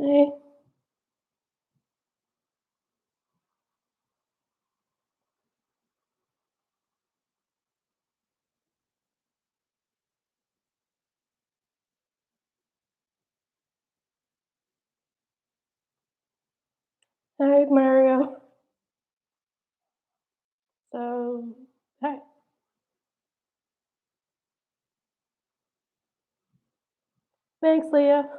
Hey. Hi, Mario. So, hi. Thanks, Leah.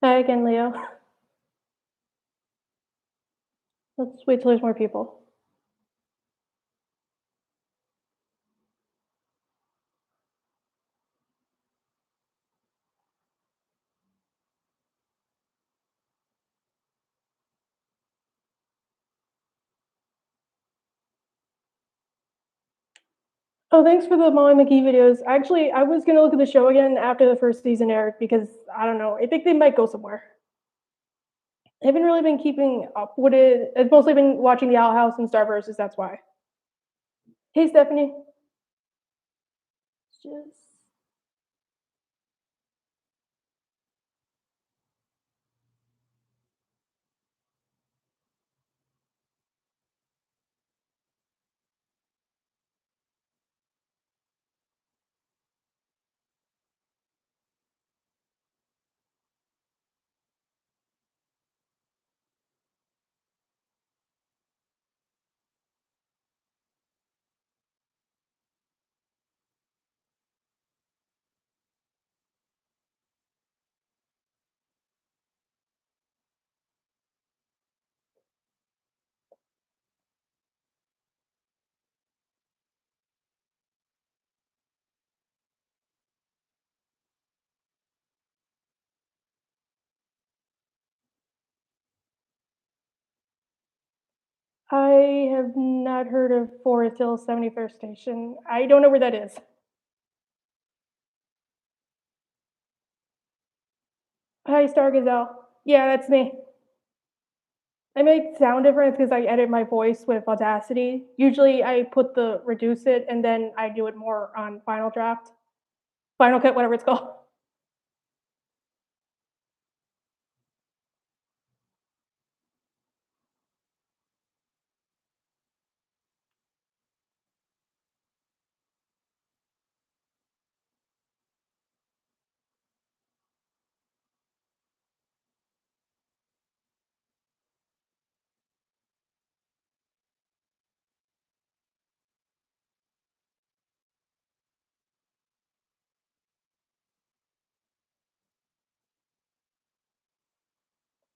Hi again, Leo. Let's wait till there's more people. Oh, thanks for the Molly McGee videos. Actually, I was gonna look at the show again after the first season aired because I don't know. I think they might go somewhere. I haven't really been keeping up with it. I've mostly been watching the Owl House and Star Versus. That's why. Hey, Stephanie. Just I have not heard of Forest Hill 71st Station. I don't know where that is. Hi, Star Gazelle. Yeah, that's me. I make sound difference because I edit my voice with Audacity. Usually I put the reduce it and then I do it more on Final Draft, Final Cut, whatever it's called.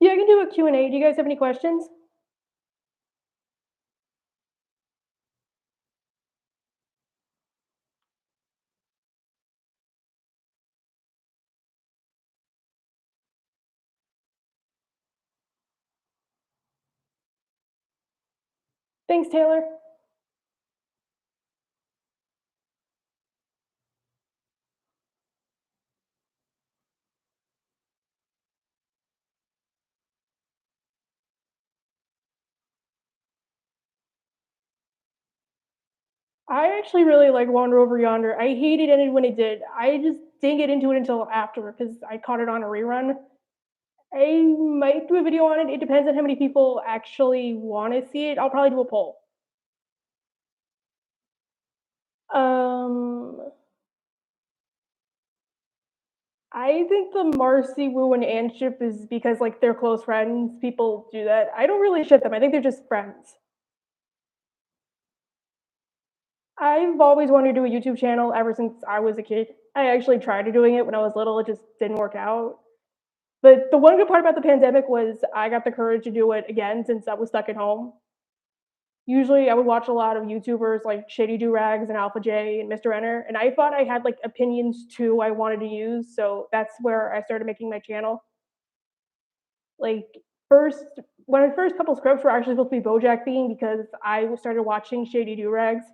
Yeah, I can do a Q&A. Do you guys have any questions? Thanks, Taylor. I actually really like Wander Over Yonder. I hated it when it did. I just didn't get into it until after because I caught it on a rerun. I might do a video on it. It depends on how many people actually want to see it. I'll probably do a poll. Um, I think the Marcy, Wu, and Ann ship is because like they're close friends. People do that. I don't really ship them. I think they're just friends. I've always wanted to do a YouTube channel ever since I was a kid. I actually tried doing it when I was little. It just didn't work out. But the one good part about the pandemic was I got the courage to do it again since I was stuck at home. Usually, I would watch a lot of YouTubers like Shady Do Rags and Alpha J and Mr. Enter, and I thought I had like opinions too I wanted to use. So that's where I started making my channel. Like first, when my first couple scripts were actually supposed to be BoJack themed because I started watching Shady Do Rags.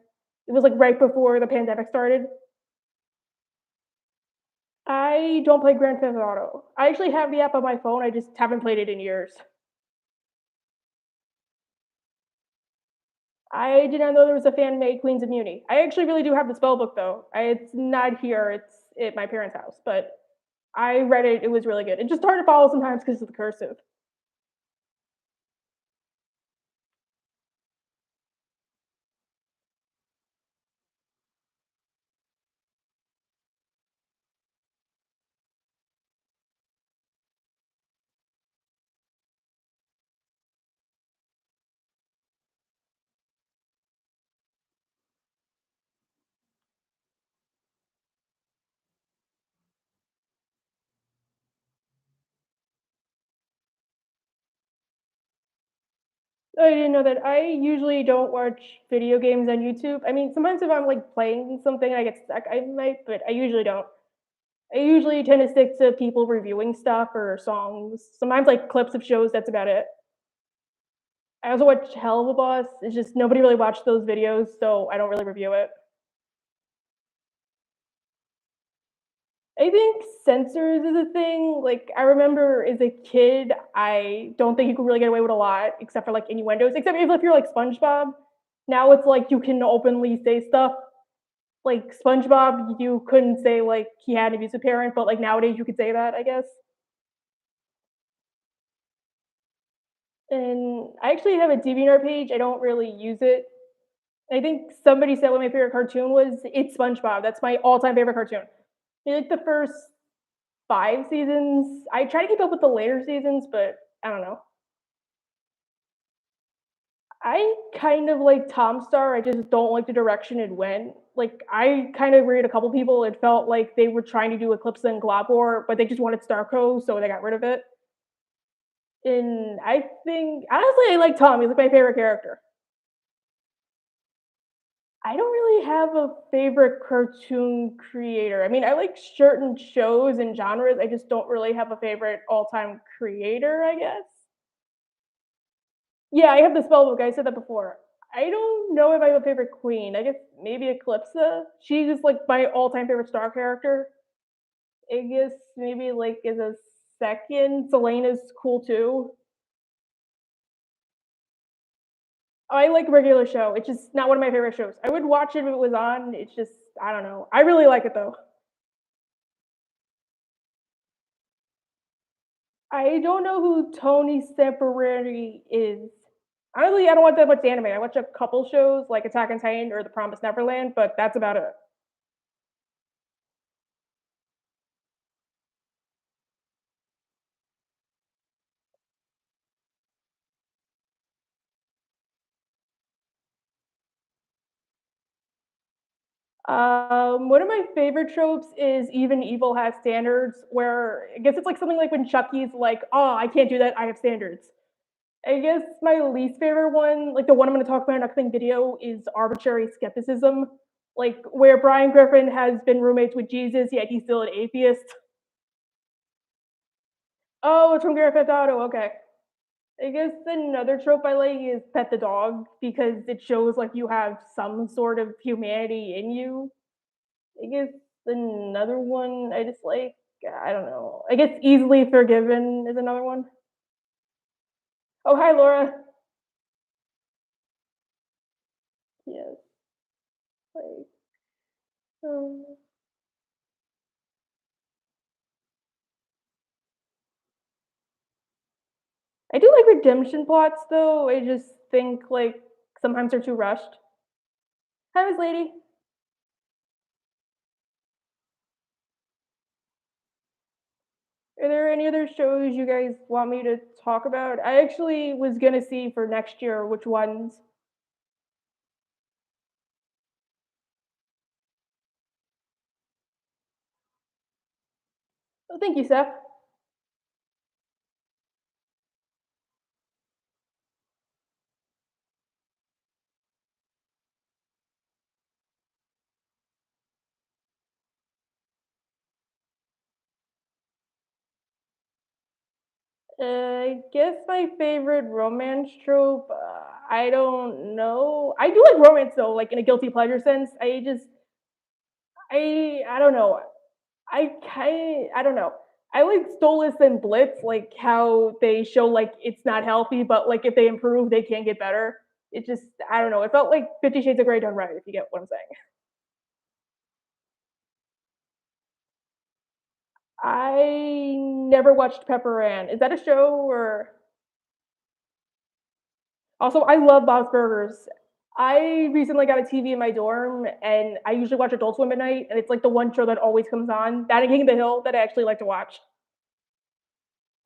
It was like right before the pandemic started. I don't play Grand Theft Auto. I actually have the app on my phone. I just haven't played it in years. I did not know there was a fan-made Queens of Muni. I actually really do have the spell book though. It's not here, it's at my parents' house, but I read it, it was really good. It's just hard to follow sometimes because of the cursive. I didn't know that. I usually don't watch video games on YouTube. I mean, sometimes if I'm like playing something and I get stuck, I might, but I usually don't. I usually tend to stick to people reviewing stuff or songs. Sometimes like clips of shows, that's about it. I also watch Hell of a Boss. It's just nobody really watched those videos, so I don't really review it. I think censors is a thing. Like I remember as a kid, I don't think you could really get away with a lot, except for like innuendos. Except if you're like SpongeBob. Now it's like you can openly say stuff. Like SpongeBob, you couldn't say like he had an abusive parent, but like nowadays you could say that, I guess. And I actually have a DeviantArt page. I don't really use it. I think somebody said what my favorite cartoon was. It's SpongeBob. That's my all-time favorite cartoon. I like the first 5 seasons. I try to keep up with the later seasons, but I don't know. I kind of like Tom Star. I just don't like the direction it went. Like I kind of agree with a couple people. It felt like they were trying to do Eclipse and Globor, but they just wanted Starco, so they got rid of it. And I think honestly, I like Tom. He's like my favorite character. I don't really have a favorite cartoon creator. I mean, I like certain shows and genres. I just don't really have a favorite all-time creator, I guess. Yeah, I have the spell book. I said that before. I don't know if I have a favorite queen. I guess maybe Eclipsa. She's just like my all-time favorite star character. I guess maybe like as a second, Selena's cool too. I like regular show. It's just not one of my favorite shows. I would watch it if it was on. It's just I don't know. I really like it though. I don't know who Tony Sempereri is. Honestly, I don't watch that much anime. I watch a couple shows like Attack on Titan or The Promised Neverland, but that's about it. One of my favorite tropes is even evil has standards. Where I guess it's like something like when Chucky's like, "Oh, I can't do that. I have standards." I guess my least favorite one, like the one I'm going to talk about in an upcoming video, is arbitrary skepticism. Like where Brian Griffin has been roommates with Jesus, yet he's still an atheist. Oh, it's from Grand Theft Auto. Okay. I guess another trope I like is pet the dog because it shows like you have some sort of humanity in you. I guess another one I just like, I don't know. I guess easily forgiven is another one. Oh, hi, Laura. Yes, like, um, I do like redemption plots though. I just think like sometimes they're too rushed. Hi, Miss Lady. Are there any other shows you guys want me to talk about? I actually was gonna see for next year which ones. Oh, thank you, Seth. I guess my favorite romance trope. I don't know. I do like romance though, like in a guilty pleasure sense. I don't know. I don't know. I like Stolas and Blitz, like how they show like it's not healthy, but like if they improve, they can get better. It just I don't know. It felt like 50 Shades of Grey done right, if you get what I'm saying. I never watched Pepper Ann. Is that a show or also I love Bob's Burgers. I recently got a TV in my dorm and I usually watch Adult Swim at night and it's like the one show that always comes on. That and King of the Hill that I actually like to watch.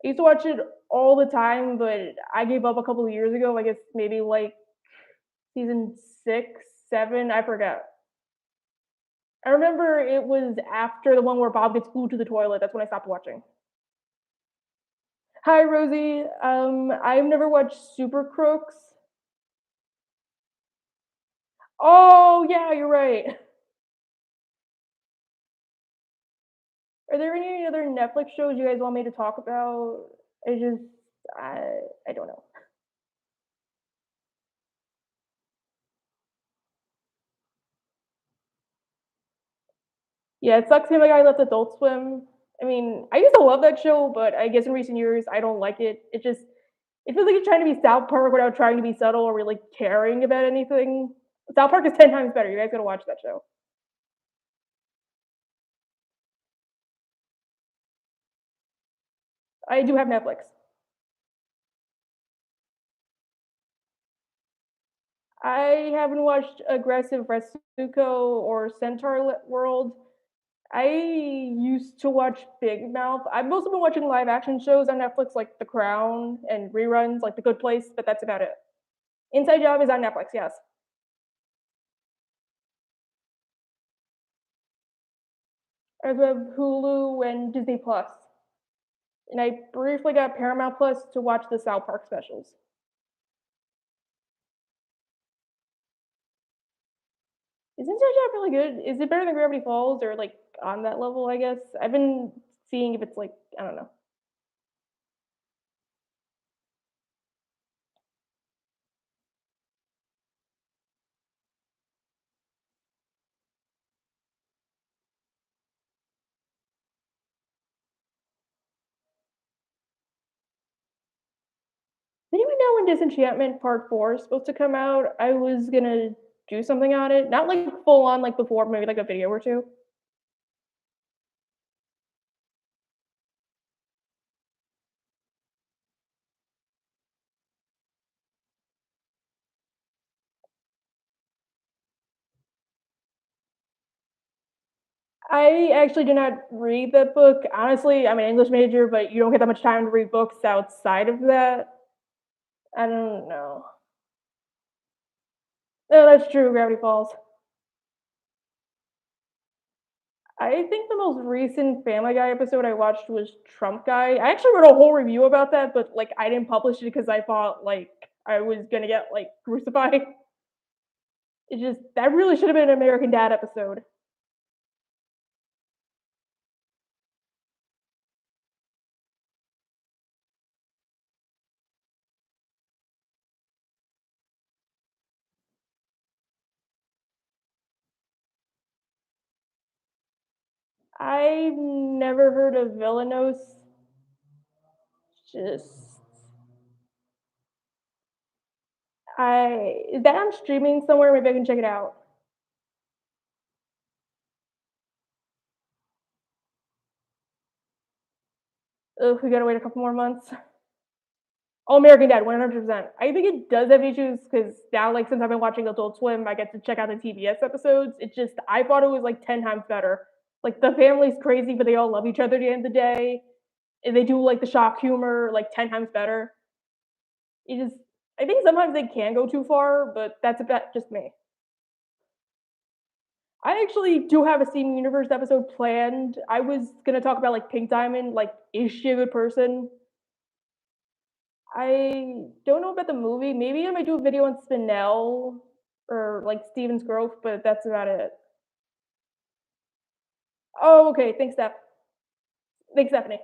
I used to watch it all the time, but I gave up a couple of years ago. I guess maybe like season 6, 7, I forget. I remember it was after the one where Bob gets glued to the toilet. That's when I stopped watching. Hi, Rosie. I've never watched Super Crooks. Oh, yeah, you're right. Are there any other Netflix shows you guys want me to talk about? I just, I don't know. Yeah, it sucks him. Like I left Adult Swim. I mean, I used to love that show, but I guess in recent years I don't like it. It feels like it's trying to be South Park without trying to be subtle or really caring about anything. South Park is 10 times better. You guys gotta watch that show. I do have Netflix. I haven't watched Aggressive Retsuko or Centaur World. I used to watch Big Mouth. I've mostly been watching live action shows on Netflix like The Crown and reruns like The Good Place, but that's about it. Inside Job is on Netflix, yes. I also have Hulu and Disney Plus. And I briefly got Paramount Plus to watch the South Park specials. Is Inside Job really good? Is it better than Gravity Falls or like on that level, I guess? I've been seeing if it's like, I don't know. Did anyone know when Disenchantment Part 4 is supposed to come out? I was gonna do something on it. Not like full on like before, maybe like a video or two. I actually did not read that book. Honestly, I'm an English major, but you don't get that much time to read books outside of that. I don't know. No, that's true, Gravity Falls. I think the most recent Family Guy episode I watched was Trump Guy. I actually wrote a whole review about that, but like I didn't publish it because I thought like I was gonna get like crucified. It just that really should have been an American Dad episode. I've never heard of Villanos. Just I is that on streaming somewhere? Maybe I can check it out. Ugh, we gotta wait a couple more months. Oh, American Dad, 100%. I think it does have issues because now, like, since I've been watching Adult Swim, I get to check out the TBS episodes. It just, I thought it was like 10 times better. Like, the family's crazy, but they all love each other at the end of the day. And they do, like, the shock humor, like, 10 times better. It just, I think sometimes they can go too far, but that's about just me. I actually do have a Steam Universe episode planned. I was gonna talk about like Pink Diamond, like is she a good person? I don't know about the movie. Maybe I might do a video on Spinell or like Steven's growth, but that's about it. Oh, okay. Thanks, Steph. Thanks, Stephanie.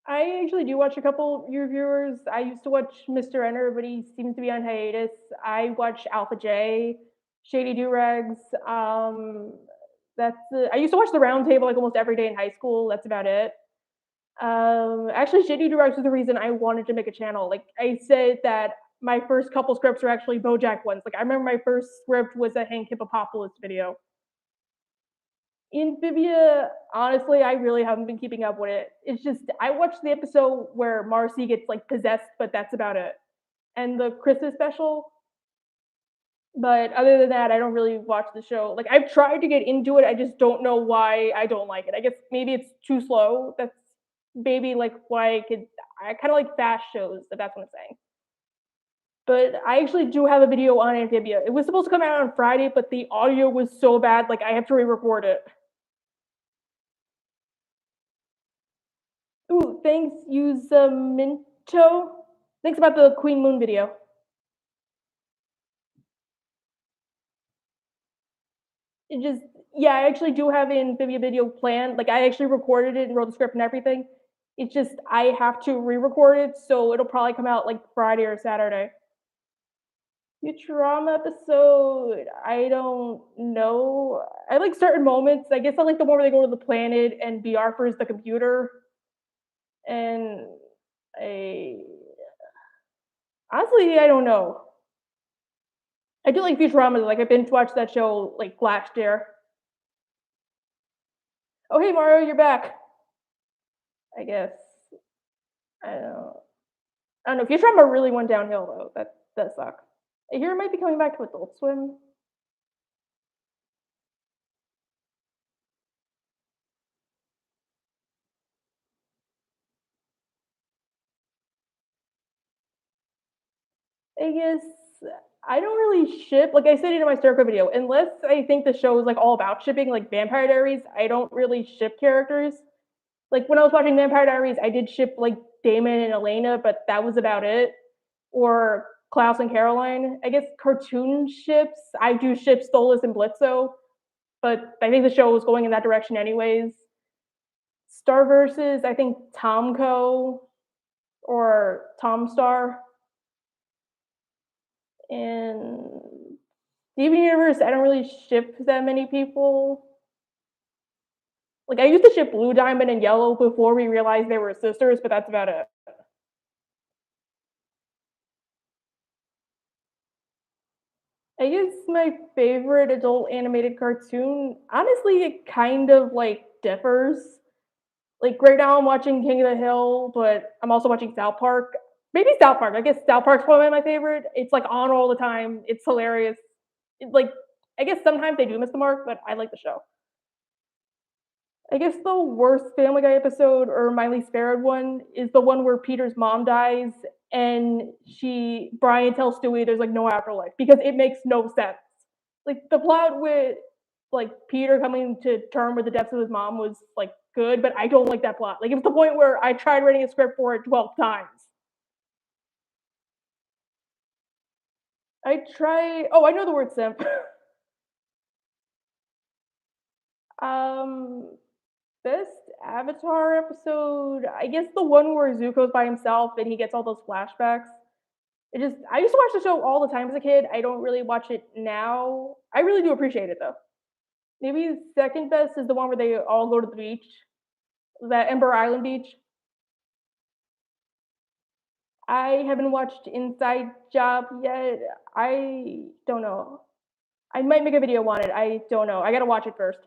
I actually do watch a couple reviewers. I used to watch Mr. Enter, but he seems to be on hiatus. I watch Alpha J, Shady Durags. I used to watch the Roundtable like almost every day in high school. That's about it. Actually, Shady Durags was the reason I wanted to make a channel. Like I said that my first couple scripts were actually BoJack ones. Like I remember my first script was a Hank Hippopopoulos video. Amphibia, honestly, I really haven't been keeping up with it. It's just I watched the episode where Marcy gets like possessed, but that's about it. And the Christmas special, but other than that, I don't really watch the show. Like I've tried to get into it, I just don't know why I don't like it. I guess maybe it's too slow. That's maybe like why I kind of like fast shows, if that's what I'm saying. But I actually do have a video on Amphibia. It was supposed to come out on Friday, but the audio was so bad, like I have to re-record it. Ooh, thanks, use Minto. Thanks about the Queen Moon video. It just, yeah, I actually do have an Amphibia video planned. Like, I actually recorded it and wrote the script and everything. It's just, I have to re record it, so it'll probably come out like Friday or Saturday. Futurama episode, I don't know. I like certain moments. I guess I like the one where they go to the planet and Biarfer is the computer. And I honestly, I don't know. I do like Futurama. Like I binge watched that show like last year. Oh hey Mario, you're back. I guess I don't know. I don't know. Futurama really went downhill though. That does suck. I hear it might be coming back to Adult Swim. I guess I don't really ship. Like I said in my Circle video, unless I think the show is like all about shipping, like Vampire Diaries. I don't really ship characters. Like when I was watching Vampire Diaries, I did ship like Damon and Elena, but that was about it. Or Klaus and Caroline. I guess cartoon ships. I do ship Stolas and Blitzo, but I think the show was going in that direction anyways. Star Versus, I think Tomco or Tom Star. And Steven Universe, I don't really ship that many people. Like I used to ship Blue Diamond and Yellow before we realized they were sisters, but that's about it. I guess my favorite adult animated cartoon, honestly, it kind of like differs. Like right now, I'm watching King of the Hill, but I'm also watching South Park. Maybe South Park. I guess South Park's probably my favorite. It's like on all the time. It's hilarious. Like I guess sometimes they do miss the mark, but I like the show. I guess the worst Family Guy episode or my least favorite one is the one where Peter's mom dies and Brian tells Stewie there's like no afterlife because it makes no sense. Like the plot with like Peter coming to term with the deaths of his mom was like good, but I don't like that plot. Like it was the point where I tried writing a script for it 12 times. I know the word simp. um Best Avatar episode, I guess the one where Zuko's by himself and he gets all those flashbacks. I used to watch the show all the time as a kid. I don't really watch it now. I really do appreciate it though. Maybe second best is the one where they all go to the beach, that Ember Island beach. I haven't watched Inside Job yet. I don't know. I might make a video on it. I don't know. I gotta watch it first.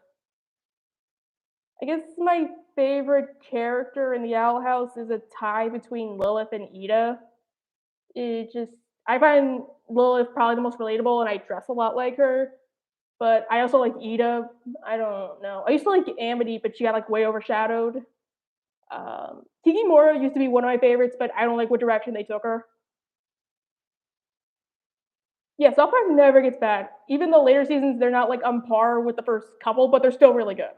I guess my favorite character in the Owl House is a tie between Lilith and Ida. It just I find Lilith probably the most relatable, and I dress a lot like her. But I also like Ida. I don't know. I used to like Amity, but she got like way overshadowed. Tiki Mora used to be one of my favorites, but I don't like what direction they took her. Yeah, South Park never gets bad. Even the later seasons, they're not like on par with the first couple, but they're still really good.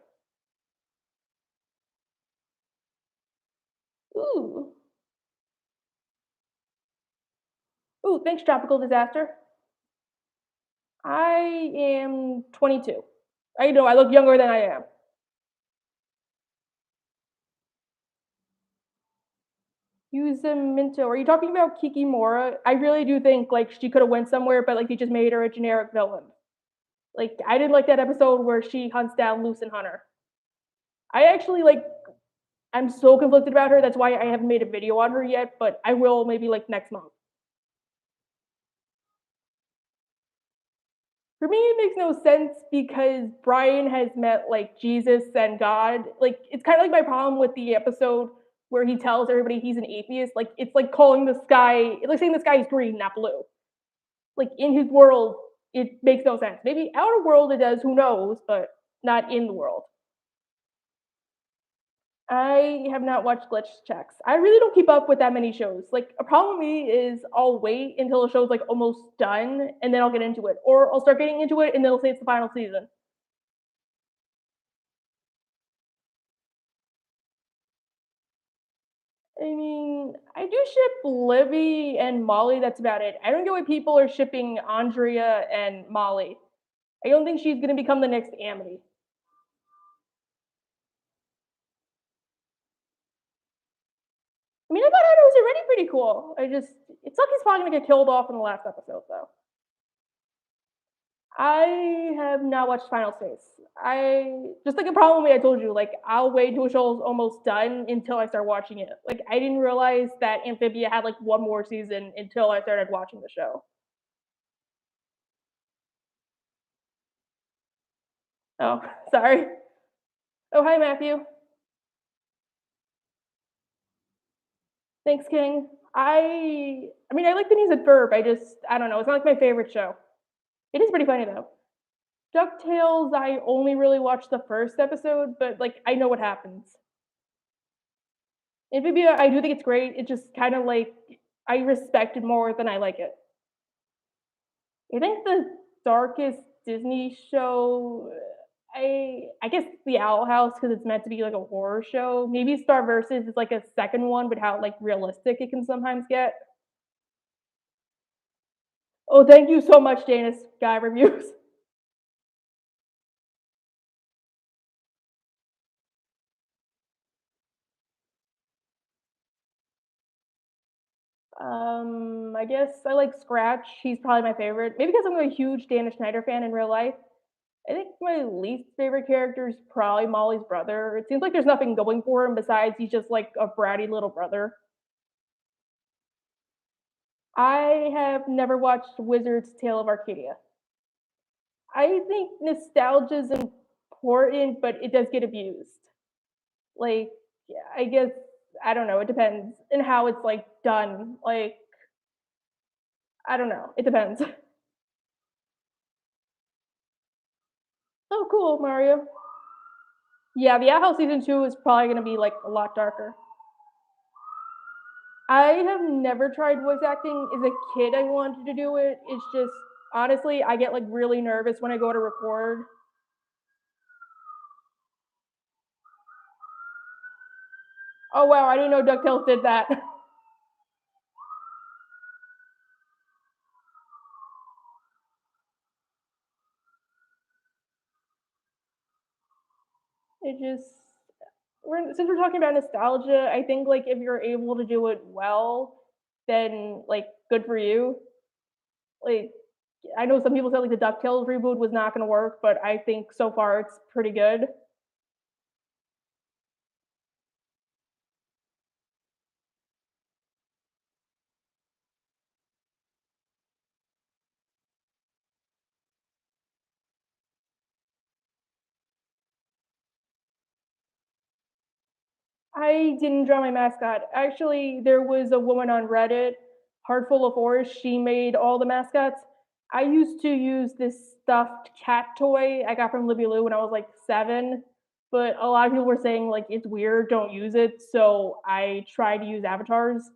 Ooh, ooh, thanks, Tropical Disaster. I am 22. I know I look younger than I am. Yuza Minto. Are you talking about Kikimora? I really do think like she could have went somewhere, but like they just made her a generic villain. Like I didn't like that episode where she hunts down Lucen Hunter. I actually like I'm so conflicted about her. That's why I haven't made a video on her yet, but I will maybe like next month. For me, it makes no sense because Brian has met like Jesus and God. Like it's kind of like my problem with the episode where he tells everybody he's an atheist. Like it's like calling the sky, it's like saying the sky is green, not blue. Like in his world, it makes no sense. Maybe outer world it does, who knows, but not in the world. I have not watched glitch checks. I really don't keep up with that many shows. Like a problem with me is I'll wait until a show's like almost done and then I'll get into it. Or I'll start getting into it and then they'll say it's the final season. I mean, I do ship Livy and Molly, that's about it. I don't get why people are shipping Andrea and Molly. I don't think she's gonna become the next Amity. I mean, I thought Anna was already pretty cool. It sucks he's probably gonna get killed off in the last episode, though. I have not watched Final Space. I just like a problem with me. I told you, like I'll wait until a show's almost done until I start watching it. Like I didn't realize that Amphibia had like one more season until I started watching the show. Oh, sorry. Oh, hi Matthew. Thanks, King. I mean, I like Phineas and Ferb. I don't know. It's not like my favorite show. It is pretty funny though. DuckTales, I only really watched the first episode, but like I know what happens. Amphibia, I do think it's great. It just kind of like I respect it more than I like it. I think the darkest Disney show, I guess the Owl House because it's meant to be like a horror show. Maybe Star Versus is like a second one, but how like realistic it can sometimes get. Oh, thank you so much, Janus Guy Reviews. I guess I like Scratch. He's probably my favorite. Maybe because I'm a huge Dana Schneider fan in real life. I think my least favorite character is probably Molly's brother. It seems like there's nothing going for him besides he's just like a bratty little brother. I have never watched Wizard's Tale of Arcadia. I think nostalgia is important, but it does get abused. Like, I guess I don't know. It depends and how it's like done. Like, I don't know. It depends. Oh, cool, Mario. Yeah, the Owl House season 2 is probably gonna be like a lot darker. I have never tried voice acting. As a kid, I wanted to do it. It's just honestly, I get like really nervous when I go to record. Oh wow, I didn't know DuckTales did that. It just since we're talking about nostalgia, I think like if you're able to do it well, then like good for you. Like I know some people said like the DuckTales reboot was not going to work, but I think so far it's pretty good. I didn't draw my mascot. Actually, there was a woman on Reddit, Heartful of Horse. She made all the mascots. I used to use this stuffed cat toy I got from Libby Lou when I was like 7, but a lot of people were saying like it's weird, don't use it. So I tried to use avatars.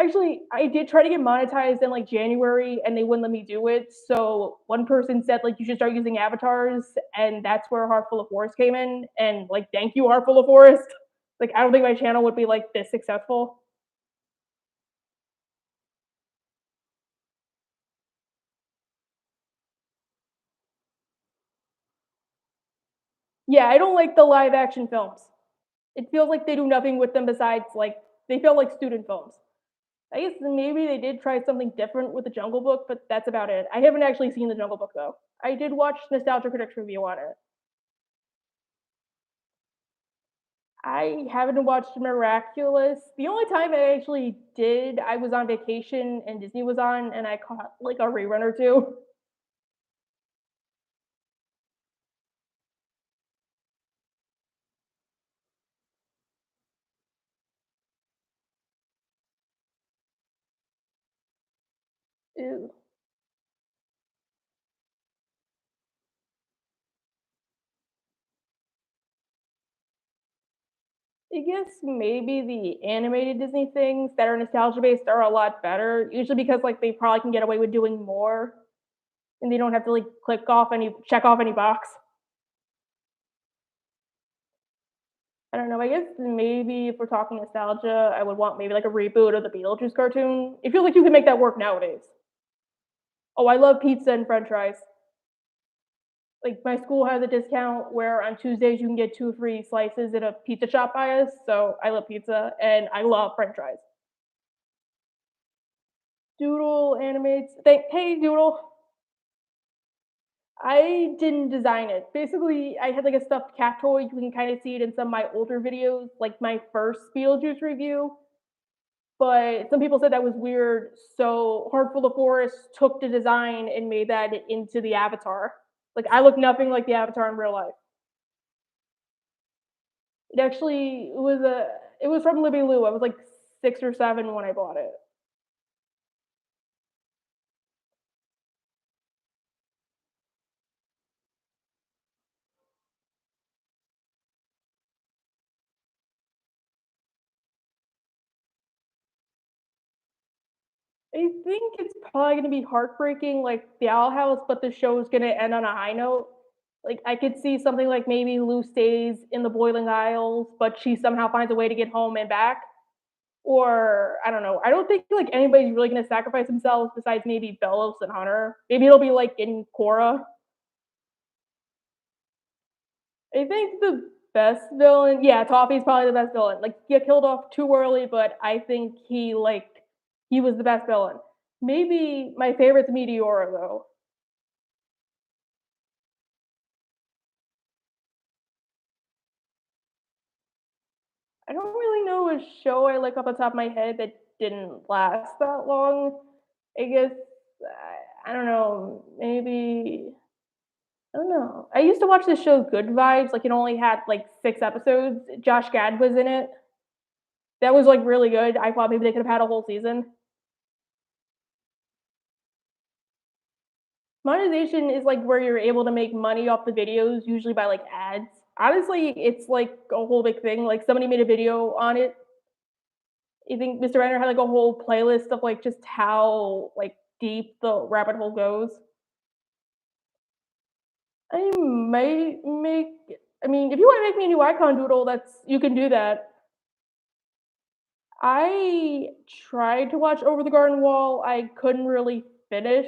Actually, I did try to get monetized in like January and they wouldn't let me do it. So one person said like you should start using avatars, and that's where Heartful of Forest came in. And like, thank you, Heartful of Forest. Like, I don't think my channel would be like this successful. Yeah, I don't like the live action films. It feels like they do nothing with them besides like They felt like student films. I guess maybe they did try something different with the Jungle Book, but that's about it. I haven't actually seen the Jungle Book though. I did watch Nostalgia Critic's review on it. I haven't watched Miraculous. The only time I actually did, I was on vacation and Disney was on, and I caught like a rerun or two. Ew. I guess maybe the animated Disney things that are nostalgia based are a lot better. Usually because like they probably can get away with doing more, and they don't have to like click off any check off any box. I don't know. I guess maybe if we're talking nostalgia, I would want maybe like a reboot of the Beetlejuice cartoon. It feels like you can make that work nowadays. Oh, I love pizza and French fries. Like my school has a discount where on Tuesdays you can get two free slices at a pizza shop by us. So I love pizza and I love French fries. Doodle animates. Hey Doodle. I didn't design it. Basically, I had like a stuffed cat toy. You can kind of see it in some of my older videos, like my first Beetlejuice review. But some people said that was weird. So Heartful of Forest took the design and made that into the avatar. Like I look nothing like the avatar in real life. It was from Libby Lou. I was like 6 or 7 when I bought it. I think it's probably gonna be heartbreaking, like the Owl House, but the show is gonna end on a high note. Like I could see something like maybe Lou stays in the Boiling Isles, but she somehow finds a way to get home and back. Or I don't know. I don't think like anybody's really gonna sacrifice themselves besides maybe Bellows and Hunter. Maybe it'll be like in Korra. I think the best villain, yeah, Toffee's probably the best villain. Like he got killed off too early, but I think he was the best villain. Maybe my favorite's Meteora though. I don't really know a show I like off the top of my head that didn't last that long. I guess I don't know. Maybe I don't know. I used to watch this show Good Vibes. Like it only had like 6 episodes. Josh Gad was in it. That was like really good. I thought maybe they could have had a whole season. Monetization is like where you're able to make money off the videos, usually by like ads. Honestly, it's like a whole big thing. Like somebody made a video on it. I think Mr. Reiner had like a whole playlist of like just how like deep the rabbit hole goes. I might make. I mean, if you want to make me a new icon doodle, that's you can do that. I tried to watch Over the Garden Wall. I couldn't really finish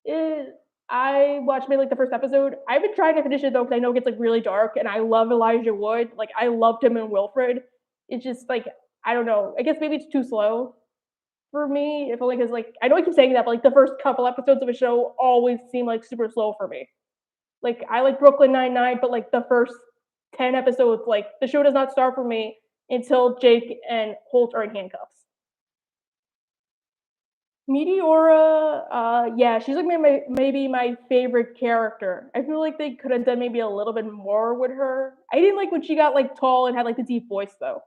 it. I watched maybe like the first episode. I've been trying to finish it though because I know it gets like really dark, and I love Elijah Wood. Like I loved him in Wilfred. It's just like I don't know. I guess maybe it's too slow for me. If only because like I know I keep saying that, but like the first couple episodes of a show always seem like super slow for me. Like I like Brooklyn Nine Nine, but like the first 10 episodes, like the show does not start for me until Jake and Holt are in handcuffs. Meteora, yeah, she's like maybe my favorite character. I feel like they could have done maybe a little bit more with her. I didn't like when she got like tall and had like the deep voice though.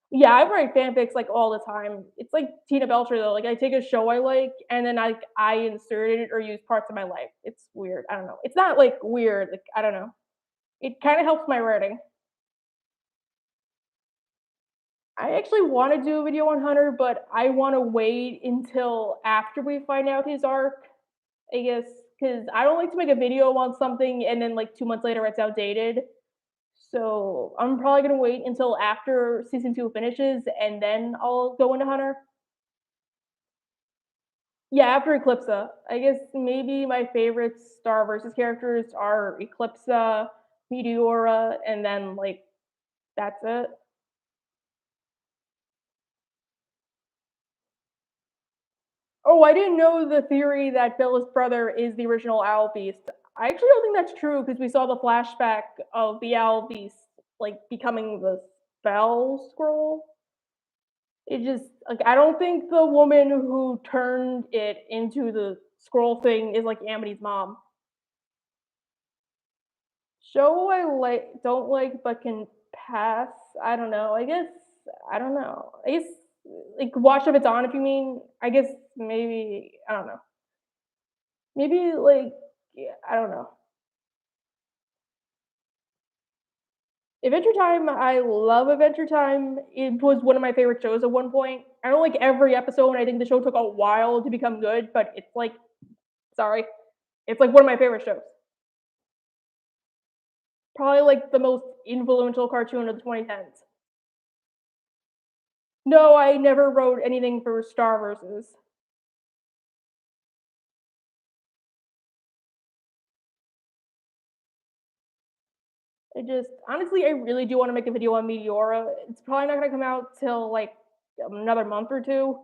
Yeah, I write fanfics like all the time. It's like Tina Belcher though. Like I take a show I like and then I insert it or use parts of my life. It's weird. I don't know. It's not like weird. Like I don't know. It kind of helps my writing. I actually want to do a video on Hunter, but I want to wait until after we find out his arc. I guess because I don't like to make a video on something and then like 2 months later it's outdated. So I'm probably gonna wait until after season 2 finishes and then I'll go into Hunter. Yeah, after Eclipsa. I guess maybe my favorite Star versus characters are Eclipsa, Meteora, and then like that's it. Oh, I didn't know the theory that Phyllis' brother is the original Owl Beast. I actually don't think that's true because we saw the flashback of the Owl Beast like becoming the spell scroll. It just like I don't think the woman who turned it into the scroll thing is like Amity's mom. Show I like don't like but can pass. I don't know. I don't know. I guess like watch if it's on if you mean. I guess maybe I don't know. Maybe like yeah, I don't know. Adventure Time, I love Adventure Time. It was one of my favorite shows at one point. I don't like every episode, and I think the show took a while to become good, but it's like, sorry, it's like one of my favorite shows. Probably like the most influential cartoon of the 2010s. No, I never wrote anything for Starverses. I just, honestly, I really do want to make a video on Meteora. It's probably not going to come out till like another month or two.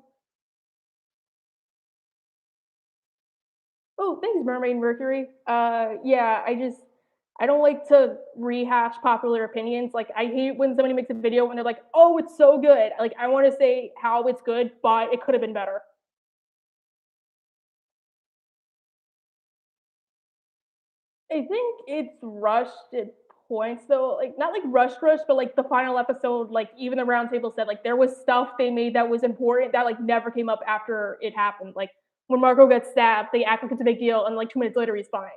Oh, thanks, Mermaid Mercury. Yeah, I don't like to rehash popular opinions. Like I hate when somebody makes a video and they're like, "Oh, it's so good." Like I want to say how it's good, but it could have been better. I think it's rushed at points though, like not like rushed, but like the final episode, like even the round table said, like there was stuff they made that was important that like never came up after it happened. Like when Marco gets stabbed, they act like it's a big deal, and like 2 minutes later he's fine.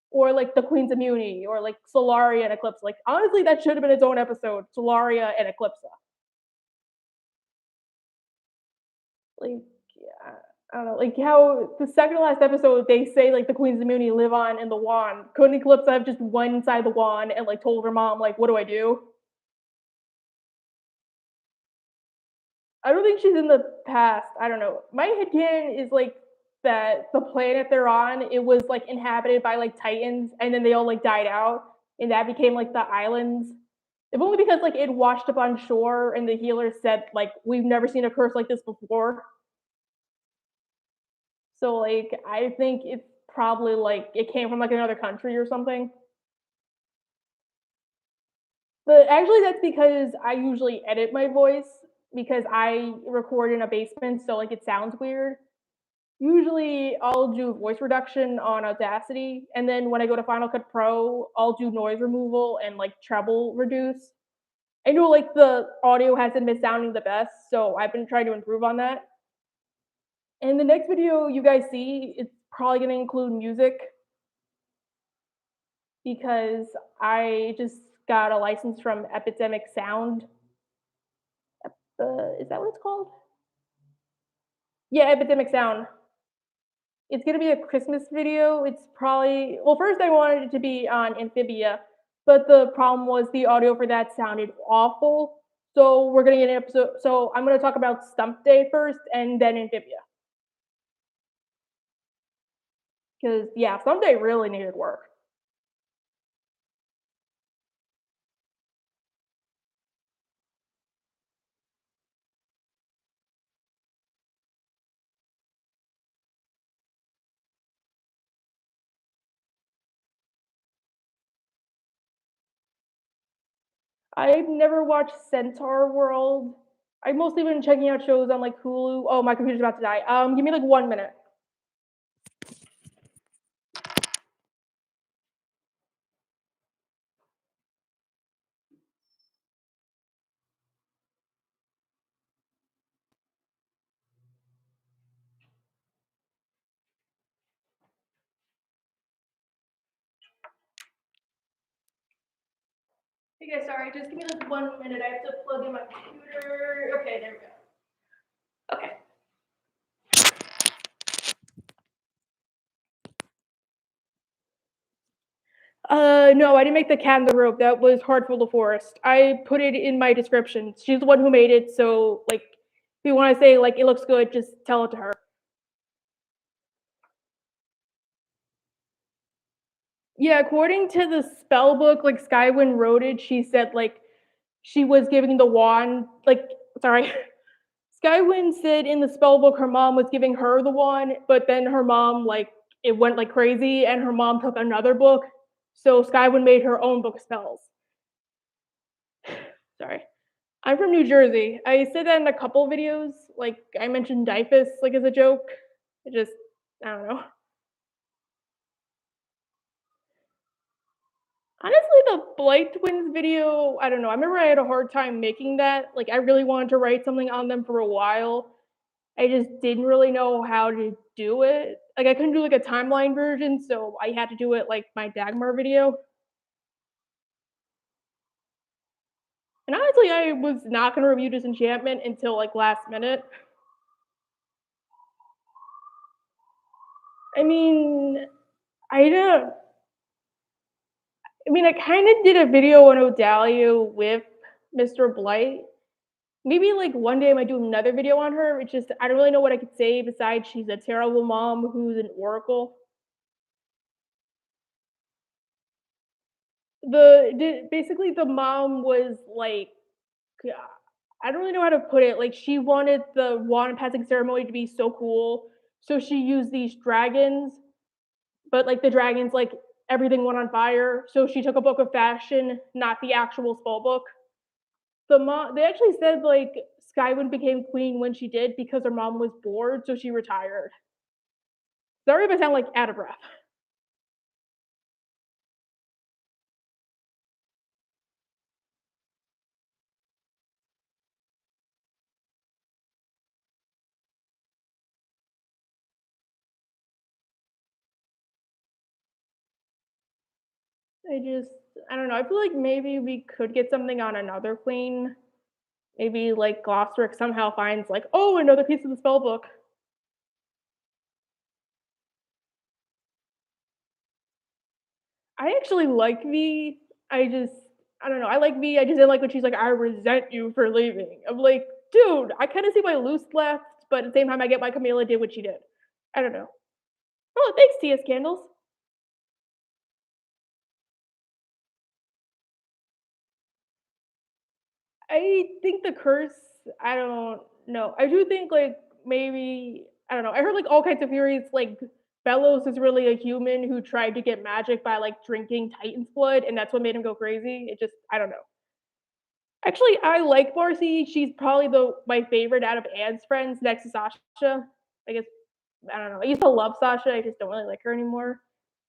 Or like the Queen's Immunity, or like Solaria and Eclipse. Like honestly, that should have been its own episode. Solaria and Eclipse. Like yeah, I don't know, like how the second to last episode they say like the Queen's Immunity live on in the wand. Couldn't Eclipse have just went inside the wand and like told her mom like, "What do I do?" I don't think she's in the past. I don't know. My headcanon is like that the planet they're on, it was like inhabited by like Titans, and then they all like died out, and that became like the islands. If only because like it washed up on shore, and the healer said like we've never seen a curse like this before. So like I think it's probably like it came from like another country or something. But actually, that's because I usually edit my voice because I record in a basement, so like it sounds weird. Usually, I'll do voice reduction on Audacity, and then when I go to Final Cut Pro, I'll do noise removal and like treble reduce. I know like the audio hasn't been sounding the best, so I've been trying to improve on that. And the next video you guys see, it's probably going to include music because I just got a license from Epidemic Sound. Is that what it's called? Yeah, Epidemic Sound. It's gonna be a Christmas video. It's probably well. First, I wanted it to be on Amphibia, but the problem was the audio for that sounded awful. So we're gonna get an episode. So I'm gonna talk about Stump Day first, and then Amphibia, because yeah, Stump Day really needed work. I've never watched Centaur World. I've mostly been checking out shows on like Hulu. Oh, my computer's about to die. Give me like 1 minute. Hey guys, sorry, just give me like 1 minute. I have to plug in my computer. Okay, there we go. Okay. No, I didn't make the cat in the rope. That was Heartful of Forest. I put it in my description. She's the one who made it, so like, if you want to say like it looks good, just tell it to her. Yeah, according to the spell book, like Skywin wrote it. She said like she was giving the wand, like sorry, Skywin said in the spell book her mom was giving her the one, but then her mom, like, it went like crazy, and her mom took another book. So Skywin made her own book of spells. Sorry. I'm from New Jersey. I said that in a couple videos. Like, I mentioned Dyfus, like, as a joke. It just, I don't know. Honestly, the Blight Twins video, I don't know. I remember I had a hard time making that. Like, I really wanted to write something on them for a while. I just didn't really know how to do it. Like, I couldn't do like a timeline version, so I had to do it like my Dagmar video. And honestly, I was not gonna review Disenchantment until like last minute. I mean, I don't. I mean, I kind of did a video on Odalia with Mr. Blight. Maybe like one day I might do another video on her. It's just I don't really know what I could say besides she's a terrible mom who's an oracle. Basically the mom was like, I don't really know how to put it. Like she wanted the wand passing ceremony to be so cool, so she used these dragons, but like the dragons like everything went on fire. So she took a book of fashion, not the actual spell book. They actually said like Skywin became queen when she did because her mom was bored, so she retired. Sorry if I sound like out of breath. I just I don't know. I feel like maybe we could get something on another queen. Maybe like Glosteric somehow finds like, oh, another piece of the spell book. I actually like V. I don't know. I like V. I just didn't like when she's like, I resent you for leaving. I'm like, dude, I kind of see why Luce left, but at the same time, I get why Camila did what she did. I don't know. Oh, thanks, TS Candles. I think the curse. I don't know. I do think like maybe I don't know. I heard like all kinds of theories. Like Bellows is really a human who tried to get magic by like drinking Titan's blood, and that's what made him go crazy. It just I don't know. Actually, I like Marcy. She's probably the my favorite out of Anne's friends next to Sasha. I guess I don't know. I used to love Sasha. I just don't really like her anymore.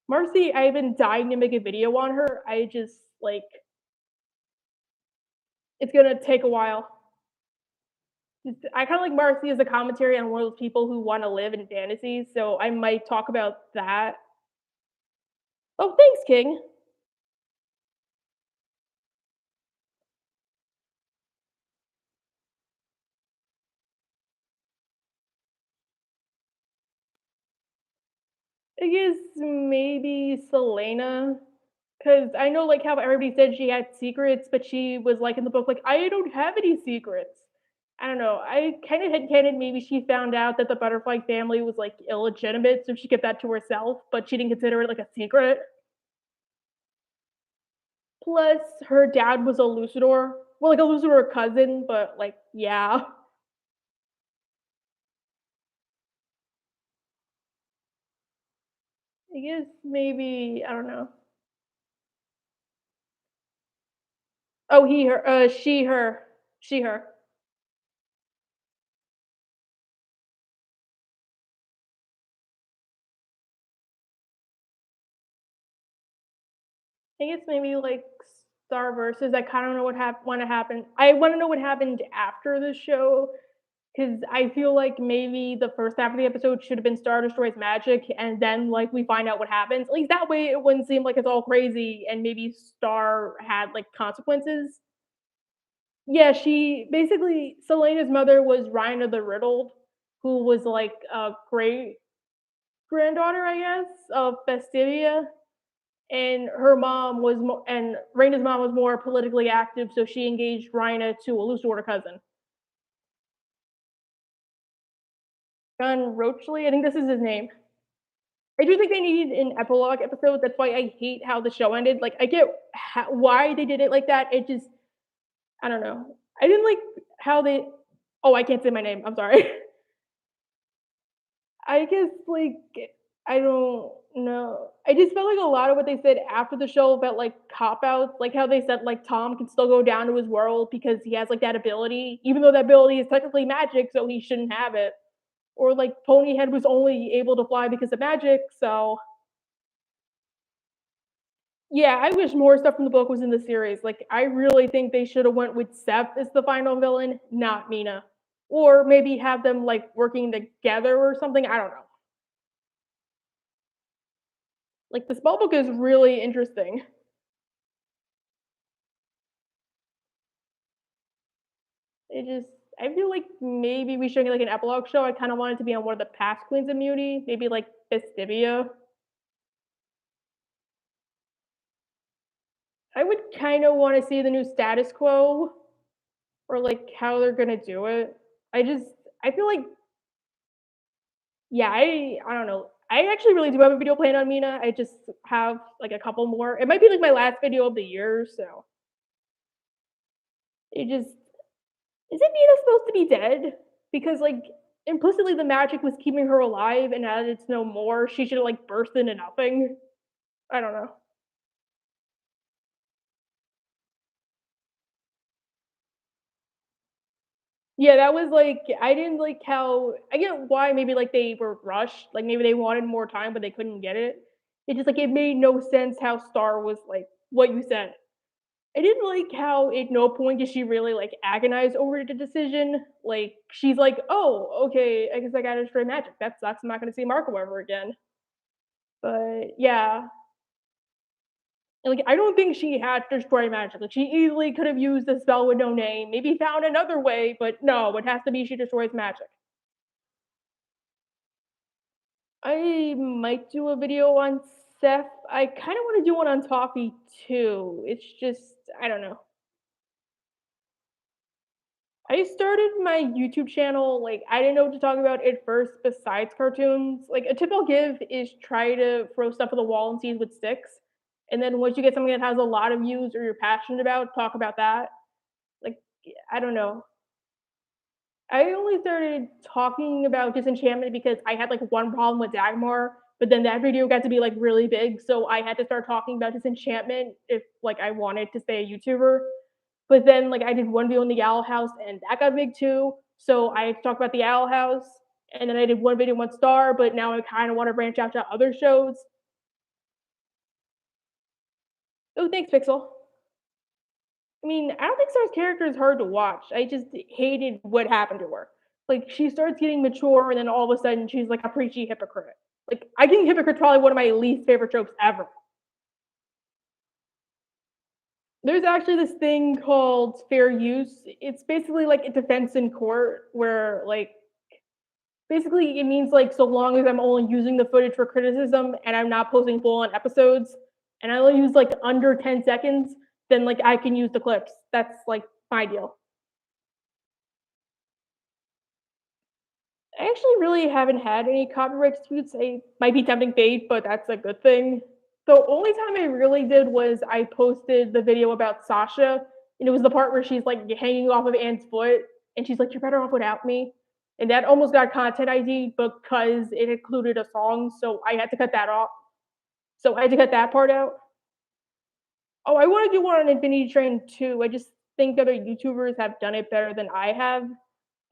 Marcy, I've been dying to make a video on her. I just like it's gonna take a while. I kind of like Marcy as a commentary on one of those people who want to live in fantasies, so I might talk about that. Oh, thanks, King. I guess maybe Selena, because I know like how everybody said she had secrets, but she was like in the book like I don't have any secrets. I don't know. I kind of headcanon maybe she found out that the butterfly family was like illegitimate, so she kept that to herself, but she didn't consider it like a secret. Plus, her dad was a Lucidor. Well, like a Lucidor cousin, but like, yeah. I guess maybe I don't know. Oh, he, her, she, her, she, her. I guess maybe like Star versus. I kind of know what want to happen. I want to know what happened after the show because I feel like maybe the first half of the episode should have been Star destroys magic, and then like we find out what happens. At least that way it wouldn't seem like it's all crazy, and maybe Star had like consequences. Yeah, she basically Selena's mother was Rhina the Riddled, who was like a great granddaughter, I guess, of Festivia. And her mom was and Raina's mom was more politically active, so she engaged Rhina to a loose order cousin. Gunn Roachley, I think this is his name. I do think they needed an epilogue episode. That's why I hate how the show ended. Like, I get why they did it like that. It just, I don't know. I didn't like how they Oh, I can't say my name, I'm sorry. I guess, like, I don't know. I just felt like a lot of what they said after the show felt like cop outs, like how they said like Tom can still go down to his world because he has like that ability, even though that ability is technically magic, so he shouldn't have it. Or like Ponyhead was only able to fly because of magic, so yeah, I wish more stuff from the book was in the series. Like I really think they should have went with Seth as the final villain, not Mina. Or maybe have them like working together or something. I don't know. Like the spell book is really interesting. It just I feel like maybe we should get like an epilogue show. I kind of wanted to be on one of the past Queens of Muty, maybe like Festivia. I would kind of want to see the new status quo or like how they're gonna do it. I just I feel like yeah, I don't know. I actually really do have a video planned on Mina. I just have like a couple more. It might be like my last video of the year, so it just isn't Mina supposed to be dead? Because like implicitly the magic was keeping her alive, and now that it's no more, she should have like burst into nothing. I don't know. Yeah, that was like I didn't like how I get why maybe like they were rushed, like maybe they wanted more time but they couldn't get it. It just like it made no sense how Star was like what you said. I didn't like how at no point did she really like agonize over the decision. Like she's like, "Oh, okay, I guess I gotta destroy magic. That sucks. I'm not gonna see Marco ever again." But yeah, and, like I don't think she had to destroy magic. Like she easily could have used the spell with no name, maybe found another way, but no, it has to be she destroys magic. I might do a video on Seth. I kind of want to do one on Toffee too. It's just I don't know. I started my YouTube channel, like, I didn't know what to talk about at first besides cartoons. Like, a tip I'll give is try to throw stuff at the wall and see what sticks. And then once you get something that has a lot of views or you're passionate about, talk about that. Like, I don't know. I only started talking about disenchantment because I had like one problem with Dagmar, but then that video got to be like really big. So I had to start talking about disenchantment if like I wanted to stay a YouTuber. But then, like, I did one video on the Owl House, and that got big too. So I had to talk about the Owl House, and then I did one video on Star. But now I kind of want to branch out to other shows. Oh, thanks, Pixel. I mean, I don't think Star's character is hard to watch. I just hated what happened to her. Like, she starts getting mature, and then all of a sudden, she's like a preachy hypocrite. Like, I think hypocrite's probably one of my least favorite tropes ever. There's actually this thing called fair use. It's basically like a defense in court where, like, basically, it means like so long as I'm only using the footage for criticism and I'm not posting full on episodes, and I only use like under 10 seconds, then like I can use the clips. That's like my deal. I actually really haven't had any copyright disputes. I might be tempting fate, but that's a good thing. The only time I really did was I posted the video about Sasha, and it was the part where she's like hanging off of Anne's foot, and she's like, "You're better off without me." And that almost got content ID because it included a song, so I had to cut that off. So I had to cut that part out. Oh, I want to do one on Infinity Train too. I just think other YouTubers have done it better than I have.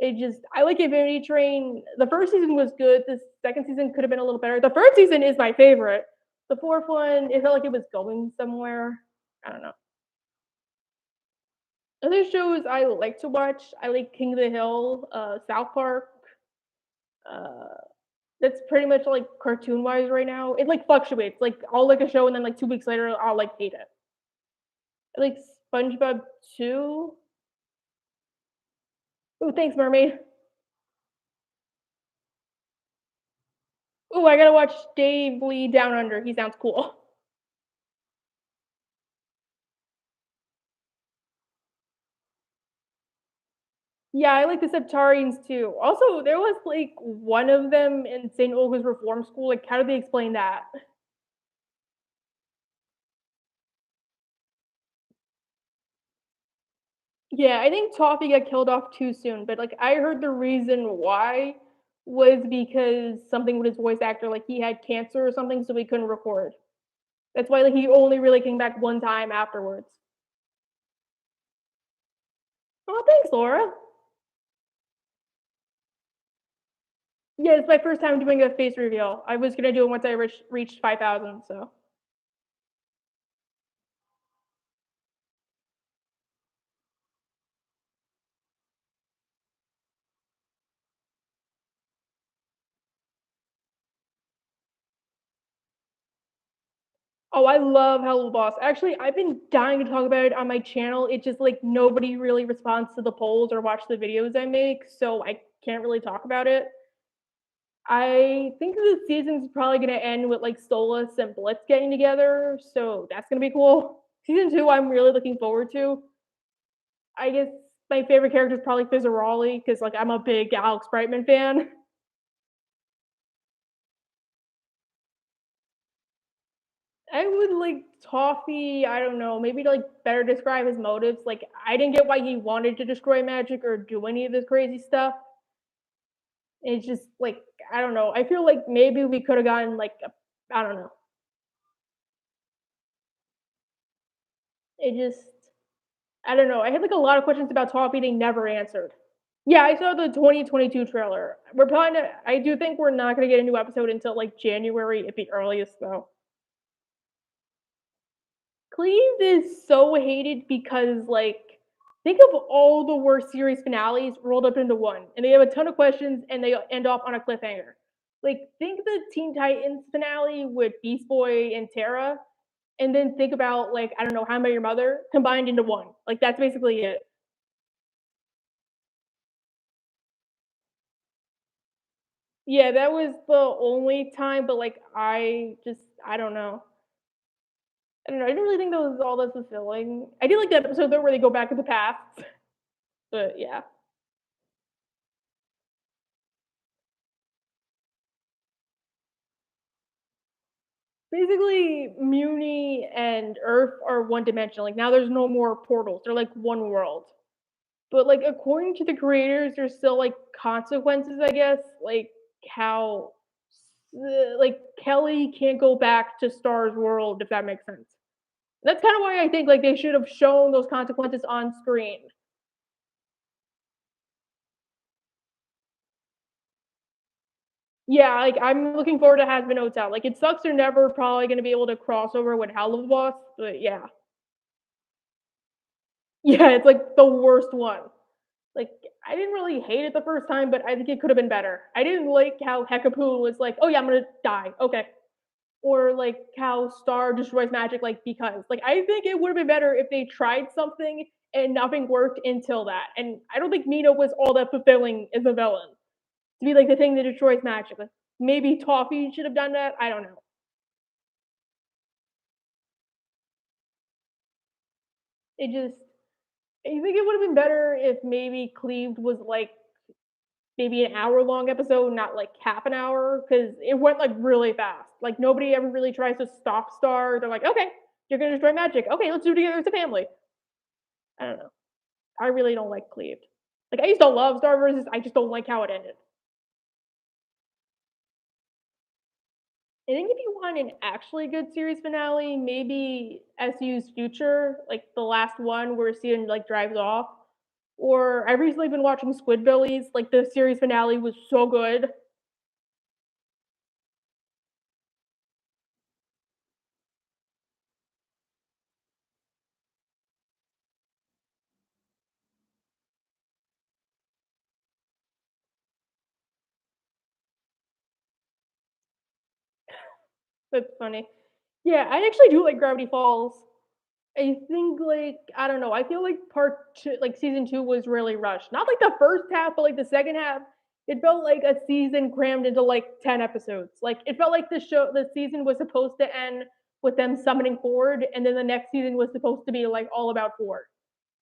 It just I like Infinity Train. The first season was good. The second season could have been a little better. The first season is my favorite. The fourth one, it felt like it was going somewhere. I don't know. Other shows I like to watch, I like King of the Hill, South Park. Uh, that's pretty much like cartoon wise right now. It like fluctuates. Like I'll like a show and then like 2 weeks later I'll like hate it. I like SpongeBob too. Oh, thanks, Mermaid. Oh, I gotta watch Dave Lee Down Under. He sounds cool. Yeah, I like the Septarians too. Also, there was like one of them in St. Olga's Reform School. Like, how do they explain that? Yeah, I think Toffee got killed off too soon, but, like, I heard the reason why was because something with his voice actor, like, he had cancer or something, so he couldn't record. That's why, like, he only really came back one time afterwards. Oh, thanks, Laura. Yeah, it's my first time doing a face reveal. I was gonna do it once I reached 5,000, so. Oh, I love Hello Boss. Actually, I've been dying to talk about it on my channel. It's just, like, nobody really responds to the polls or watch the videos I make, so I can't really talk about it. I think the season's probably gonna end with, like, Solus and Blitz getting together, so that's gonna be cool. Season 2, I'm really looking forward to. I guess my favorite character is probably Fizzarolli because, like, I'm a big Alex Brightman fan. I would like Toffee, I don't know, maybe to, like, better describe his motives. Like, I didn't get why he wanted to destroy magic or do any of this crazy stuff. It's just like, I don't know. I feel like maybe we could have gotten like I don't know. It just I don't know. I had like a lot of questions about Toffee they never answered. Yeah, I saw the 2022 trailer. We're probably not, I do think we're not gonna get a new episode until like January at the earliest though. Cleaved is so hated because, like, think of all the worst series finales rolled up into one, and they have a ton of questions, and they end off on a cliffhanger. Like, think the Teen Titans finale with Beast Boy and Tara, and then think about, like, I don't know, How I Met Your Mother combined into one. Like, that's basically it. Yeah, that was the only time, but, like, I don't know. I don't know. I didn't really think that was all that fulfilling. I did like that episode though where they go back in the past, but yeah. Basically, Muni and Earth are one dimensional. Like now there's no more portals. They're like one world. But like according to the creators, there's still like consequences, I guess. Like how like Kelly can't go back to Star's world, if that makes sense. That's kind of why I think like they should have shown those consequences on screen. Yeah, like I'm looking forward to Has Been Hotel. Like it sucks they're never probably gonna be able to cross over with Hell of the Boss, but yeah. Yeah, it's like the worst one. Like, I didn't really hate it the first time, but I think it could have been better. I didn't like how Hekapoon was like, "Oh yeah, I'm gonna die." Okay. Or like how Star destroys magic like because. Like I think it would have been better if they tried something and nothing worked until that. And I don't think Mina was all that fulfilling as a villain to be like the thing that destroys magic. Like maybe Toffee should have done that. I don't know. It just I think it would have been better if maybe Cleaved was like maybe an hour-long episode, not like half an hour, because it went like really fast. Like nobody ever really tries to stop Star. They're like, okay, you're gonna destroy magic. Okay, let's do it together as a family. I don't know. I really don't like Cleaved. Like I used to love Star versus. I just don't like how it ended. I think if you want an actually good series finale, maybe SU's Future, like the last one where Steven like drives off. Or I've recently been watching Squidbillies. Like the series finale was so good. That's funny. Yeah, I actually do like Gravity Falls. I think like I don't know. I feel like part two, like season two, was really rushed. Not like the first half, but like the second half. It felt like a season crammed into like 10 episodes. Like it felt like the season was supposed to end with them summoning Ford, and then the next season was supposed to be like all about Ford.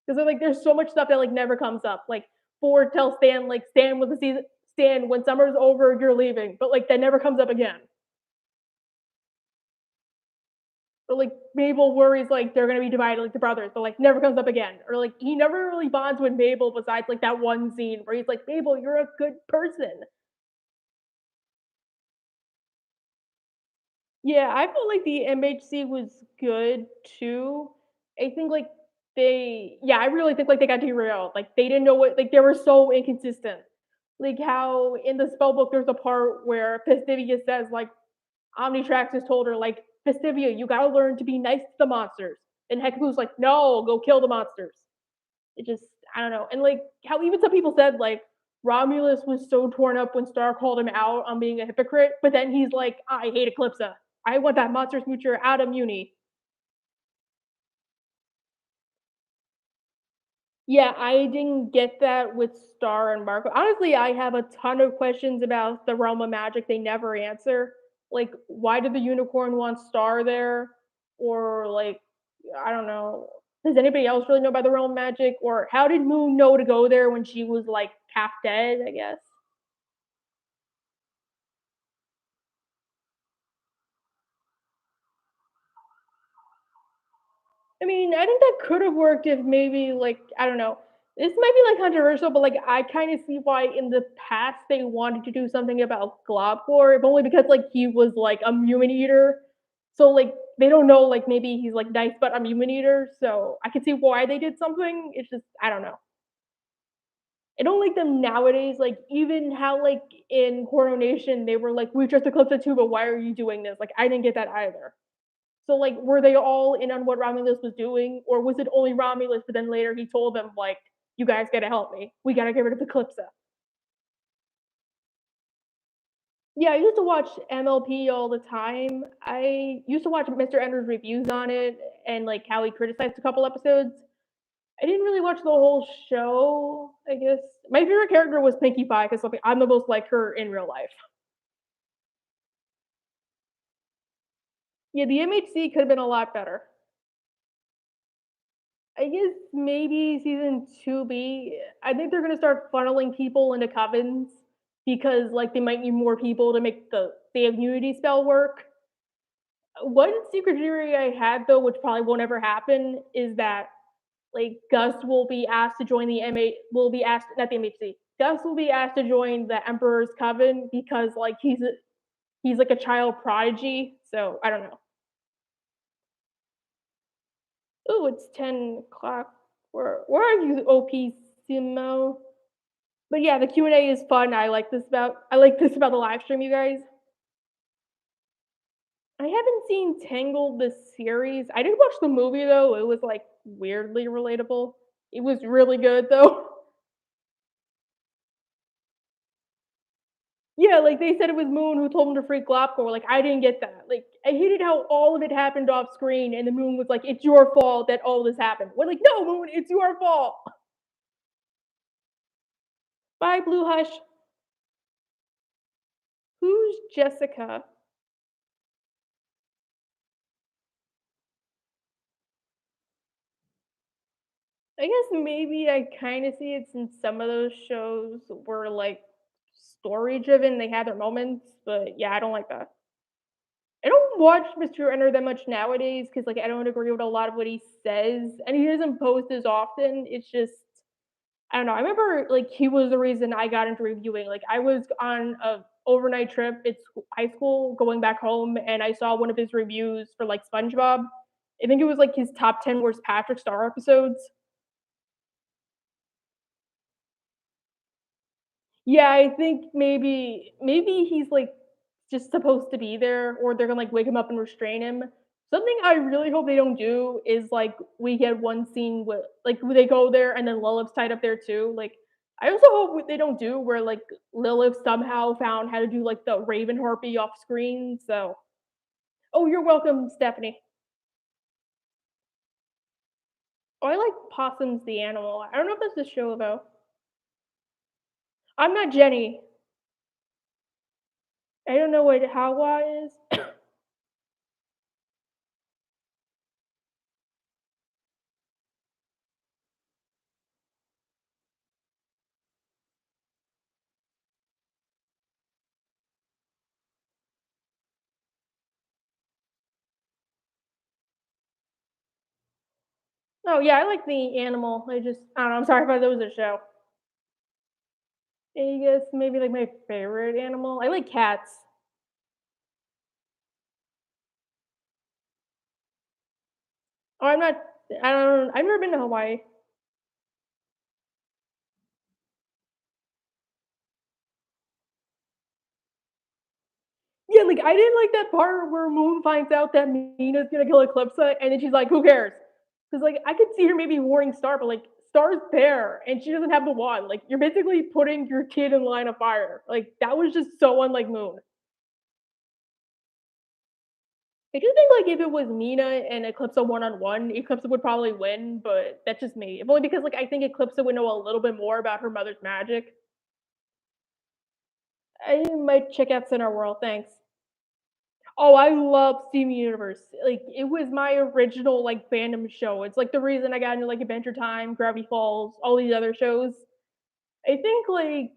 Because like there's so much stuff that like never comes up. Like Ford tells Stan like Stan with the season Stan when summer's over you're leaving, but like that never comes up again. Or like Mabel worries like they're gonna be divided like the brothers, but like never comes up again. Or like he never really bonds with Mabel besides like that one scene where he's like, Mabel, you're a good person. Yeah, I felt like the MHC was good too. I think like I really think like they got derailed. Like they didn't know what like they were so inconsistent. Like how in the spell book there's a part where Festivia says like Omnitrax has told her like Festivia, you gotta learn to be nice to the monsters. And Hekabu's like, no, go kill the monsters. It just I don't know. And like how even some people said like Romulus was so torn up when Star called him out on being a hypocrite, but then he's like, I hate Eclipsa. I want that monsters mutual out of Muni. Yeah, I didn't get that with Star and Marco. Honestly, I have a ton of questions about the realm of magic they never answer. Like, why did the unicorn want Star there? Or like, I don't know. Does anybody else really know about the realm of magic? Or how did Moon know to go there when she was like half dead? I guess. I mean, I think that could have worked if maybe like I don't know. This might be like controversial, but like I kind of see why in the past they wanted to do something about Globcore, if only because like he was like a human eater. So like they don't know like maybe he's like nice but I'm human eater. So I can see why they did something. It's just I don't know. I don't like them nowadays. Like even how like in Coronation they were like we just eclipsed it too, but why are you doing this? Like I didn't get that either. So like, were they all in on what Romulus was doing, or was it only Romulus? But then later he told them like, "You guys got to help me. We got to get rid of Eclipsa." Yeah, I used to watch MLP all the time. I used to watch Mr. Ender's reviews on it and like how he criticized a couple episodes. I didn't really watch the whole show. I guess my favorite character was Pinkie Pie because I'm the most like her in real life. Yeah, the MHC could have been a lot better. I guess maybe season 2B. I think they're gonna start funneling people into covens because like they might need more people to make the immunity spell work. One secret theory I had though, which probably won't ever happen, is that like Gus will be asked to join the MA will be asked not the MHC. Gus will be asked to join the Emperor's Coven because like he's like a child prodigy. So I don't know. Oh, it's 10 o'clock. Where are you, OP Simo? But yeah, the Q&A is fun. I like this about the live stream, you guys. I haven't seen Tangled the series. I did watch the movie though. It was like weirdly relatable. It was really good though. Yeah, like they said it was Moon who told him to free Glopcore. Like I didn't get that. Like I hated how all of it happened off screen, and the Moon was like, "It's your fault that all this happened." We're like, "No, Moon, it's your fault." Bye, Blue Hush. Who's Jessica? I guess maybe I kind of see it since some of those shows were like story driven. They had their moments, but yeah, I don't like that. I don't watch Mr. Enter that much nowadays because like I don't agree with a lot of what he says, and he doesn't post as often. It's just I don't know. I remember like he was the reason I got into reviewing. Like I was on a overnight trip at high school, going back home, and I saw one of his reviews for like SpongeBob. I think it was like his top 10 worst Patrick Star episodes. Yeah, I think maybe he's, like, just supposed to be there or they're gonna, like, wake him up and restrain him. Something I really hope they don't do is, like, we get one scene with like, they go there and then Lilith's tied up there too, like, I also hope what they don't do where, like, Lilith somehow found how to do, like, the Raven harpy off screen, so Oh, you're welcome, Stephanie. Oh, I like Possums the Animal. I don't know if that's a show, though. I'm not Jenny. I don't know what Hawa is. Oh yeah, I like the animal. I don't know. I'm sorry if that was a show. I guess maybe like my favorite animal. I like cats. Oh, I'm not. I don't. I've never been to Hawaii. Yeah, like I didn't like that part where Moon finds out that Mina's gonna kill Eclipsa, and then she's like, "Who cares?" Because like I could see her maybe warning Star, but like Star's there, and she doesn't have the wand. Like you're basically putting your kid in line of fire. Like that was just so unlike Moon. I do think like if it was Mina and Eclipsa one on one, Eclipsa would probably win, but that's just me. If only because like I think Eclipsa would know a little bit more about her mother's magic. I might check out Center World. Thanks. Oh, I love Steven Universe. Like it was my original like fandom show. It's like the reason I got into like Adventure Time, Gravity Falls, all these other shows. I think like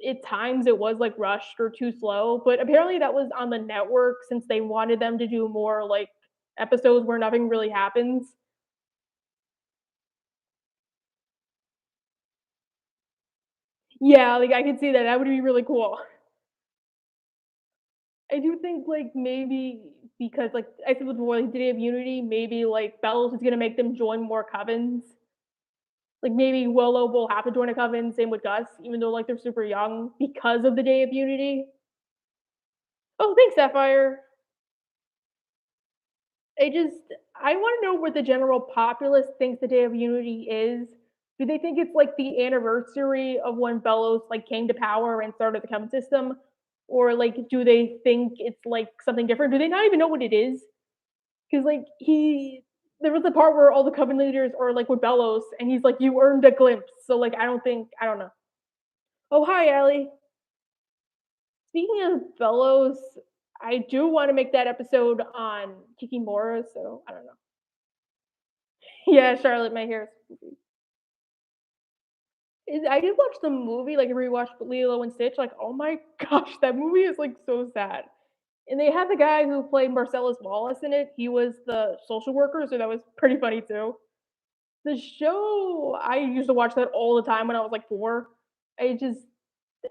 at times it was like rushed or too slow, but apparently that was on the network since they wanted them to do more like episodes where nothing really happens. Yeah, like I could see that. That would be really cool. I do think like maybe because like I said before, like Day of Unity, maybe like Bellows is gonna make them join more covens. Like maybe Willow will have to join a coven, same with Gus, even though like they're super young because of the Day of Unity. Oh, thanks, Sapphire. I just I want to know what the general populace thinks the Day of Unity is. Do they think it's like the anniversary of when Bellows like came to power and started the coven system, or like do they think it's like something different? Do they not even know what it is? Because like there was the part where all the coven leaders are like with Bellows, and he's like, "You earned a glimpse." So like I don't know. Oh hi, Allie. Speaking of Bellows, I do want to make that episode on Kikimora, so I don't know. Yeah, Charlotte, my hair. I did watch the movie, like I rewatched Lilo and Stitch. Like, oh my gosh, that movie is like so sad. And they had the guy who played Marcellus Wallace in it. He was the social worker, so that was pretty funny too. The show, I used to watch that all the time when I was like 4. I just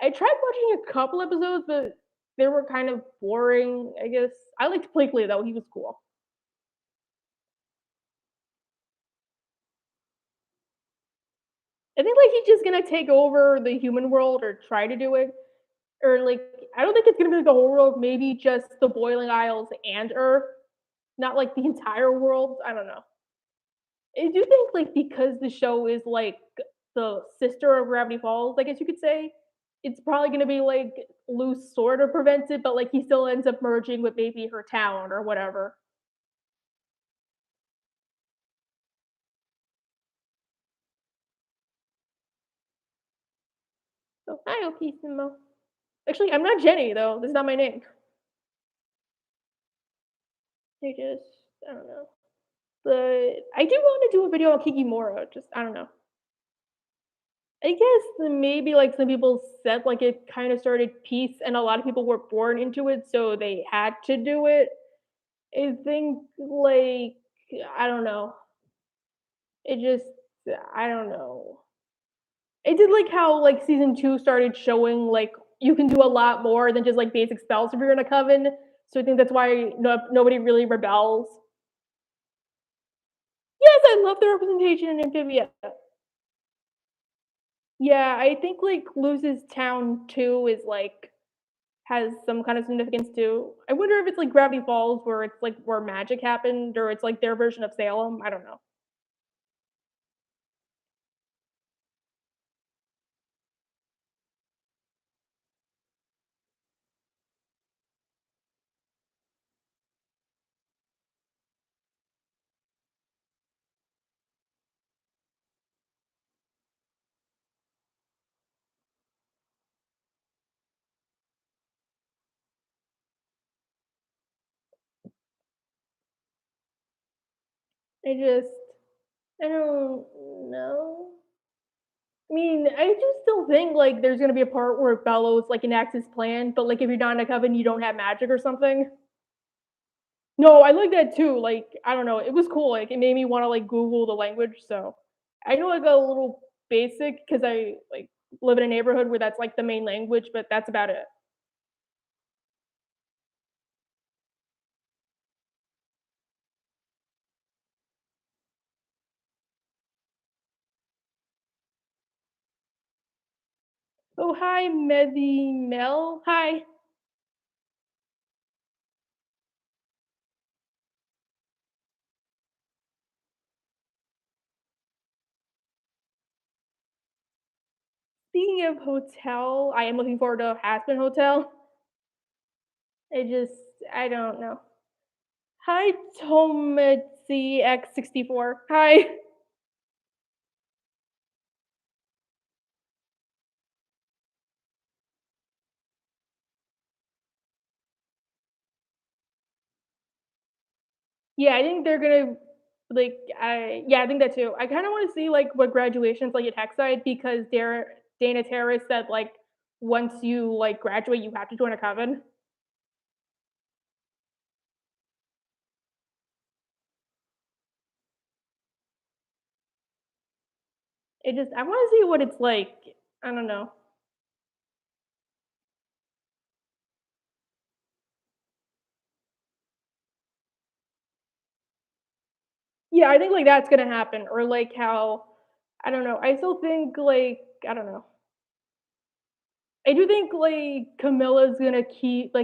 I tried watching a couple episodes, but they were kind of boring, I guess. I liked Blakely though, he was cool. I think like he's just gonna take over the human world or try to do it. Or like I don't think it's gonna be like the whole world, maybe just the Boiling Isles and Earth, not like the entire world. I don't know. I do think like because the show is like the sister of Gravity Falls, I guess you could say, it's probably gonna be like loose sort of prevents it, but like he still ends up merging with maybe her town or whatever. So I hope he's Mo. Actually, I'm not Jenny though. That's not my name. I just I don't know. But I do want to do a video on Kikimora. Just I don't know. I guess maybe like some people said like it kind of started peace and a lot of people were born into it, so they had to do it. I think like I don't know. It just I don't know. It did like how like season 2 started showing like you can do a lot more than just like basic spells if you're in a coven. So I think that's why nobody really rebels. Yes, I love the representation in Amphibia. Yeah, I think like Luz's town too is like has some kind of significance too. I wonder if it's like Gravity Falls where it's like where magic happened or it's like their version of Salem. I don't know. I just I don't know. I mean, I do still think like there's gonna be a part where Bellows like enacts his plan, but like if you're not in a coven, you don't have magic or something. No, I like that too, like, I don't know, it was cool, like, it made me wanna, like, Google the language, so I know, like, a little basic because I, like, live in a neighborhood where that's, like, the main language, but that's about it. Oh, hi, Medi Mel. Hi. Speaking of hotel, I am looking forward to Aspen Hotel. It just I don't know. Hi, Tometsi X64. Hi. Yeah, I think they're gonna like I think that too. I kinda wanna see like what graduation's like at tech side because Dana Terrace said like once you like graduate you have to join a coven. It just I wanna see what it's like. I don't know. Yeah, I think like that's gonna happen. Or like how I don't know. I still think like I don't know. I do think, like, Camilla's gonna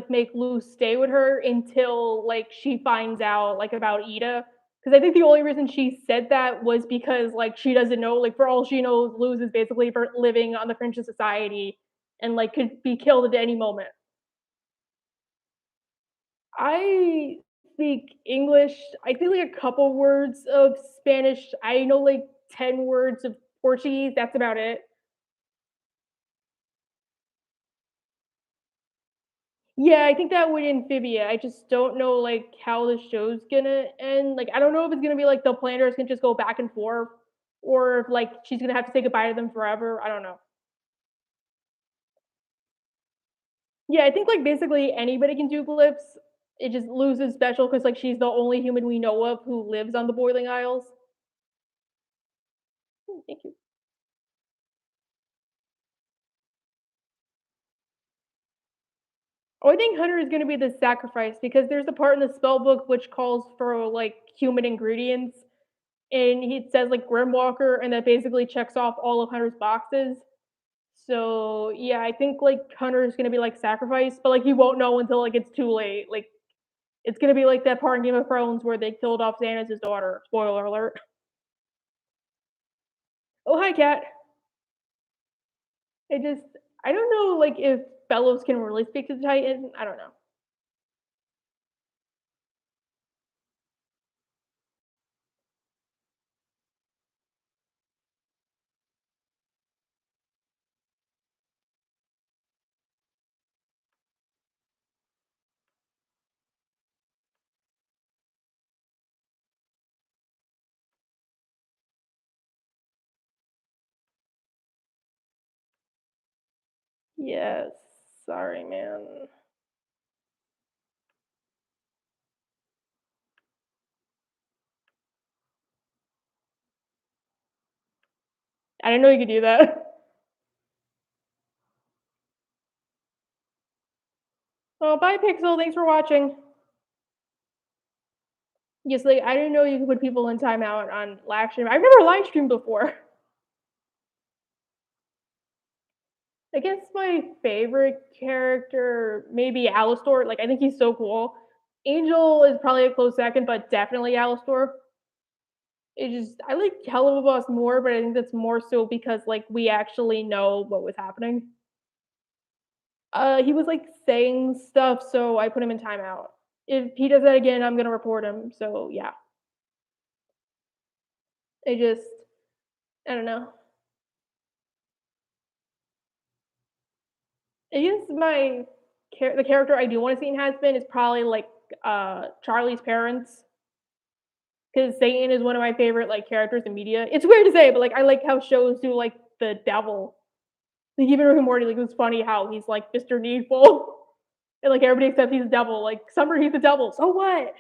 make Lou stay with her until, like, she finds out, like, about Ida. Because I think the only reason she said that was because, like, she doesn't know, like, for all she knows, Luz is basically for living on the fringe of society and, like, could be killed at any moment. I speak English. I think, like, a couple words of Spanish. I know, like, 10 words of Portuguese, that's about it. Yeah, I think that would Amphibia. I just don't know, like, how the show's gonna end. Like, I don't know if it's gonna be like the planners can just go back and forth, or if like she's gonna have to say goodbye to them forever. I don't know. Yeah, I think like basically anybody can do glyphs. It just loses special because like she's the only human we know of who lives on the Boiling Isles. Thank you. Oh, I think Hunter is gonna be the sacrifice because there's a part in the spell book which calls for like human ingredients, and he says like Grimwalker, and that basically checks off all of Hunter's boxes. So, yeah, I think, like, Hunter's gonna be, like, sacrificed, but, like, he won't know until, like, it's too late. Like, it's gonna be like that part in Game of Thrones where they killed off Stannis' daughter. Spoiler alert. Oh, hi, Cat. It just I don't know, like, if Bellows can really speak to the Titan. I don't know. Yes. Sorry, man. I didn't know you could do that. Oh, bye, Pixel. Thanks for watching. Yes, like, I didn't know you could put people in timeout on live stream. I've never live streamed before. I guess my favorite character, maybe Alastor. Like, I think he's so cool. Angel is probably a close second, but definitely Alastor. It just I like Hell of a Boss more, but I think that's more so because like we actually know what was happening. He was like saying stuff, so I put him in timeout. If he does that again, I'm gonna report him. So yeah, I just I don't know. I guess the character I do want to see in has been is probably like Charlie's parents. Because Satan is one of my favorite, like, characters in media. It's weird to say, but, like, I like how shows do, like, the devil. Like, even Rick and Morty, like, it was funny how he's, like, Mr. Needful, and, like, everybody accepts he's the devil. Like, Summer, he's the devil, so what?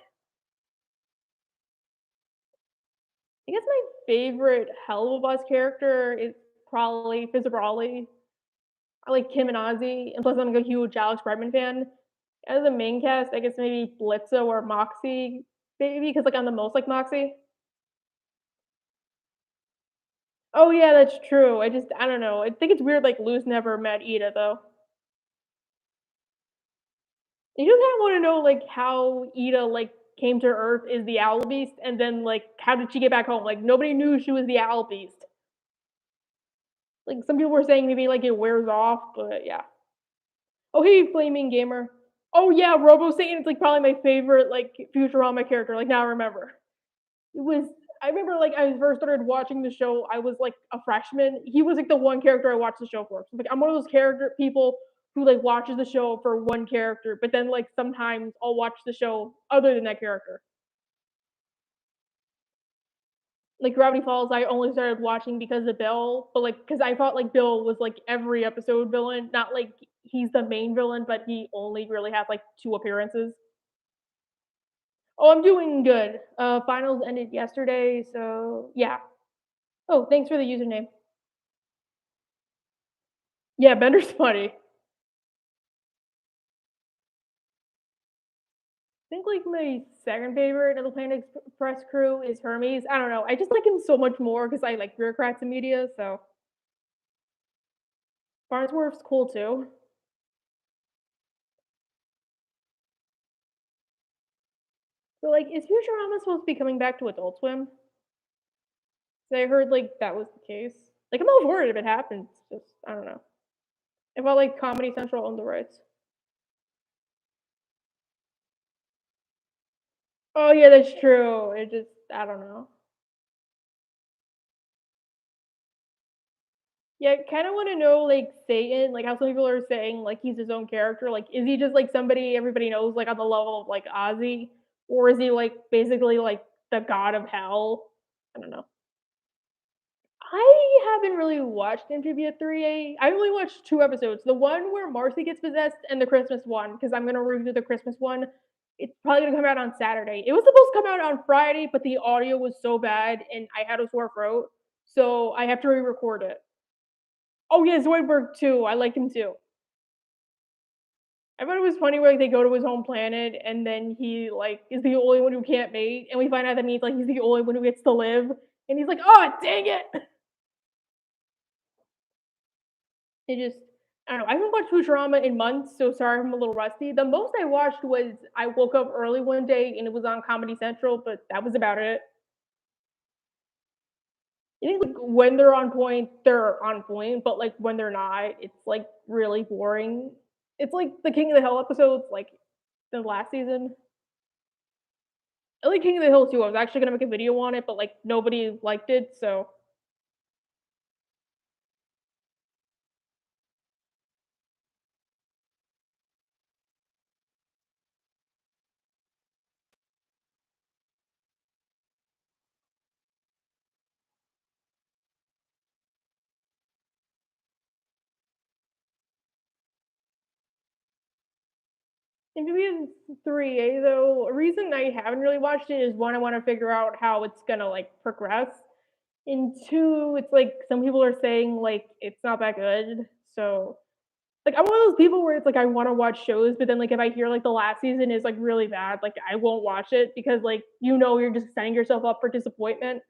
I guess my favorite Hell of a Boss character is probably Fizzabrolli. I like Kim and Ozzy, and plus I'm like a huge Alex Brightman fan. As a main cast, I guess maybe Blitzo or Moxie, maybe because like I'm the most like Moxie. Oh yeah, that's true. I don't know. I think it's weird like Luz never met Ida though. You just kind of want to know like how Ida like came to Earth is the Owl Beast, and then like how did she get back home? Like nobody knew she was the Owl Beast. Like some people were saying maybe like it wears off, but yeah. Oh hey, Flaming Gamer. Oh yeah, Robo Satan is like probably my favorite like Futurama character. Like now I remember. It was I remember like I first started watching the show, I was like a freshman. He was like the one character I watched the show for. So, like I'm one of those character people who like watches the show for one character, but then like sometimes I'll watch the show other than that character. Like Gravity Falls, I only started watching because of Bill, but like because I thought like Bill was like every episode villain, not like he's the main villain, but he only really has like two appearances. Oh, I'm doing good. Finals ended yesterday, so yeah. Oh, thanks for the username. Yeah, Bender's funny. I think like my second favorite of the Planet Express crew is Hermes. I don't know. I just like him so much more because I like bureaucrats and media. So Farnsworth's cool too. So like, is Futurama supposed to be coming back to Adult Swim? So I heard like that was the case. Like I'm all for it if it happens. Just I don't know. I felt like Comedy Central owned the rights. Oh yeah, that's true. It just I don't know. Yeah, kind of want to know like Satan, like how some people are saying like he's his own character. Like, is he just like somebody everybody knows like on the level of like Ozzy, or is he like basically like the god of hell? I don't know. I haven't really watched Amphibia 3A. I only watched two episodes. The one where Marcy gets possessed and the Christmas one, because I'm gonna review the Christmas one. It's probably gonna come out on Saturday. It was supposed to come out on Friday, but the audio was so bad and I had a sore throat, so I have to re-record it. Oh yeah, Zoidberg too. I like him too. I thought it was funny where like, they go to his home planet and then he like is the only one who can't mate, and we find out that means like he's the only one who gets to live, and he's like, "Oh dang it!" It just I don't know. I haven't watched Futurama in months, so sorry I'm a little rusty. The most I watched was I woke up early one day and it was on Comedy Central, but that was about it. I think like when they're on point, but like when they're not, it's like really boring. It's like the King of the Hill episodes, like the last season. I like King of the Hill too. I was actually gonna make a video on it, but like nobody liked it, so Amphibians 3A though, a reason I haven't really watched it is one, I want to figure out how it's gonna like progress. And two, it's like some people are saying like it's not that good. So like I'm one of those people where it's like I want to watch shows, but then like if I hear like the last season is like really bad, like I won't watch it because like you know you're just setting yourself up for disappointment.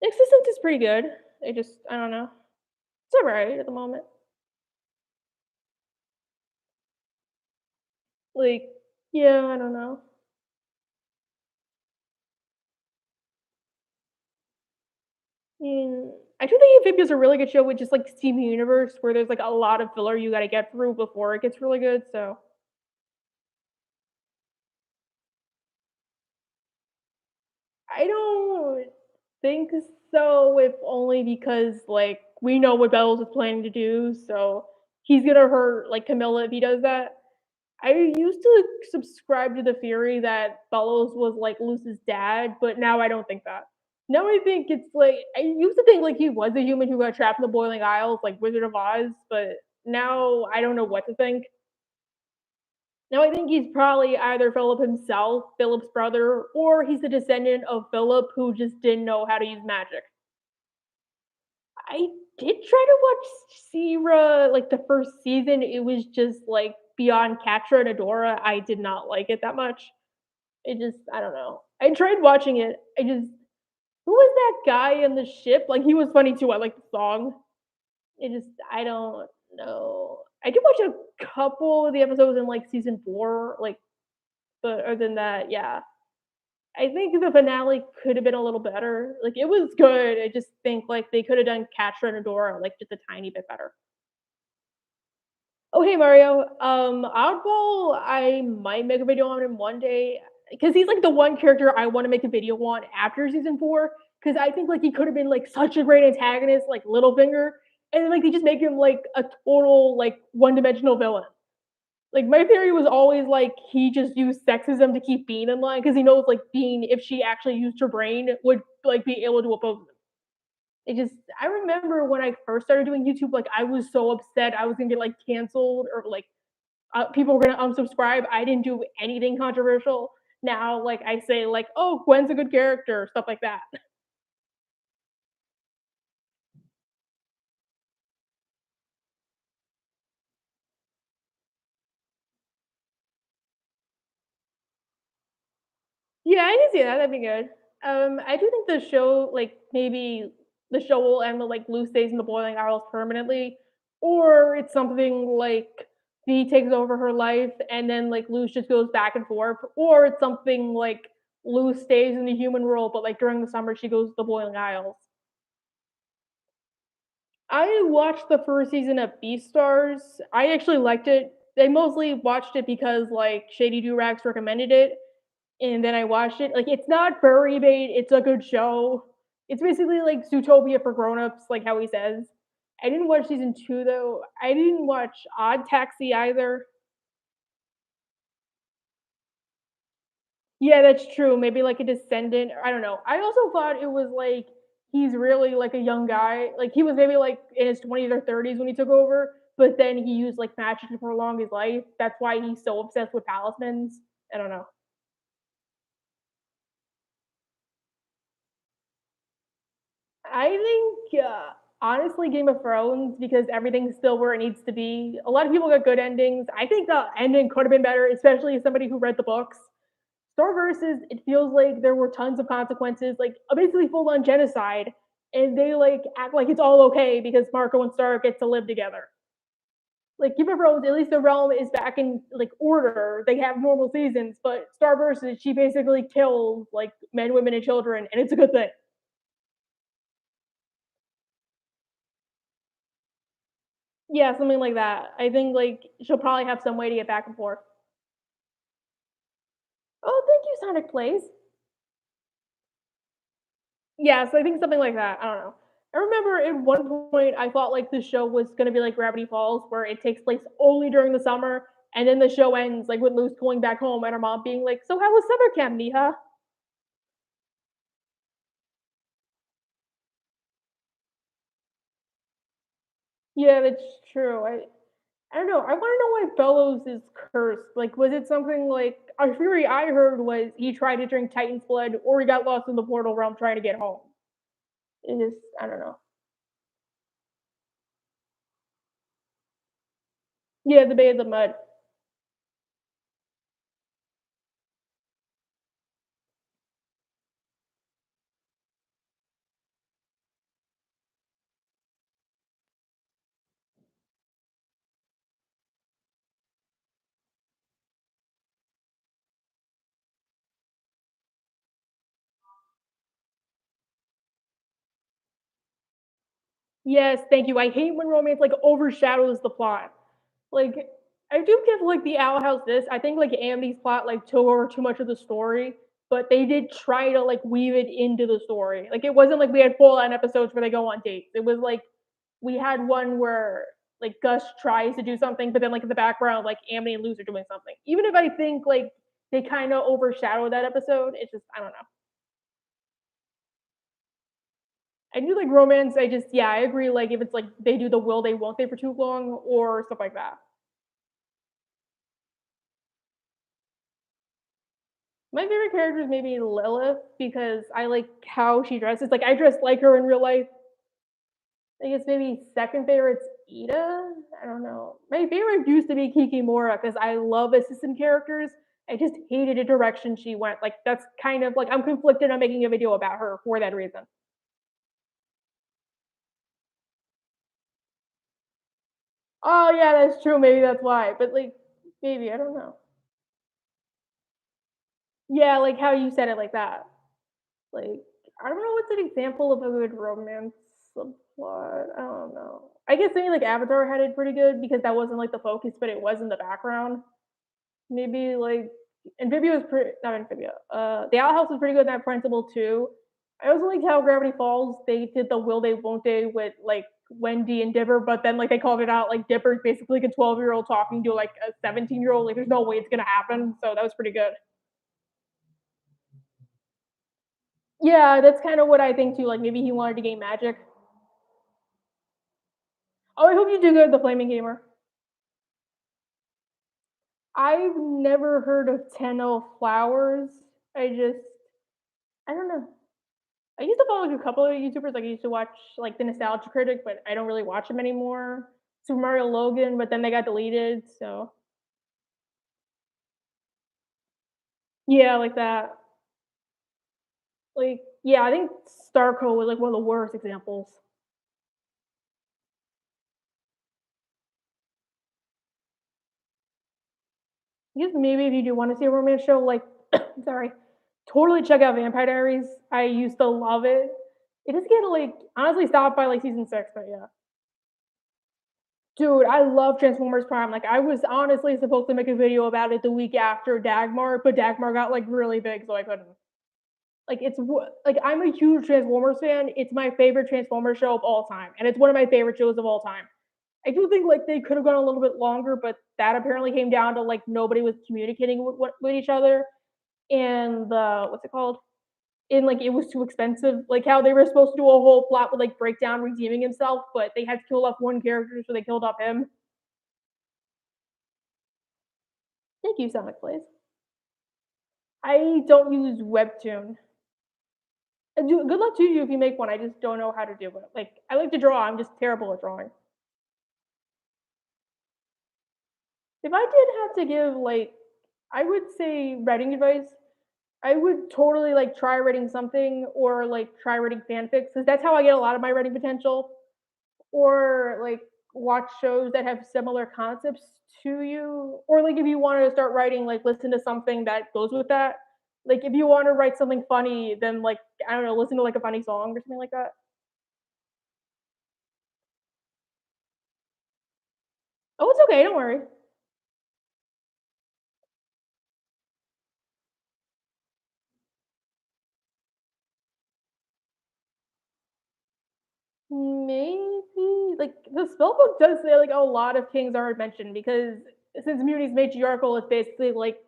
Existence is pretty good. I don't know. It's alright at the moment. Like yeah, I don't know. I do think Amphibia's a really good show with just like Steven Universe, where there's like a lot of filler you got to get through before it gets really good. So I don't think so, if only because like we know what Bellows is planning to do, so he's gonna hurt like Camilla if he does that. I used to subscribe to the theory that Bellows was like Luce's dad, but now I don't think that. Now I think it's like I used to think like he was a human who got trapped in the boiling isles, like Wizard of Oz, but now I don't know what to think. Now I think he's probably either Philip himself, Philip's brother, or he's the descendant of Philip who just didn't know how to use magic. I did try to watch Sierra like the first season. It was just like beyond Catra and Adora. I did not like it that much. It just I don't know. I tried watching it. I just who was that guy in the ship? Like he was funny too. I like the song. It just I don't know. I did watch a couple of the episodes in like season 4, like but other than that, yeah. I think the finale could have been a little better. Like it was good. I just think like they could have done Catra and Adora like just a tiny bit better. Oh hey Mario. Oddball, I might make a video on him one day because he's like the one character I want to make a video on after season 4. Because I think like he could have been like such a great antagonist, like Littlefinger, and then like they just make him like a total like one-dimensional villain. Like my theory was always like he just used sexism to keep Bean in line because he knows like Bean, if she actually used her brain, would like be able to oppose him. It just I remember when I first started doing YouTube, like I was so upset I was gonna get like canceled or like people were gonna unsubscribe. I didn't do anything controversial. Now, like I say, like oh Gwen's a good character, stuff like that. Yeah, I can see that. That'd be good. I do think the show, like maybe the show will end with like Lou stays in the boiling isles permanently, or it's something like V takes over her life and then like Lou just goes back and forth, or it's something like Lou stays in the human world, but like during the summer she goes to the boiling isles. I watched the first season of Beastars. I actually liked it. I mostly watched it because like Shady Durax recommended it, and then I watched it. Like, it's not furry bait. It's a good show. It's basically like Zootopia for grown-ups, like how he says. I didn't watch season 2 though. I didn't watch Odd Taxi either. Yeah, that's true. Maybe like a descendant. I don't know. I also thought it was like he's really like a young guy. Like he was maybe like in his 20s or 30s when he took over, but then he used like magic to prolong his life. That's why he's so obsessed with talismans. I don't know. I think, honestly, Game of Thrones because everything's still where it needs to be. A lot of people got good endings. I think the ending could have been better, especially as somebody who read the books. Star versus, it feels like there were tons of consequences, like basically full on genocide, and they like act like it's all okay because Marco and Stark get to live together. Like Game of Thrones, at least the realm is back in like order. They have normal seasons, but Star versus, she basically kills like men, women, and children, and it's a good thing. Yeah, something like that. I think, like, she'll probably have some way to get back and forth. "Oh, thank you, Sonic Plays." Yeah, so I think something like that, I don't know. I remember at one point, I thought, like, the show was gonna be like Gravity Falls, where it takes place only during the summer, and then the show ends, like, with Luce going back home and her mom being like, "So how was summer camp, mija?" Yeah, that's true. I don't know, I wanna know why Bellows is cursed. Like, was it something like a theory I heard was he tried to drink Titan's blood or he got lost in the portal realm trying to get home. It is I don't know. Yeah, the Bay of the Mud. Yes, thank you. I hate when romance like overshadows the plot. Like I do give like the Owl House this. I think like Amity's plot like took over too much of the story, but they did try to like weave it into the story. Like it wasn't like we had full on episodes where they go on dates. It was like we had one where like Gus tries to do something, but then like in the background, like Amity and Luz are doing something. Even if I think like they kind of overshadow that episode, it's just I don't know. I do like romance. I just yeah, I agree. Like if it's like they do the will they won't they for too long or stuff like that. My favorite character is maybe Lilith because I like how she dresses. Like I dress like her in real life. I guess maybe second favorite's Ida. I don't know. My favorite used to be Kikimora because I love assistant characters. I just hated the direction she went. Like that's kind of like I'm conflicted on making a video about her for that reason. Oh yeah, that's true. Maybe that's why. But like maybe I don't know. Yeah, like how you said it like that. Like I don't know what's an example of a good romance subplot. I don't know. I guess maybe like Avatar had it pretty good because that wasn't like the focus, but it was in the background. Maybe like Amphibia was pretty not Amphibia. The Owl House was pretty good in that principle too. I also like how Gravity Falls they did the will they won't they with like Wendy and Dipper, but then like they called it out like Dipper's basically like a 12-year-old talking to like a 17-year-old. Like there's no way it's gonna happen. So that was pretty good. Yeah, that's kind of what I think too. Like maybe he wanted to gain magic. Oh, I hope you do good, the Flaming Gamer. I've never heard of Tenno Flowers. I just I don't know. I used to follow like, a couple of YouTubers. Like I used to watch like the Nostalgia Critic, but I don't really watch them anymore. Super Mario Logan, but then they got deleted. So yeah, like that. Like yeah, I think Starco was like one of the worst examples. I guess maybe if you do want to see a romance show, like sorry, totally check out Vampire Diaries. I used to love it. It just get like honestly stopped by like season 6, but yeah. Dude, I love Transformers Prime. Like I was honestly supposed to make a video about it the week after Dagmar, but Dagmar got like really big, so I couldn't. Like like I'm a huge Transformers fan. It's my favorite Transformers show of all time, and it's one of my favorite shows of all time. I do think like they could have gone a little bit longer, but that apparently came down to like nobody was communicating with each other, and what's it called? And like it was too expensive. Like how they were supposed to do a whole plot with like breakdown redeeming himself, but they had to kill off one character, so they killed off him. Thank you, Sonic Plays. I don't use Webtoon. Good luck to you if you make one. I just don't know how to do it. Like I like to draw. I'm just terrible at drawing. If I did have to give like, I would say writing advice. I would totally like try writing something or like try writing fanfics because that's how I get a lot of my writing potential. Or like watch shows that have similar concepts to you. Or like if you wanted to start writing, like listen to something that goes with that. Like if you want to write something funny, then like I don't know, listen to like a funny song or something like that. Oh, it's okay. Don't worry. Maybe like the spell book does say like a lot of kings aren't mentioned because since Muni's matriarchal, it's basically like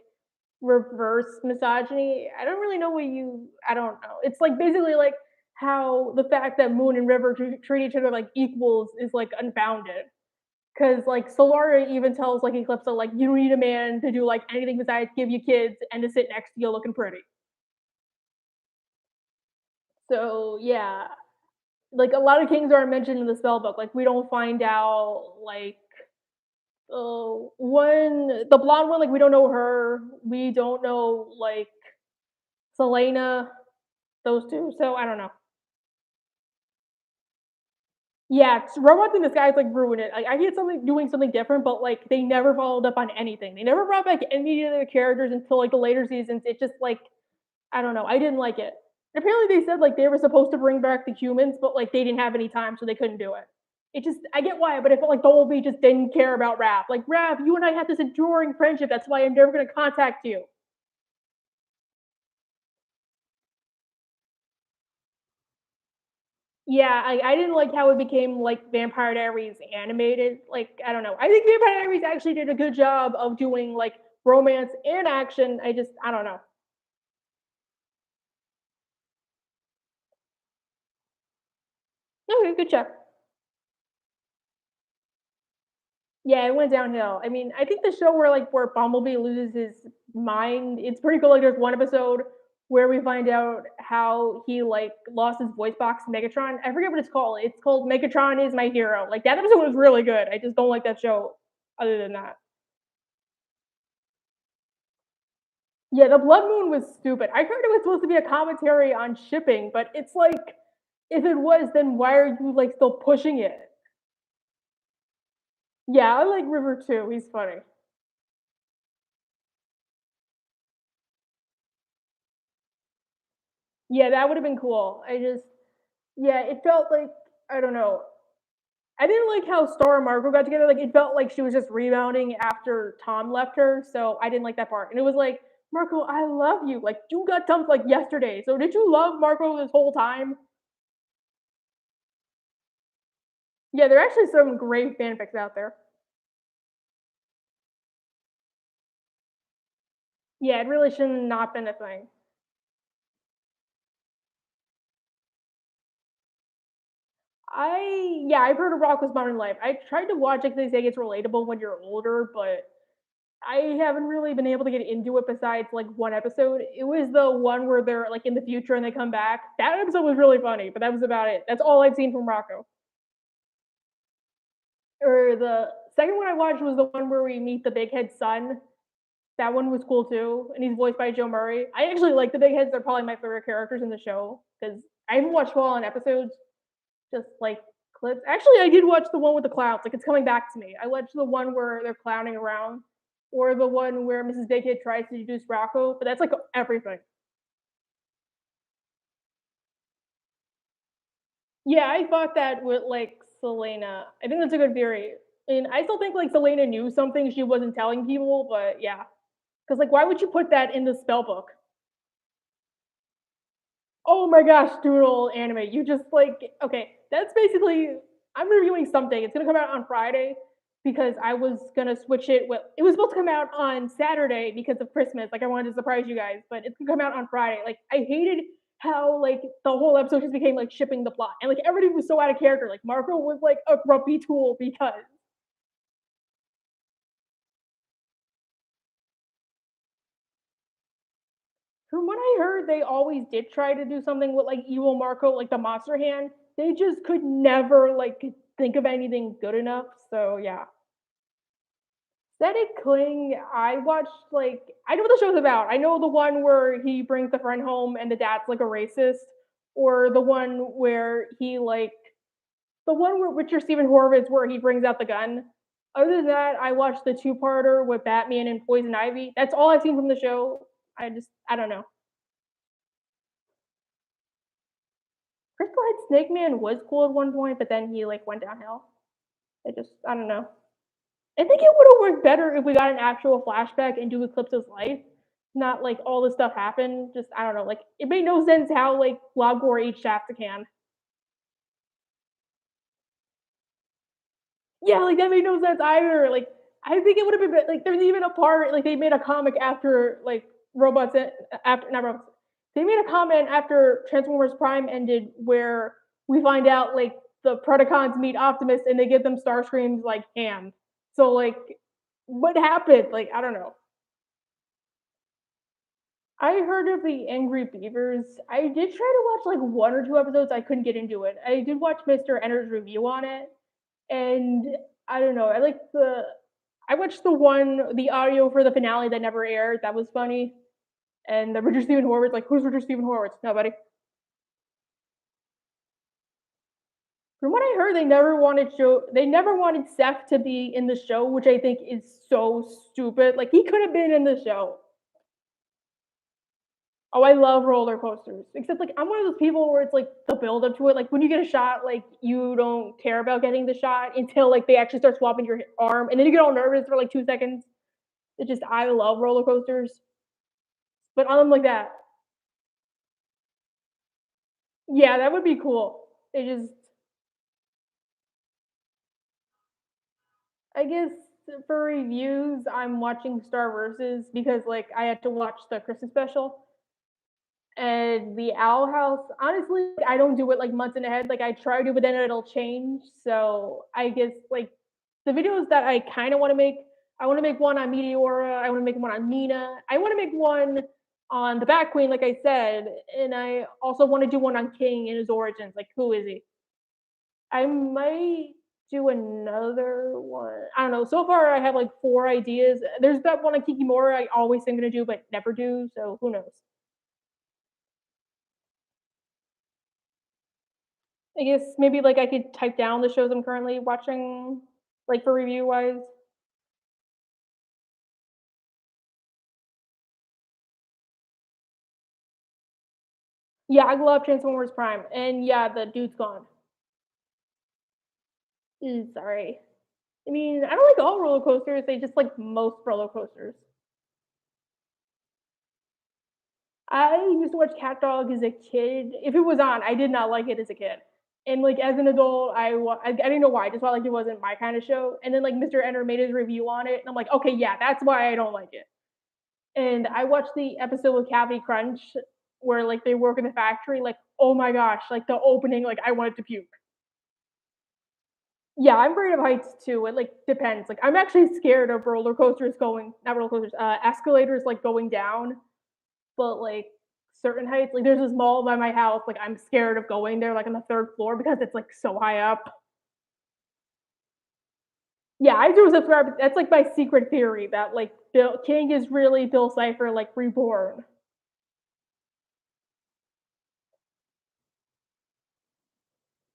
reverse misogyny. I don't really know what you. I don't know. It's like basically like how the fact that Moon and River treat each other like equals is like unfounded. Because like Solara even tells like Eclipse like you don't need a man to do like anything besides give you kids and to sit next to you looking pretty. So yeah, like a lot of kings aren't mentioned in the spell book. Like we don't find out like one the blonde one. Like we don't know her. We don't know like Selena. Those two. So I don't know. Yeah, robots in disguise like ruin it. Like I get something doing something different, but like they never followed up on anything. They never brought back any of the characters until like the later seasons. It just like I don't know. I didn't like it. Apparently, they said like they were supposed to bring back the humans, but like they didn't have any time, so they couldn't do it. It just I get why, but it felt like Dolby just didn't care about Raph. Like Raph, you and I have this enduring friendship. That's why I'm never going to contact you. Yeah, I didn't like how it became like Vampire Diaries animated. Like I don't know. I think Vampire Diaries actually did a good job of doing like romance and action. I don't know. Okay, good job. Yeah, it went downhill. I mean, I think the show where like where Bumblebee loses his mind. It's pretty cool. Like there's one episode where we find out how he like lost his voice box to Megatron. I forget what it's called. It's called Megatron is my hero. Like that episode was really good. I just don't like that show. Other than that, yeah, the Blood Moon was stupid. I heard it was supposed to be a commentary on shipping, but it's like if it was, then why are you like still pushing it? Yeah, I like River too. He's funny. Yeah, that would have been cool. Yeah, it felt like I don't know. I didn't like how Star and Marco got together. Like it felt like she was just rebounding after Tom left her, so I didn't like that part. And it was like, Marco, I love you. Like you got dumped like yesterday. So did you love Marco this whole time? Yeah, there are actually some great fanfics out there. Yeah, it really should not been a thing. I've heard of Rocko's Modern Life. I tried to watch it because they say it's relatable when you're older, but I haven't really been able to get into it besides like one episode. It was the one where they're like in the future and they come back. That episode was really funny, but that was about it. That's all I've seen from Rocco. Or the second one I watched was the one where we meet the Big Head's son. That one was cool too, and he's voiced by Joe Murray. I actually like the Big Heads. They're probably my favorite characters in the show because I haven't watched all on episodes, just like clips. Actually, I did watch the one with the clowns. Like it's coming back to me. I watched the one where they're clowning around, or the one where Mrs. Big Head tries to introduce Rocco. But that's like everything. Yeah, I thought that with like Selena. I think that's a good theory. And I still think like Selena knew something she wasn't telling people, but yeah. Because like, why would you put that in the spell book? Oh my gosh, Doodle anime. You just like okay, that's basically I'm reviewing something. It's gonna come out on Friday because I was gonna switch it with it was supposed to come out on Saturday because of Christmas. Like I wanted to surprise you guys, but it's gonna come out on Friday. Like I hated how like the whole episode just became like shipping the plot. And like everybody was so out of character. Like Marco was like a grumpy tool because from what I heard, they always did try to do something with like evil Marco, like the monster hand. They just could never like think of anything good enough. So yeah. Static Cling, I watched like I know what the show's about. I know the one where he brings the friend home and the dad's like a racist, or the one where he like the one where Richard Stephen Horvitz where he brings out the gun. Other than that, I watched the two-parter with Batman and Poison Ivy. That's all I've seen from the show. I don't know. Crystal Head Snake Man was cool at one point, but then he like went downhill. I don't know. I think it would have worked better if we got an actual flashback into Eclipse's life, not like all this stuff happened. Just I don't know. Like it made no sense how like Lobgor eats Shafts can. Yeah, like that made no sense either. Like I think it would have been like there's even a part like they made a comic after like robots after not robots. They made a comment after Transformers Prime ended where we find out like the Predacons meet Optimus and they give them Starscream's like hand. So like what happened? Like I don't know. I heard of the Angry Beavers. I did try to watch like one or two episodes. I couldn't get into it. I did watch Mr. Enter's review on it, and I don't know. I watched the audio for the finale that never aired. That was funny. And the Richard Stephen Horowitz, like who's Richard Stephen Horowitz? Nobody. From what I heard, they never wanted Seth to be in the show, which I think is so stupid. Like he could have been in the show. Oh, I love roller coasters. Except like I'm one of those people where it's like the build up to it. Like when you get a shot, like you don't care about getting the shot until like they actually start swapping your arm, and then you get all nervous for like 2 seconds. It's just I love roller coasters, but on them like that, yeah, that would be cool. It just I guess for reviews, I'm watching Star Versus because like I had to watch the Christmas special. And the Owl House, honestly, I don't do it like months in ahead. Like I try to, but then it'll change. So I guess like the videos that I kind of want to make I want to make one on Meteora. I want to make one on Nina. I want to make one on the Bat Queen, like I said, and I also want to do one on King and his origins. Like, who is he? I might do another one. I don't know. So far, I have like 4 ideas. There's that one on Kikimora I always think I'm gonna do, but never do. So who knows? I guess maybe like I could type down the shows I'm currently watching, like for review wise. Yeah, I love Transformers Prime, and yeah, the dude's gone. Sorry. I mean, I don't like all roller coasters. They just like most roller coasters. I used to watch Cat Dog as a kid. If it was on, I did not like it as a kid. And like as an adult, I didn't know why. I just felt like it wasn't my kind of show. And then like Mr. Enter made his review on it, and I'm like, okay, yeah, that's why I don't like it. And I watched the episode with Cavity Crunch where like they work in the factory. Like, oh my gosh, like the opening, like I wanted to puke. Yeah, I'm afraid of heights too. It like depends. Like I'm actually scared of roller coasters going, not roller coasters, escalators like going down. But like certain heights, like there's this mall by my house, like I'm scared of going there, like on the third floor because it's like so high up. Yeah, I do subscribe. That's like my secret theory that like Bill King is really Bill Cipher, like reborn.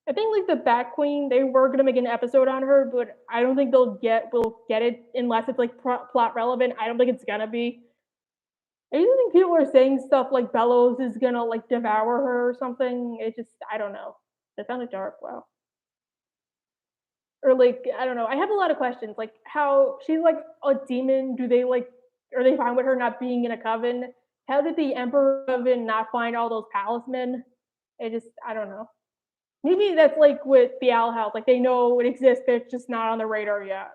I think like the Bat Queen, they were gonna make an episode on her, but I don't think will get it unless it's like plot relevant. I don't think it's gonna be. I just think people are saying stuff like Bellows is gonna like devour her or something. It just I don't know. It sounded dark. Wow. Or like I don't know. I have a lot of questions. Like how she's like a demon. Do they like are they fine with her not being in a coven? How did the Emperor Coven not find all those palismen? It just I don't know. Maybe that's like with the Owl House. Like they know it exists, but it's just not on the radar yet.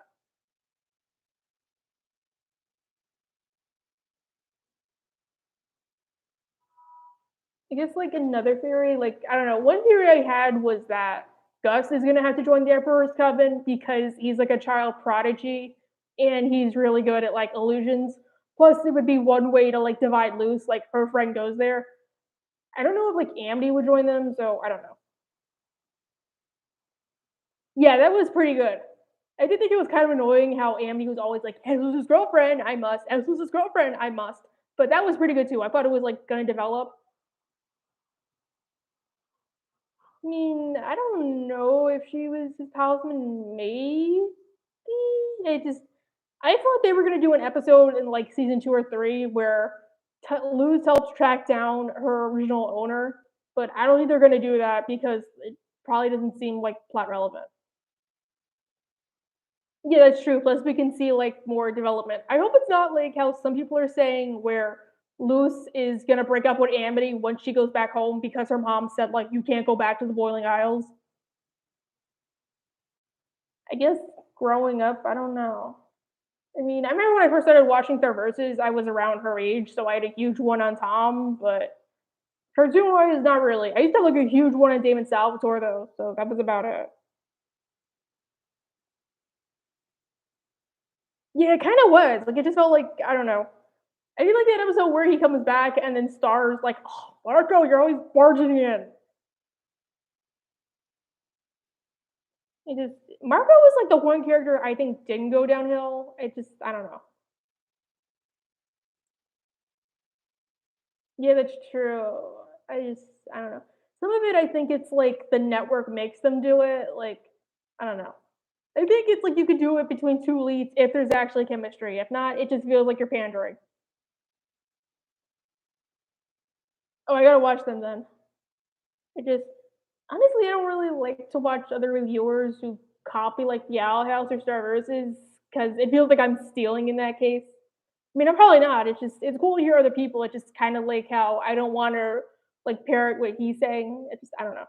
I guess like another theory, like I don't know. One theory I had was that Gus is gonna have to join the Emperor's Coven because he's like a child prodigy and he's really good at like illusions. Plus, it would be one way to like divide loose. Like her friend goes there. I don't know if like Amity would join them, so I don't know. Yeah, that was pretty good. I did think it was kind of annoying how Amity was always like, "Jesus' girlfriend, I must. Jesus' girlfriend, I must." But that was pretty good too. I thought it was like gonna develop. I mean, I don't know if she was his talisman. Maybe it just. I thought they were gonna do an episode in like season 2 or 3 where Luz helps track down her original owner, but I don't think they're gonna do that because it probably doesn't seem like plot relevant. Yeah, that's true. Plus, we can see like more development. I hope it's not like how some people are saying, where Luce is gonna break up with Amity once she goes back home because her mom said like you can't go back to the Boiling Isles. I guess growing up, I don't know. I mean, I remember when I first started watching Versus, I was around her age, so I had a huge one on Tom, but cartoon wise, not really. I used to have like a huge one on Damon Salvatore though, so that was about it. Yeah, it kind of was. Like it just felt like I don't know. I did like that episode where he comes back and then Star's like, "Oh, Marco, you're always barging in." It just Marco was like the one character I think didn't go downhill. It just I don't know. Yeah, that's true. I just I don't know. Some of it I think it's like the network makes them do it. Like I don't know. I think it's like you could do it between two leads if there's actually chemistry. If not, it just feels like you're pandering. Oh, I gotta watch them then. I just honestly I don't really like to watch other reviewers who copy like the Owl House or Star Versus because it feels like I'm stealing in that case. I mean, I'm probably not. It's just it's cool to hear other people. It's just kind of like how I don't want to like parrot what he's saying. It's just I don't know.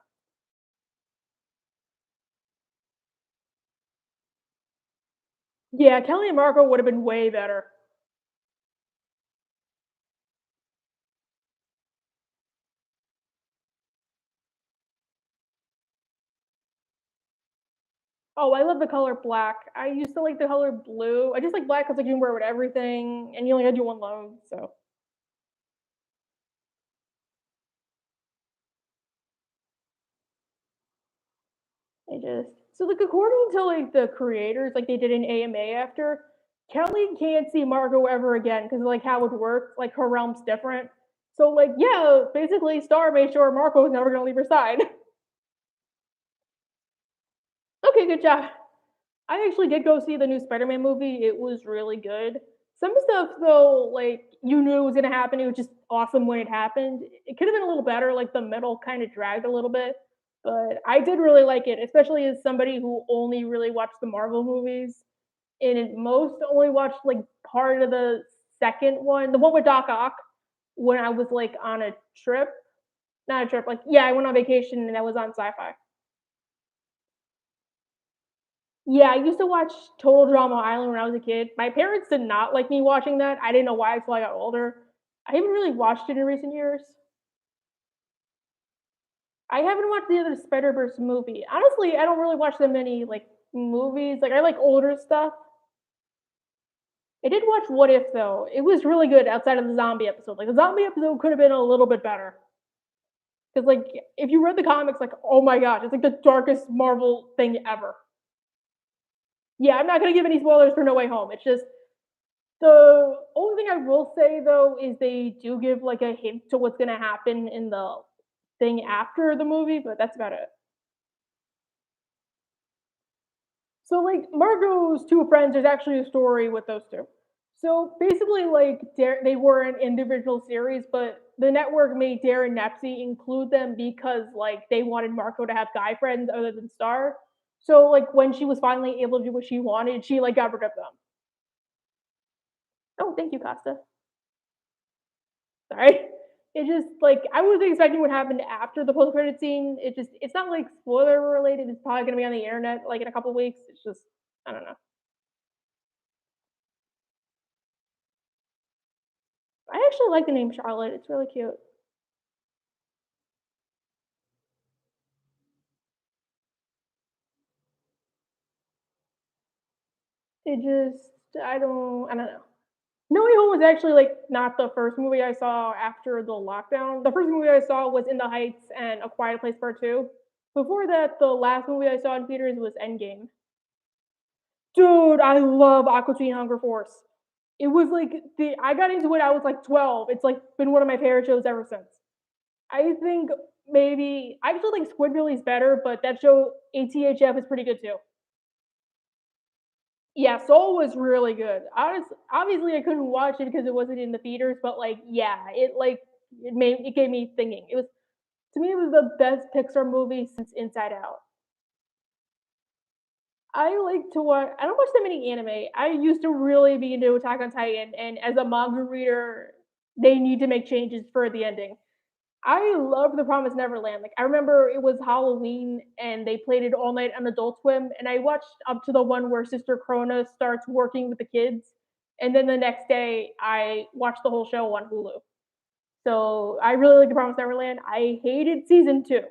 Yeah, Kelly and Marco would have been way better. Oh, I love the color black. I used to like the color blue. I just like black because like, you can wear it with everything, and you only had to do one load, so I just so, like, according to, like, the creators, like, they did an AMA after, Kelly can't see Margot ever again because of, like, how it works, like, her realm's different. So, like, yeah, basically, Star made sure Marco was never gonna leave her side. Okay, good job. I actually did go see the new Spider-Man movie. It was really good. Some stuff though, like you knew it was gonna happen. It was just awesome when it happened. It could have been a little better. Like the middle kind of dragged a little bit, but I did really like it, especially as somebody who only really watched the Marvel movies and at most only watched like part of the second one, the one with Doc Ock, when I was like on a trip. Not a trip, like yeah, I went on vacation and I was on Sci-Fi. Yeah, I used to watch Total Drama Island when I was a kid. My parents did not like me watching that. I didn't know why until I got older. I haven't really watched it in recent years. I haven't watched the other Spider-Verse movie. Honestly, I don't really watch that many, like, movies. Like, I like older stuff. I did watch What If, though. It was really good outside of the zombie episode. Like, the zombie episode could have been a little bit better. Because, like, if you read the comics, like, oh my god, it's like the darkest Marvel thing ever. Yeah, I'm not gonna give any spoilers for No Way Home. It's just the only thing I will say though is they do give like a hint to what's gonna happen in the thing after the movie, but that's about it. So like Margot's two friends, there's actually a story with those two. So basically, like they were an individual series, but the network made Darren Nepsey include them because like they wanted Marco to have guy friends other than Star. So like when she was finally able to do what she wanted, she like got rid of them. Oh, thank you, Costa. Sorry. It just like I wasn't expecting what happened after the post credit scene. It's not like spoiler related. It's probably gonna be on the internet like in a couple weeks. It's just I don't know. I actually like the name Charlotte. It's really cute. It just I don't know. No Way Home was actually like not the first movie I saw after the lockdown. The first movie I saw was In the Heights and A Quiet Place Part Two. Before that, the last movie I saw in theaters was Endgame. Dude, I love Aqua Teen Hunger Force. It was like the I got into it, I was like 12. It's like been one of my favorite shows ever since. I think maybe I still think Squidbillies better, but that show ATHF is pretty good too. Yeah, Soul was really good. Obviously I couldn't watch it because it wasn't in the theaters, but like yeah, it gave me thinking. It was to me it was the best Pixar movie since Inside Out. I like to watch. I don't watch that many anime. I used to really be into Attack on Titan, and as a manga reader, they need to make changes for the ending. I love The Promised Neverland. Like I remember it was Halloween, and they played it all night on Adult Swim, and I watched up to the one where Sister Krona starts working with the kids, and then the next day I watched the whole show on Hulu. So I really like The Promised Neverland. I hated season two.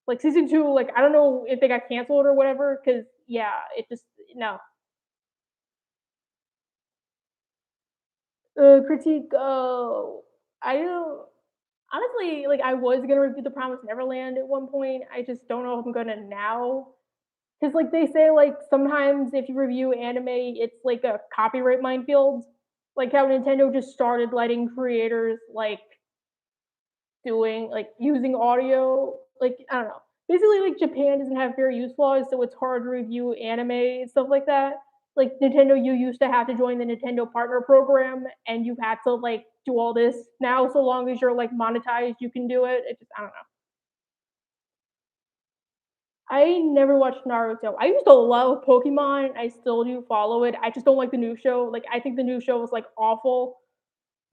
Like season two, like I don't know if they got canceled or whatever, because yeah, it just no. Critique. I don't honestly like. I was gonna review The Promised Neverland at one point. I just don't know if I'm gonna now. Because like they say, like sometimes if you review anime, it's like a copyright minefield. Like how Nintendo just started letting creators like doing like using audio. Like I don't know. Basically, like Japan doesn't have fair use laws, so it's hard to review anime and stuff like that. Like Nintendo, you used to have to join the Nintendo Partner Program, and you had to like do all this. Now, so long as you're like monetized, you can do it. It just I don't know. I never watched Naruto. I used to love Pokemon. I still do follow it. I just don't like the new show. Like I think the new show was like awful.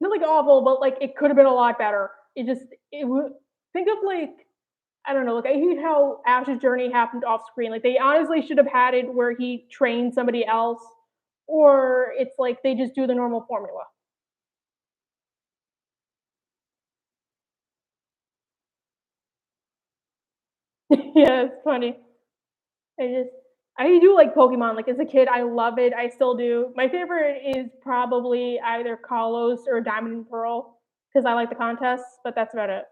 Not like awful, but like it could have been a lot better. It just it would think of like I don't know. Like I hate how Ash's journey happened off screen. Like they honestly should have had it where he trained somebody else, or it's like they just do the normal formula. Yeah, it's funny. I just I do like Pokemon. Like as a kid, I love it. I still do. My favorite is probably either Kalos or Diamond and Pearl because I like the contests, but that's about it.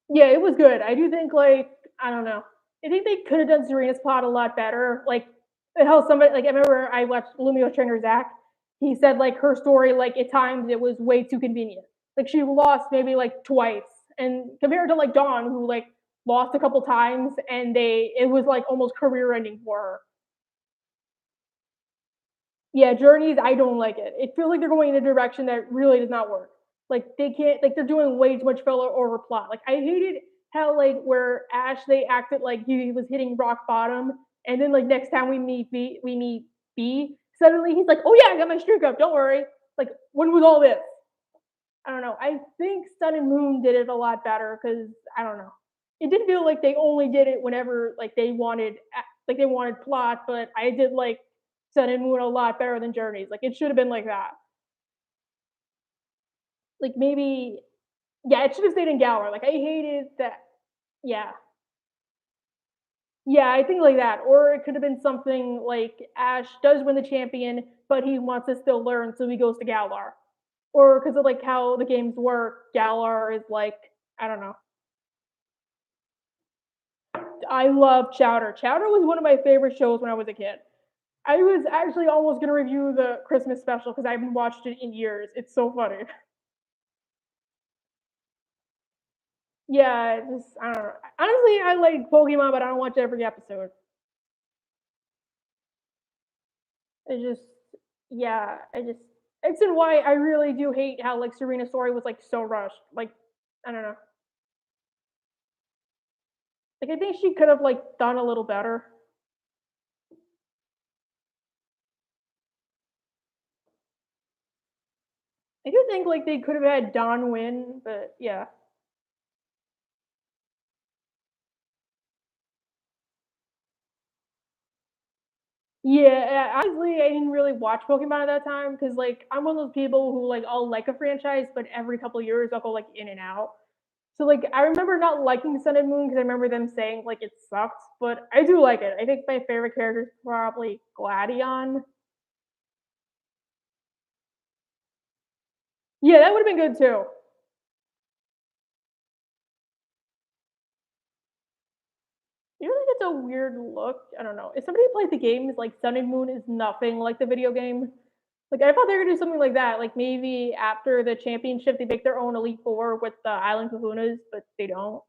Yeah, it was good. I do think like I don't know. I think they could have done Serena's plot a lot better. Like how somebody like I remember I watched Lumio Trainer Zach. He said like her story like at times it was way too convenient. Like she lost maybe like twice, and compared to like Dawn who like lost a couple times and they it was like almost career ending for her. Yeah, Journeys, I don't like it. It feels like they're going in a direction that really does not work. Like they can't like they're doing way too much filler over plot. Like I hated how like where Ash they acted like he was hitting rock bottom, and then like next time we meet B, suddenly he's like, oh yeah, I got my streak up. Don't worry. Like when was all this? I don't know. I think Sun and Moon did it a lot better because I don't know. It did feel like they only did it whenever like they wanted plot, but I did like Sun and Moon a lot better than Journeys. Like it should have been like that. Like maybe yeah, it should have stayed in Galar. Like I hated that. Yeah. Yeah, I think like that. Or it could have been something like Ash does win the champion, but he wants to still learn, so he goes to Galar. Or because of like how the games work, Galar is like I don't know. I love Chowder. Chowder was one of my favorite shows when I was a kid. I was actually almost gonna review the Christmas special because I haven't watched it in years. It's so funny. Yeah, it's just I don't know. Honestly, I like Pokemon, but I don't watch every episode. It's just yeah, I just X and Y. I really do hate how like Serena's story was like so rushed. Like I don't know. Like I think she could have like done a little better. I do think like they could have had Don win, but yeah. Yeah, honestly, I didn't really watch Pokemon at that time because, like, I'm one of those people who like I'll like a franchise, but every couple of years I'll go like in and out. So like I remember not liking Sun and Moon because I remember them saying like it sucked, but I do like it. I think my favorite character is probably Gladion. Yeah, that would have been good too. You know, think it's a weird look. I don't know. If somebody played the games, like Sun and Moon is nothing like the video game. Like I thought they were gonna do something like that. Like maybe after the championship, they make their own Elite Four with the Island Kahunas, but they don't.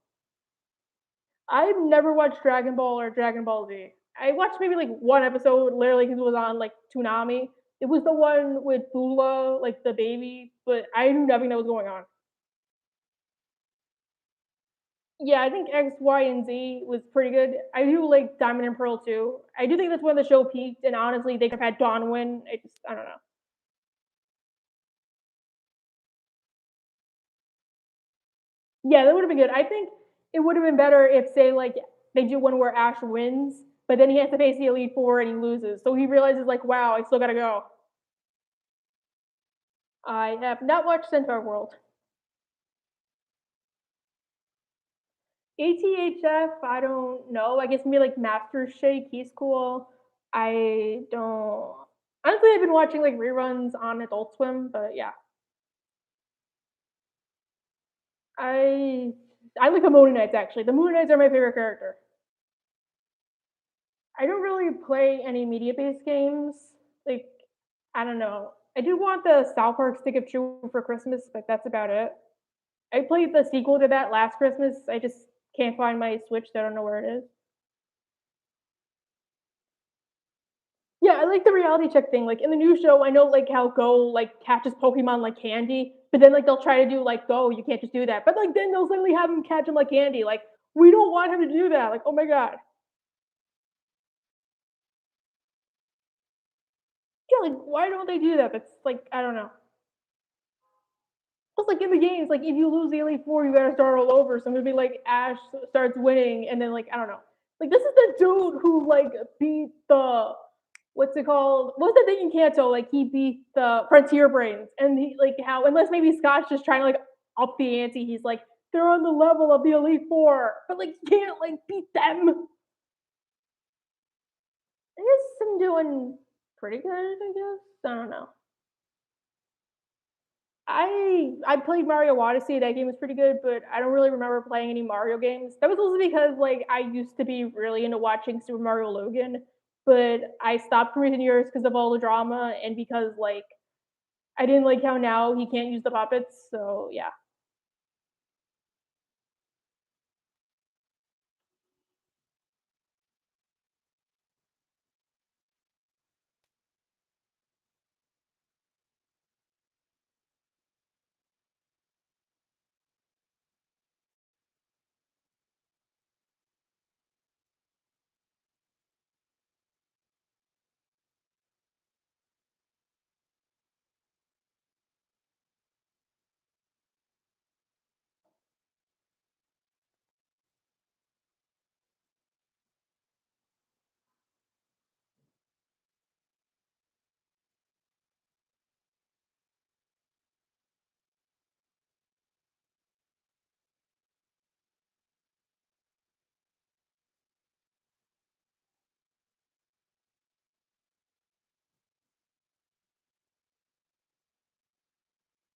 I've never watched Dragon Ball or Dragon Ball Z. I watched maybe like one episode, literally because it was on like Toonami. It was the one with Bula, like the baby, but I knew nothing that was going on. Yeah, I think X, Y, and Z was pretty good. I do like Diamond and Pearl too. I do think that's when the show peaked, and honestly, they could have had Dawn win. I don't know. Yeah, that would have been good. I think it would have been better if, say, like they do one where Ash wins, but then he has to face the Elite Four and he loses. So he realizes, like, wow, I still gotta go. I have not watched Centaur World. ATHF, I don't know. I guess maybe like Master Shake, he's cool. I don't. Honestly, I've been watching like reruns on Adult Swim, but yeah, I I like the Moon Knights actually. The Moon Knights are my favorite character. I don't really play any media-based games. Like, I don't know. I do want the South Park Stick of Truth for Christmas, but that's about it. I played the sequel to that last Christmas. I just can't find my Switch. So I don't know where it is. Yeah, I like the reality check thing. Like in the new show, I know like how Go like catches Pokemon like candy, but then like they'll try to do like Go, you can't just do that. But like then they'll suddenly have him catch him like candy. Like we don't want him to do that. Like oh my god. Yeah, like why don't they do that? That's like I don't know. Plus, like in the games, like if you lose the Elite Four, you gotta start all over. So maybe like Ash starts winning, and then like I don't know. Like this is the dude who like beat the what's it called? What's the thing in Kanto? Like he beat the Frontier Brains, and he like how unless maybe Scott's just trying to like up the ante. He's like they're on the level of the Elite Four, but like you can't like beat them. I guess I'm doing pretty good, I guess. I don't know. I played Mario Odyssey. That game was pretty good, but I don't really remember playing any Mario games. That was also because like I used to be really into watching Super Mario Logan, but I stopped in recent years because of all the drama and because like I didn't like how now he can't use the puppets. So yeah.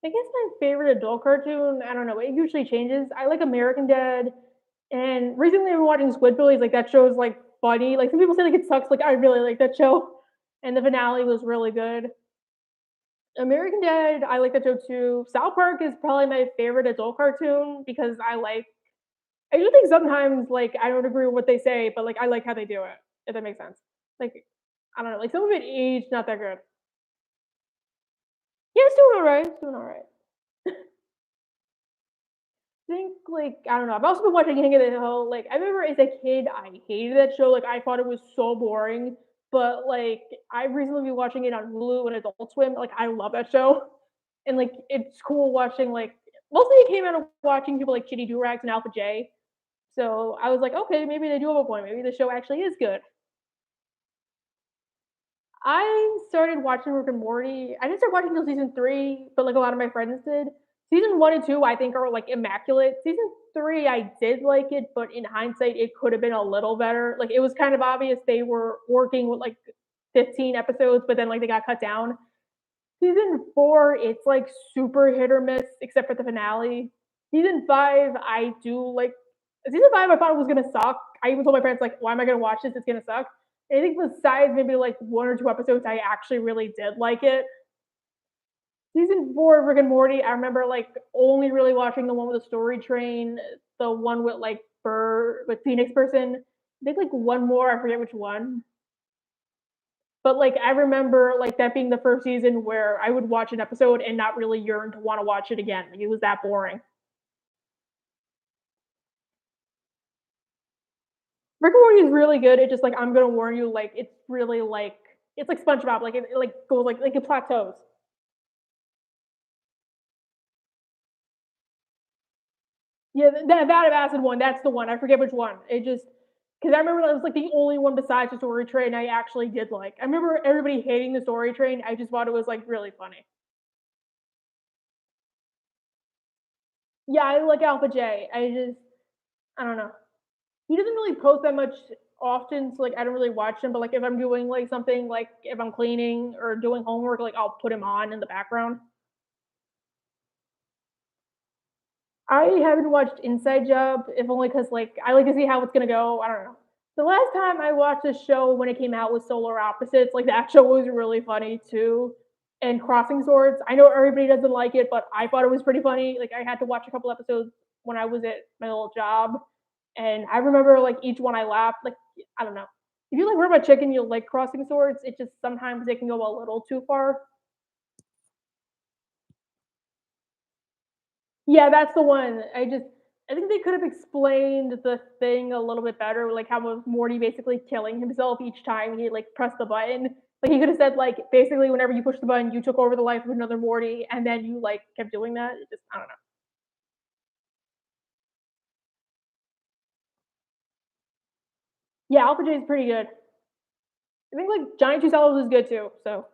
I guess my favorite adult cartoon, I don't know, it usually changes. I like American Dad, and recently I've been watching Squidbillies. Like that show is like funny. Like some people say like it sucks. Like I really like that show, and the finale was really good. American Dad, I like that show too. South Park is probably my favorite adult cartoon because I like. I do think sometimes like I don't agree with what they say, but like I like how they do it. If that makes sense. Like I don't know, like some of it aged not that good. Yeah, it's doing all right. It's doing all right. Think like I don't know. I've also been watching King of the Hill. Like I remember as a kid, I hated that show. Like I thought it was so boring. But like I've recently been watching it on Hulu and Adult Swim. Like I love that show, and like it's cool watching like mostly it came out of watching people like Chitty Durags and Alpha J. So I was like, okay, maybe they do have a point. Maybe the show actually is good. I started watching Rick and Morty. I didn't start watching until season 3, but like a lot of my friends did. Season 1 and 2, I think, are like immaculate. Season 3, I did like it, but in hindsight, it could have been a little better. Like it was kind of obvious they were working with like 15 episodes, but then like they got cut down. Season 4, it's like super hit or miss, except for the finale. Season 5, I do like. Season 5, I thought it was gonna suck. I even told my parents like, "Why am I gonna watch this? It's gonna suck." And I think besides maybe like 1 or 2 episodes, I actually really did like it. Season 4 of Rick and Morty, I remember like only really watching the one with the story train, the one with like Burr with Phoenix person. I think like one more, I forget which one. But like I remember like that being the first season where I would watch an episode and not really yearn to want to watch it again. Like it was that boring. Rick and Morty is really good. It's just like I'm gonna warn you, like it's really like it's like SpongeBob, like it like goes like it plateaus. Yeah, that acid one, that's the one. I forget which one. It just because I remember that was like the only one besides the story train I actually did like. I remember everybody hating the story train. I just thought it was like really funny. Yeah, I like Alpha J. I don't know. He doesn't really post that much often, so like I don't really watch him. But like if I'm doing like something like if I'm cleaning or doing homework, like I'll put him on in the background. I haven't watched Inside Job, if only because like I like to see how it's gonna go. I don't know. The last time I watched a show when it came out was Solar Opposites. Like that show was really funny too. And Crossing Swords. I know everybody doesn't like it, but I thought it was pretty funny. Like I had to watch a couple episodes when I was at my old job, and I remember like each one I laughed. Like I don't know. If you like Robot Chicken, you'll like Crossing Swords. It just sometimes it can go a little too far. Yeah, that's the one. I think they could have explained the thing a little bit better, like how was Morty basically killing himself each time he like pressed the button. Like he could have said like basically whenever you push the button, you took over the life of another Morty, and then you like kept doing that. It just I don't know. Yeah, Alpha J is pretty good. I think like Johnny Two Syllables is good too. So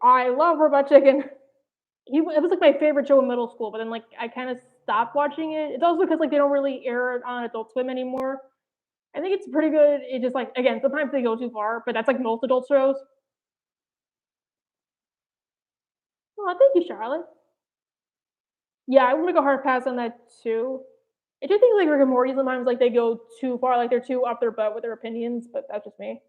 I love Robot Chicken. It was like my favorite show in middle school, but then like I kind of stopped watching it. It's also because like they don't really air it on Adult Swim anymore. I think it's pretty good. It just like again, sometimes they go too far, but that's like most adult shows. Oh, thank you, Charlotte. Yeah, I would make a hard pass on that too. I do think like Rick and Morty sometimes like they go too far, like they're too up their butt with their opinions, but that's just me.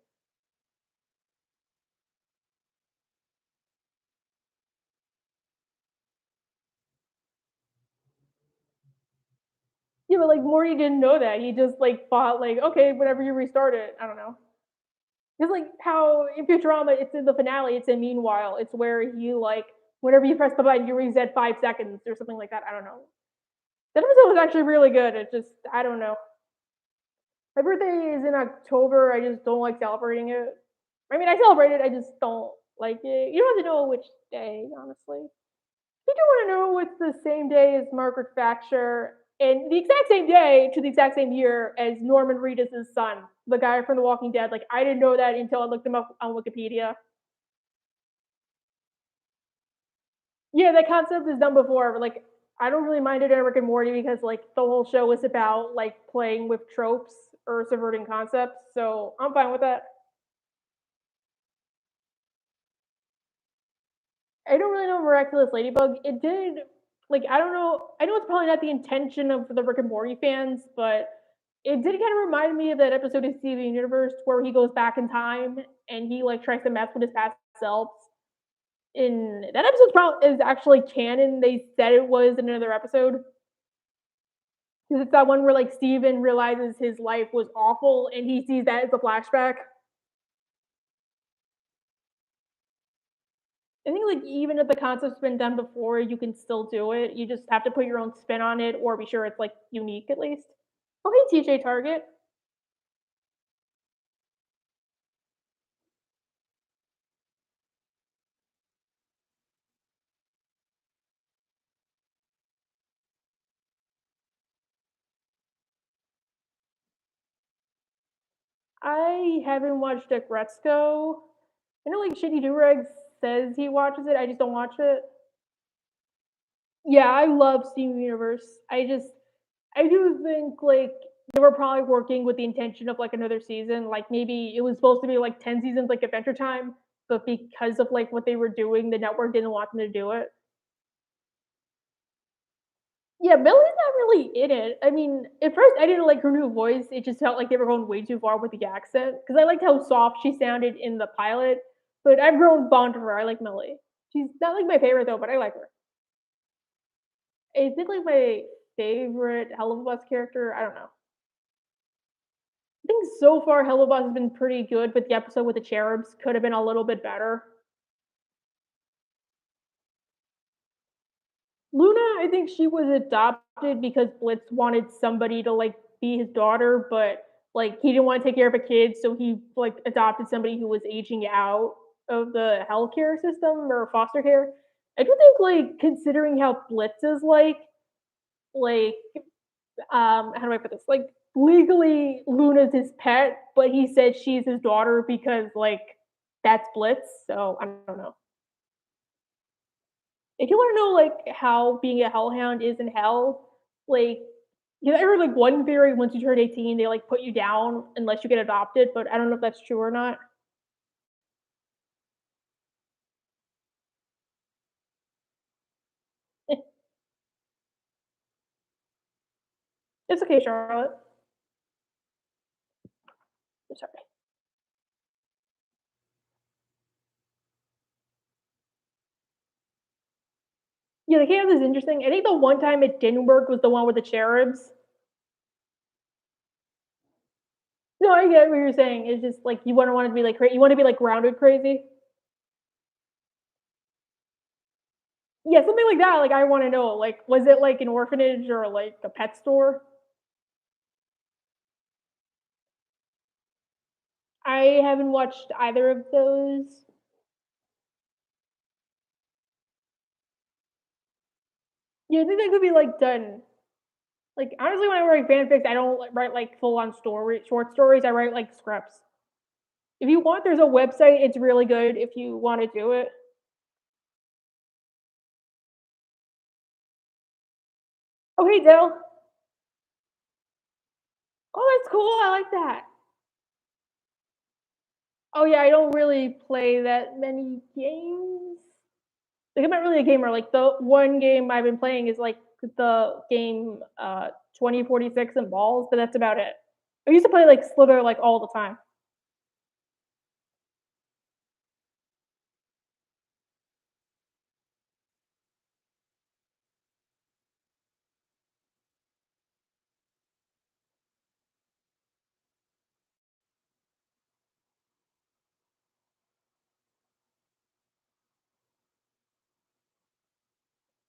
Yeah, but like Morty didn't know that. He just like thought like, okay, whenever you restart it, I don't know. It's like how in Futurama, it's in the finale, it's in Meanwhile, it's where he like whenever you press the button, you reset 5 seconds or something like that. I don't know. That episode was actually really good. It just I don't know. My birthday is in October. I just don't like celebrating it. I mean, I celebrate it. I just don't like it. You don't have to know which day, honestly. You do want to know it's the same day as Margaret Thatcher and the exact same day to the exact same year as Norman Reedus' son, the guy from The Walking Dead. Like, I didn't know that until I looked him up on Wikipedia. Yeah, that concept is done before, but like, I don't really mind it in Rick and Morty because like the whole show is about like playing with tropes or subverting concepts. So I'm fine with that. I don't really know Miraculous Ladybug. It did like I don't know. I know it's probably not the intention of the Rick and Morty fans, but it did kind of remind me of that episode of Steven Universe where he goes back in time and he like tries to mess with his past selves. In that episode probably is actually canon. They said it was in another episode because it's that one where like Steven realizes his life was awful and he sees that as a flashback. I think like even if the concept's been done before, you can still do it. You just have to put your own spin on it or be sure it's like unique at least. Oh hey TJ Target. I haven't watched Dick Gretzko. I know like Shitty Durag says he watches it. I just don't watch it. Yeah, I love Steam Universe. I do think like they were probably working with the intention of like another season. Like maybe it was supposed to be like 10 seasons, like Adventure Time, but because of like what they were doing, the network didn't want them to do it. Yeah, Millie's not really in it. I mean, at first I didn't like her new voice. It just felt like they were going way too far with the accent because I liked how soft she sounded in the pilot. But I've grown fond of her. I like Millie. She's not like my favorite though, but I like her. I think like my favorite Hell of a Bus character. I don't know. I think so far Hell of a Bus has been pretty good, but the episode with the cherubs could have been a little bit better. Luna, I think she was adopted because Blitz wanted somebody to like be his daughter, but like he didn't want to take care of a kid, so he like adopted somebody who was aging out of the healthcare system or foster care. I do think like considering how Blitz is like how do I put this? Like legally Luna's his pet, but he said she's his daughter because like that's Blitz. So I don't know. If you want to know like how being a hellhound is in hell, like you know, I heard like one theory once you turn 18, they like put you down unless you get adopted, but I don't know if that's true or not. It's okay, Charlotte. I'm sorry. Yeah, the chaos is interesting. I think the one time it didn't work was the one with the cherubs. No, I get what you're saying. It's just like you want to be like you want to be like grounded crazy. Yeah, something like that. Like I want to know. Like, was it like an orphanage or like a pet store? I haven't watched either of those. Yeah, I think that could be like done. Like honestly, when I write fanfics, I don't like, write like full on story short stories. I write like scripts. If you want, there's a website. It's really good if you want to do it. Oh hey Dell. Oh, that's cool, I like that. Oh, yeah, I don't really play that many games. Like, I'm not really a gamer, like, the one game I've been playing is, like, the game, 2046 and Balls, but that's about it. I used to play, like, Slither, like, all the time.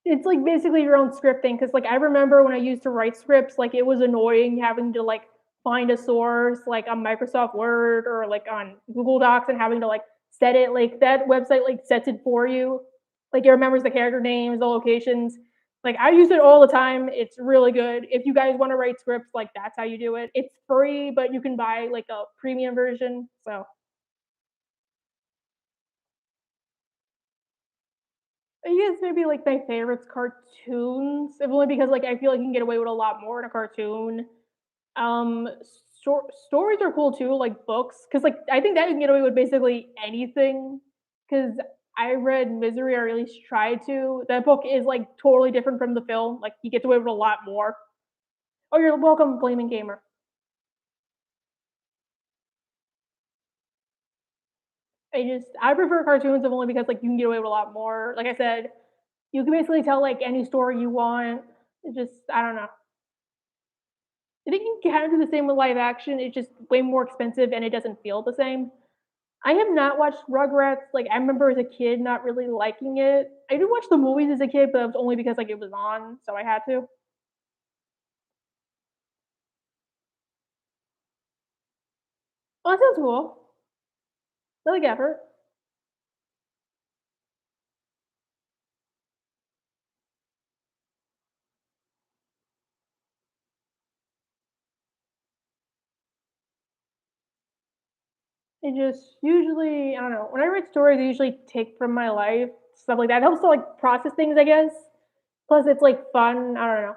It's, like, basically your own scripting, because like, I remember when I used to write scripts, like, it was annoying having to, like, find a source, like, on Microsoft Word or, like, on Google Docs and having to, like, set it like, that website, like, sets it for you. Like, it remembers the character names, the locations. Like, I use it all the time, it's really good. If you guys wanna write scripts, like, that's how you do it. It's free, but you can buy, like, a premium version, so I guess maybe, like, my favorite's cartoons, if only because, like, I feel like you can get away with a lot more in a cartoon. Um, stories are cool too, like books, because like, I think that you can get away with basically anything. Because I read Misery, or at least tried to. That book is, like, totally different from the film, like, you get away with a lot more. Oh, you're welcome, Flaming Gamer. I prefer cartoons, if only because, like, you can get away with a lot more. Like I said, you can basically tell, like, any story you want. It just I don't know. I think you can kinda do the same with live action, it's just way more expensive and it doesn't feel the same. I have not watched Rugrats, like, I remember as a kid not really liking it. I did watch the movies as a kid, but it was only because, like, it was on, so I had to. Oh, that sounds cool. I like effort. It just usually I don't know, when I write stories, I usually take from my life, stuff like that. It helps to, like, process things, I guess. Plus, it's, like, fun, I don't know.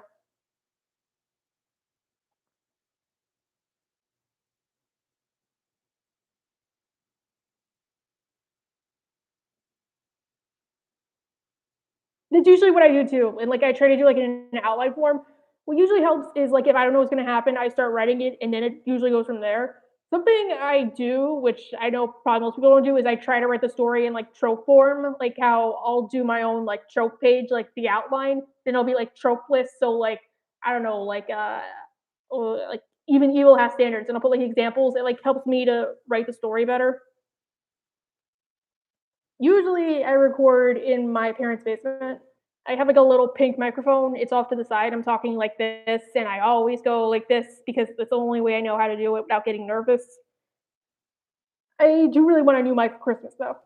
That's usually what I do too, and, like, I try to do, like, in an outline form. What usually helps is, like, if I don't know what's gonna happen, I start writing it, and then it usually goes from there. Something I do, which I know probably most people don't do, is I try to write the story in, like, trope form, like how I'll do my own, like, trope page, like, the outline, then it'll be, like, trope list, so, like, I don't know, like, Even Evil Has Standards, and I'll put, like, examples. It, like, helps me to write the story better. Usually, I record in my parents' basement. I have, like, a little pink microphone, it's off to the side, I'm talking like this, and I always go like this because that's the only way I know how to do it without getting nervous. I do really want a new mic for Christmas, though.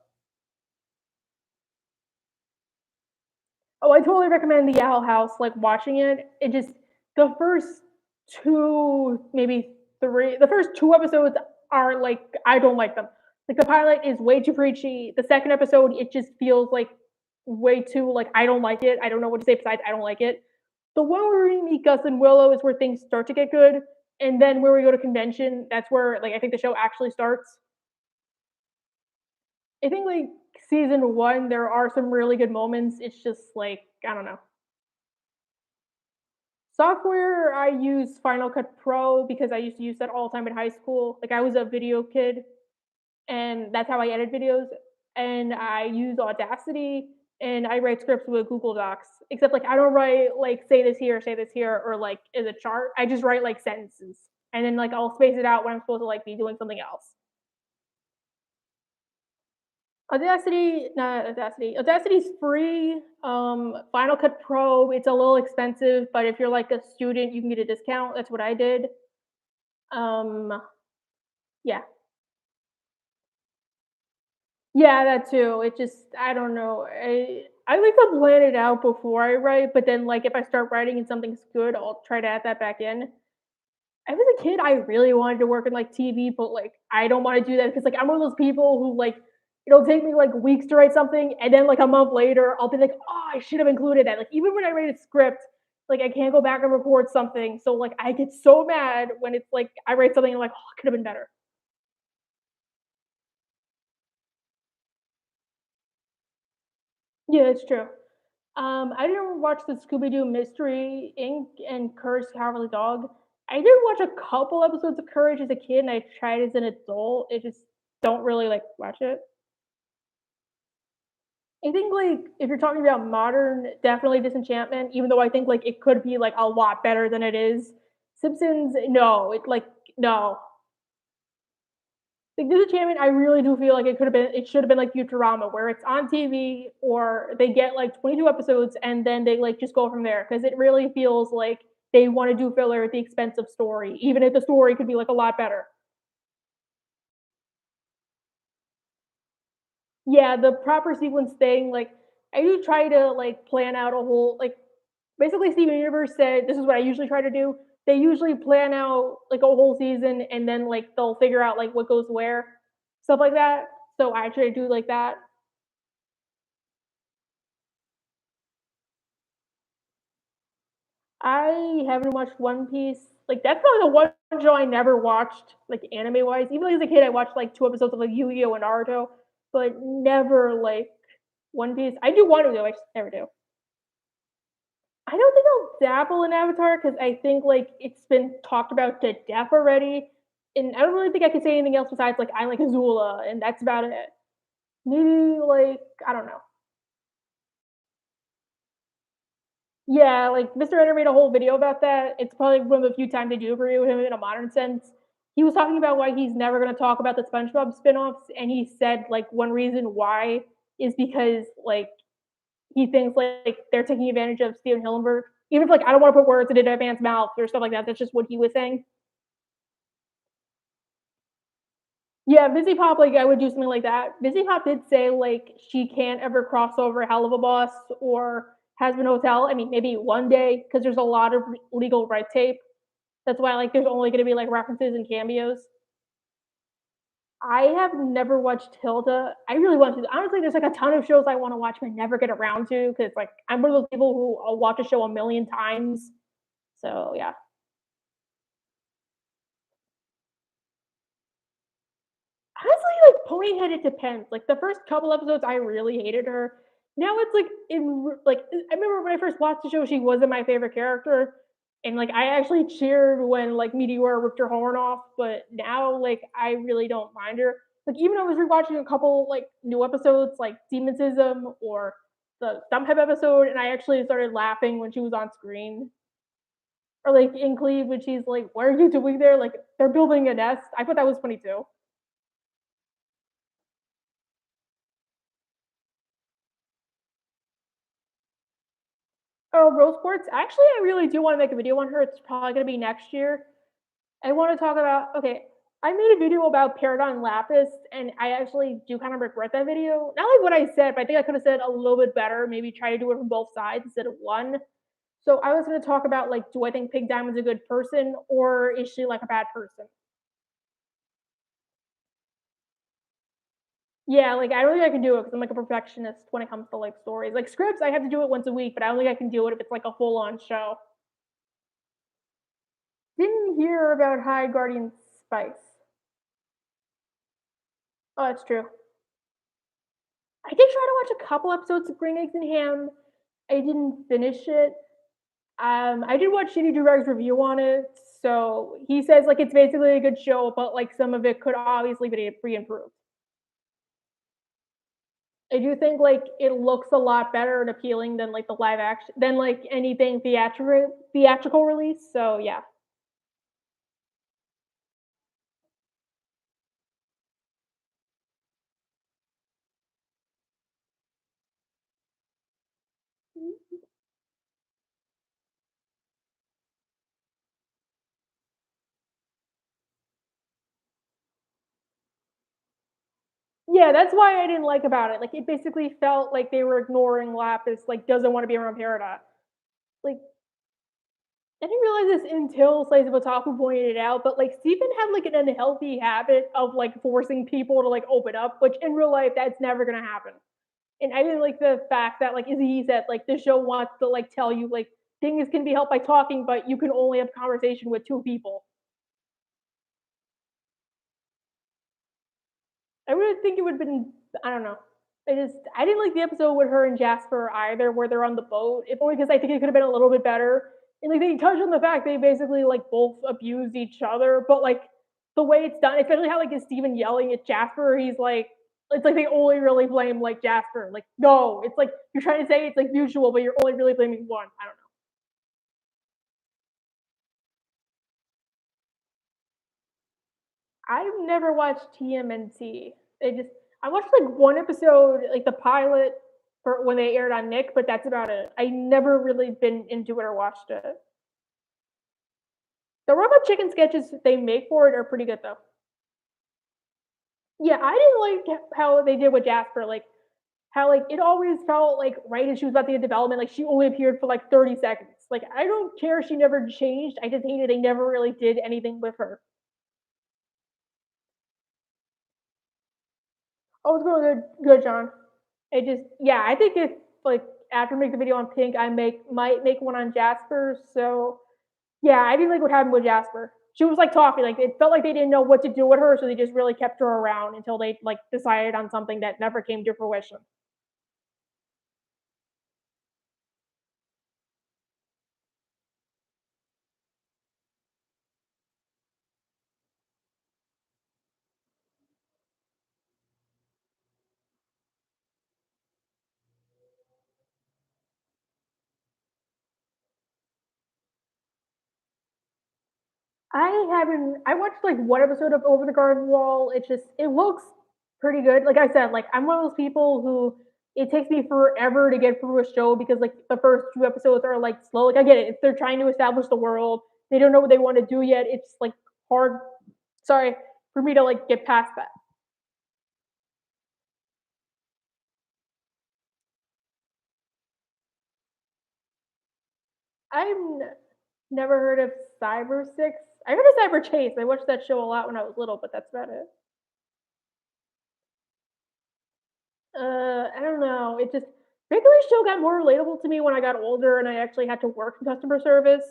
Oh, I totally recommend the Owl House, like, watching it. It just the first 2, maybe 3 the first 2 episodes are, like I don't like them. Like, the pilot is way too preachy. The second episode, it just feels, like, way too, like, I don't like it. I don't know what to say besides I don't like it. The one where we meet Gus and Willow is where things start to get good, and then where we go to convention, that's where, like, I think the show actually starts. I think, like, season 1, there are some really good moments. It's just, like, I don't know. Software, I use Final Cut Pro because I used to use that all the time in high school. Like, I was a video kid, and that's how I edit videos. And I use Audacity, and I write scripts with Google Docs. Except, like, I don't write like say this here, or like in a chart. I just write like sentences, and then like I'll space it out when I'm supposed to like be doing something else. Audacity's free. Final Cut Pro, it's a little expensive, but if you're like a student, you can get a discount. That's what I did. Um, yeah, yeah, that too. It just I don't know. I like to plan it out before I write, but then like if I start writing and something's good, I'll try to add that back in. I was a kid, I really wanted to work in, like, TV, but, like, I don't wanna do that because, like, I'm one of those people who, like, it'll take me, like, weeks to write something, and then, like, a month later, I'll be like, "Oh, I should have included that." Like, even when I write a script, Like, I can't go back and record something, so, like, I get so mad when it's like, I write something and I'm like, "Oh, it could have been better." Yeah, it's true. I didn't watch the Scooby Doo Mystery Inc. and Courage the Cowardly Dog. I did watch a couple episodes of Courage as a kid, and I tried as an adult. I just don't really, like, watch it. I think, like, if you're talking about modern, definitely Disenchantment, even though I think, like, it could be, like, a lot better than it is. Simpsons, no, no. Like, Disenchantment, I really do feel like it should have been like Futurama, where it's on TV or they get, like, 22 episodes and then they, like, just go from there. Because it really feels like they wanna do filler at the expense of story, even if the story could be, like, a lot better. Yeah, the proper sequence thing, like, I do try to, like, plan out a whole like, basically Steven Universe said this is what I usually try to do. They usually plan out, like, a whole season and then, like, they'll figure out, like, what goes where, stuff like that. So I try to do like that. I haven't watched One Piece. Like, that's probably the one show I never watched, like, anime-wise. Even as a kid, I watched, like, 2 episodes of, like, Yu-Gi-Oh! And Naruto, but never, like, One Piece. I do want to, though, I just never do. I don't think I'll dabble in Avatar because I think, like, it's been talked about to death already, and I don't really think I can say anything else besides, like, I like Azula, and that's about it. Maybe, like, I don't know. Yeah, like, Mr. Eder made a whole video about that. It's probably one of the few times I do agree with him in a modern sense. He was talking about why he's never gonna talk about the SpongeBob spinoffs, and he said, like, one reason why is because, like, he thinks, like, they're taking advantage of Steven Hillenburg. Even if, like, I don't wanna put words in a man's mouth or stuff like that, that's just what he was saying. Yeah, Busy Pop, like, I would do something like that. Busy Pop did say, like, she can't ever cross over Hell of a Boss or Hazbin Hotel. I mean, maybe one day because there's a lot of legal red tape. That's why, like, there's only gonna be, like, references and cameos. I have never watched Hilda. I really want to. Honestly, there's, like, a ton of shows I wanna watch but never get around to because, like, I'm one of those people who will watch a show a million times. So, yeah. Honestly, like, Ponyhead, it depends. Like, the first couple episodes, I really hated her. Now it's, like, I remember when I first watched the show, she wasn't my favorite character, and, like, I actually cheered when, like, Meteor ripped her horn off, but now, like, I really don't mind her. Like, even I was rewatching a couple, like, new episodes, like Demonsism or the Dumphead episode, and I actually started laughing when she was on screen. Or, like, in Cleve when she's like, "What are you doing there?" Like, they're building a nest. I thought that was funny too. Oh, rose quartz? Actually, I really do wanna make a video on her. It's probably gonna be next year. I wanna talk about okay, I made a video about Paragon Lapis, and I actually do kind of regret that video. Not like what I said, but I think I could have said a little bit better, maybe try to do it from both sides instead of one. So I was gonna talk about, like, do I think Pink Diamond's a good person, or is she, like, a bad person? Yeah, like, I don't think I can do it because 'cause I'm, like, a perfectionist when it comes to, like, stories. Like, scripts, I have to do it once a week, but I don't think I can do it if it's, like, a full-on show. Didn't hear about High Guardian Spice. Oh, that's true. I did try to watch a couple episodes of Green Eggs and Ham. I didn't finish it. I did watch Shitty Direc's review on it, so he says, like, it's basically a good show, but, like, some of it could obviously be improved. I do think, like, it looks a lot better and appealing than, like, the live action than, like, anything theatrical release, so yeah. Yeah, that's why I didn't like about it. Like, it basically felt like they were ignoring Lapis, like, doesn't wanna be around Peridot. Like, I didn't realize this until Slice of Otaku pointed it out, but, like, Stephen had, like, an unhealthy habit of, like, forcing people to, like, open up, which in real life, that's never gonna happen. And I didn't like the fact that, like, as he said, like, the show wants to, like, tell you, like, things can be helped by talking, but you can only have conversation with two people. I would think it would have been, I don't know. I didn't like the episode with her and Jasper either, where they're on the boat. If only because I think it could have been a little bit better. And like they touch on the fact they basically like both abused each other, but like the way it's done, especially how like is Steven yelling at Jasper, he's like it's like they only really blame like Jasper. Like, no, it's like you're trying to say it's like mutual, but you're only really blaming one. I don't know. I've never watched TMNT. They just I watched like one episode, like the pilot for when they aired on Nick, but that's about it. I never really been into it or watched it. The Robot Chicken sketches they make for it are pretty good though. Yeah, I didn't like how they did with Jasper, like how like it always felt like right as she was about to get development, like she only appeared for like 30 seconds. Like I don't care she never changed. I just hated they never really did anything with her. Oh, it's going good, John. It just yeah, I think if like after make the video on Pink, I might make one on Jasper. So yeah, I didn't like what happened with Jasper. She was like talking, like it felt like they didn't know what to do with her, so they just really kept her around until they like decided on something that never came to fruition. I haven't. I watched like one episode of Over the Garden Wall. It looks pretty good. Like I said, like I'm one of those people who it takes me forever to get through a show because like the first two episodes are like slow. Like I get it. If they're trying to establish the world, they don't know what they want to do yet. It's like hard. Sorry for me to like get past that. I've never heard of Cyber Six. I heard of Cyber Chase. I watched that show a lot when I was little, but that's about it. I don't know. It just regular show got more relatable to me when I got older and I actually had to work in customer service.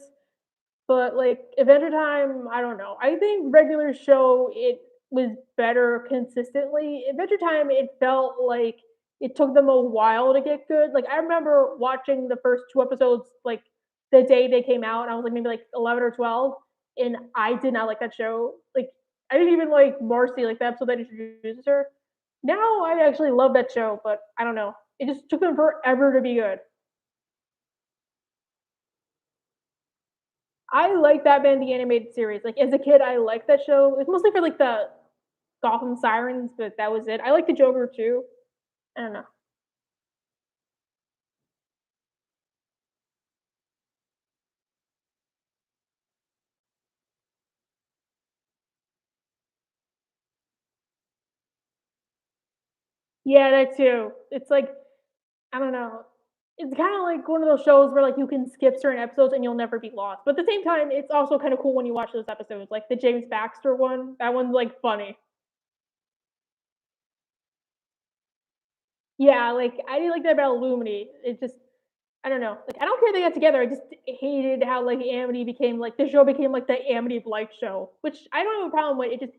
But like Adventure Time, I don't know. I think regular show it was better consistently. Adventure Time, it felt like it took them a while to get good. Like I remember watching the first two episodes like the day they came out. I was like maybe like 11 or 12, and I did not like that show. Like I didn't even like Marcy, like the episode that introduces her. Now I actually love that show, but I don't know. It just took them forever to be good. I like Batman the animated series. Like as a kid, I liked that show. It's mostly for like the Gotham Sirens, but that was it. I like the Joker too. I don't know. Yeah, that too. It's like I don't know. It's kind of like one of those shows where like you can skip certain episodes and you'll never be lost. But at the same time, it's also kind of cool when you watch those episodes, like the James Baxter one. That one's like funny. Yeah, like I didn't like that about Illumini. It just I don't know. Like I don't care they got together. I just hated how like Amity became like the show became like the Amity Blythe show, which I don't have a problem with. It just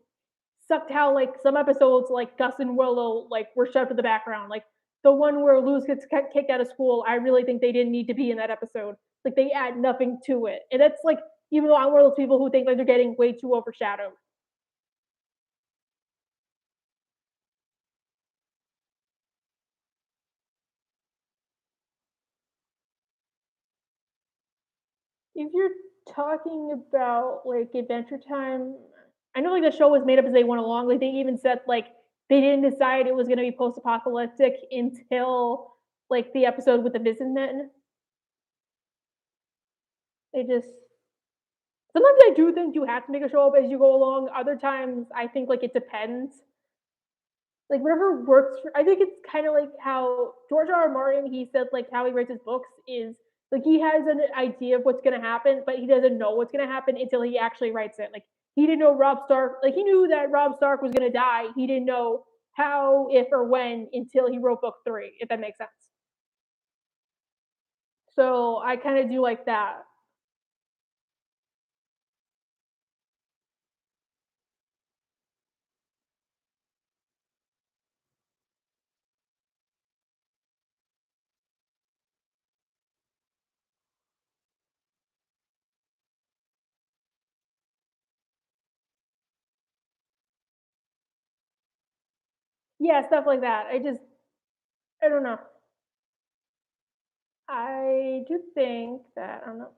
sucked how like some episodes like Gus and Willow like were shoved to the background. Like the one where Luz gets kicked out of school, I really think they didn't need to be in that episode. Like they add nothing to it, and that's like even though I'm one of those people who think like they're getting way too overshadowed. If you're talking about like Adventure Time, I know like the show was made up as they went along. Like they even said like they didn't decide it was going to be post-apocalyptic until like the episode with the Vision Men. They just sometimes I do think you have to make a show up as you go along. Other times I think like it depends. Like whatever works for I think it's kind of like how George R. R. Martin he said like how he writes his books is like he has an idea of what's going to happen, but he doesn't know what's going to happen until he actually writes it. Like he didn't know Rob Stark, like he knew that Rob Stark was going to die. He didn't know how, if, or when until he wrote book three. If that makes sense. So I kind of do like that. Yeah, stuff like that. I don't know. I do think that I don't know.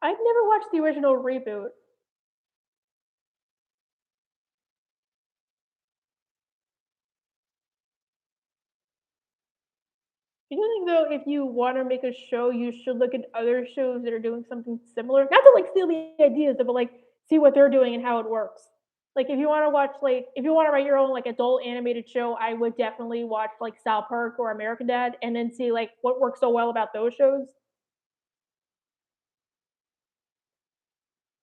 I've never watched the original reboot. Do you think though, if you want to make a show, you should look at other shows that are doing something similar? Not to like steal the ideas, but like see what they're doing and how it works. Like if you want to watch like if you want to write your own like adult animated show, I would definitely watch like South Park or American Dad, and then see like what works so well about those shows.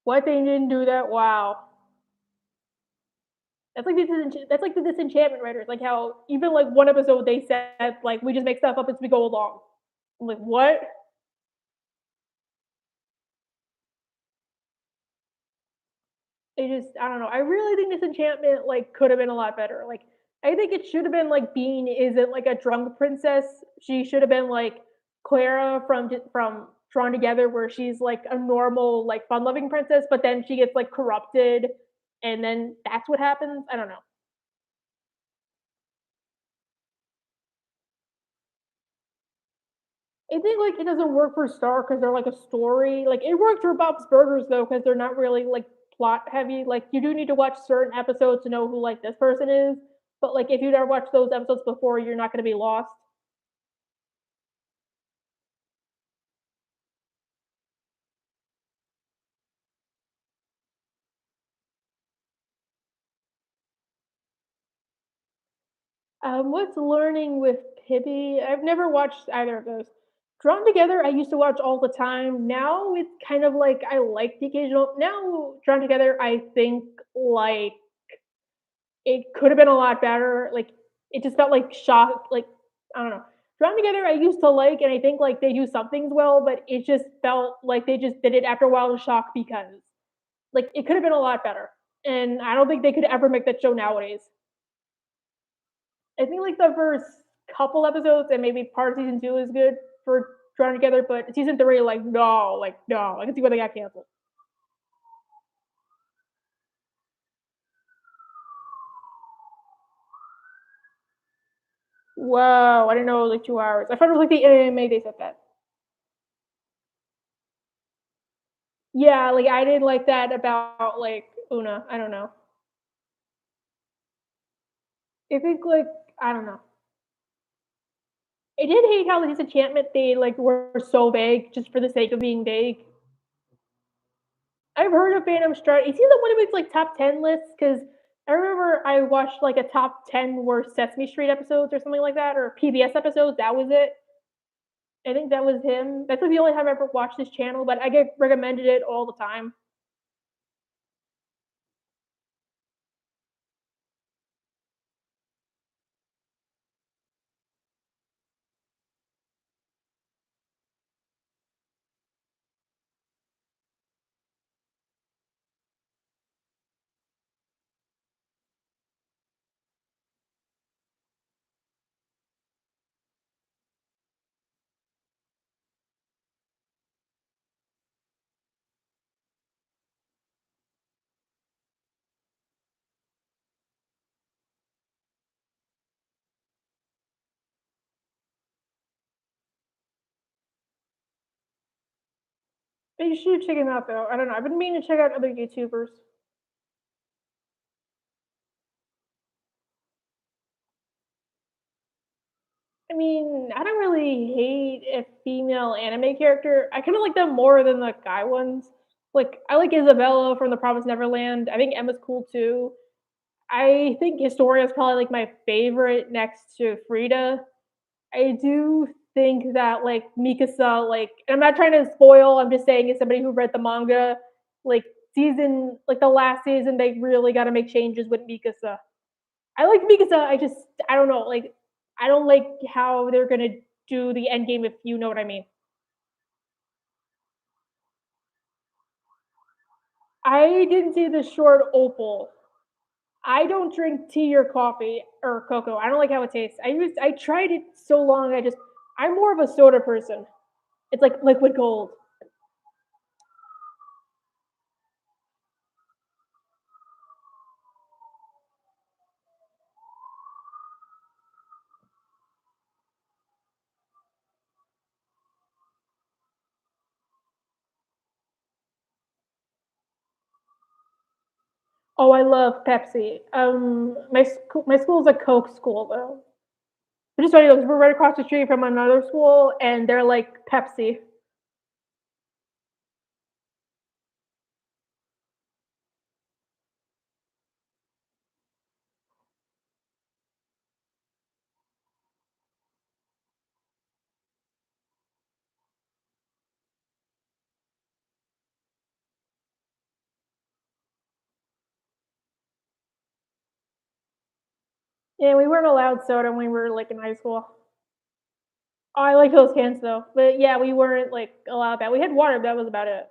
What they didn't do that? Wow. That's like the disenchantment writers, like how even like one episode they said like we just make stuff up as we go along. I'm like, what? I don't know. I really think Disenchantment like could have been a lot better. Like I think it should have been like Bean isn't like a drunk princess. She should have been like Clara from Drawn Together, where she's like a normal like fun loving princess, but then she gets like corrupted, and then that's what happens. I don't know. I think like it doesn't work for Star because they're like a story. Like it worked for Bob's Burgers though because they're not really like plot heavy. Like you do need to watch certain episodes to know who like this person is. But like if you never watched those episodes before, you're not going to be lost. What's learning with Pibby? I've never watched either of those. Drawn Together, I used to watch all the time. Now it's kind of like I like the occasional. Now Drawn Together, I think like it could have been a lot better. Like it just felt like shock. Like I don't know. Drawn Together, I used to like, and I think like they do some things well, but it just felt like they just did it after a while to shock because like it could have been a lot better. And I don't think they could ever make that show nowadays. I think like the first couple episodes and maybe part of season two is good for Drawn Together, but season three, like no, I can see why they got canceled. Whoa, I didn't know it was like 2 hours. I thought it was like the anime they said that. Yeah, like I didn't like that about like Una. I don't know. I think like I don't know. I did hate how the disenchantment they like were so vague just for the sake of being vague. I've heard of Phantom Strike. Is he the one who makes like top 10 lists? Because I remember I watched like a top 10 worst Sesame Street episodes or something like that, or PBS episodes. That was it. I think that was him. That's like the only time I ever watched his channel, but I get recommended it all the time. You should check him out though. I don't know. I've been meaning to check out other YouTubers. I mean, I don't really hate a female anime character. I kind of like them more than the guy ones. Like, I like Isabella from The Promised Neverland. I think Emma's cool too. I think Historia is probably like my favorite next to Frida. I do think that like Mikasa, like, and I'm not trying to spoil. I'm just saying, as somebody who read the manga, like like the last season, they really got to make changes with Mikasa. I like Mikasa. I don't know. Like, I don't like how they're gonna do the end game if you know what I mean. I didn't see the short opal. I don't drink tea or coffee or cocoa. I don't like how it tastes. I tried it so long. I'm more of a soda person. It's like liquid gold. Oh, I love Pepsi. My school's a Coke school though. But just funny though, 'cause we're right across the street from another school, and they're like Pepsi. Yeah, we weren't allowed soda when we were like in high school. Oh, I like those cans though. But yeah, we weren't like allowed that. We had water, but that was about it.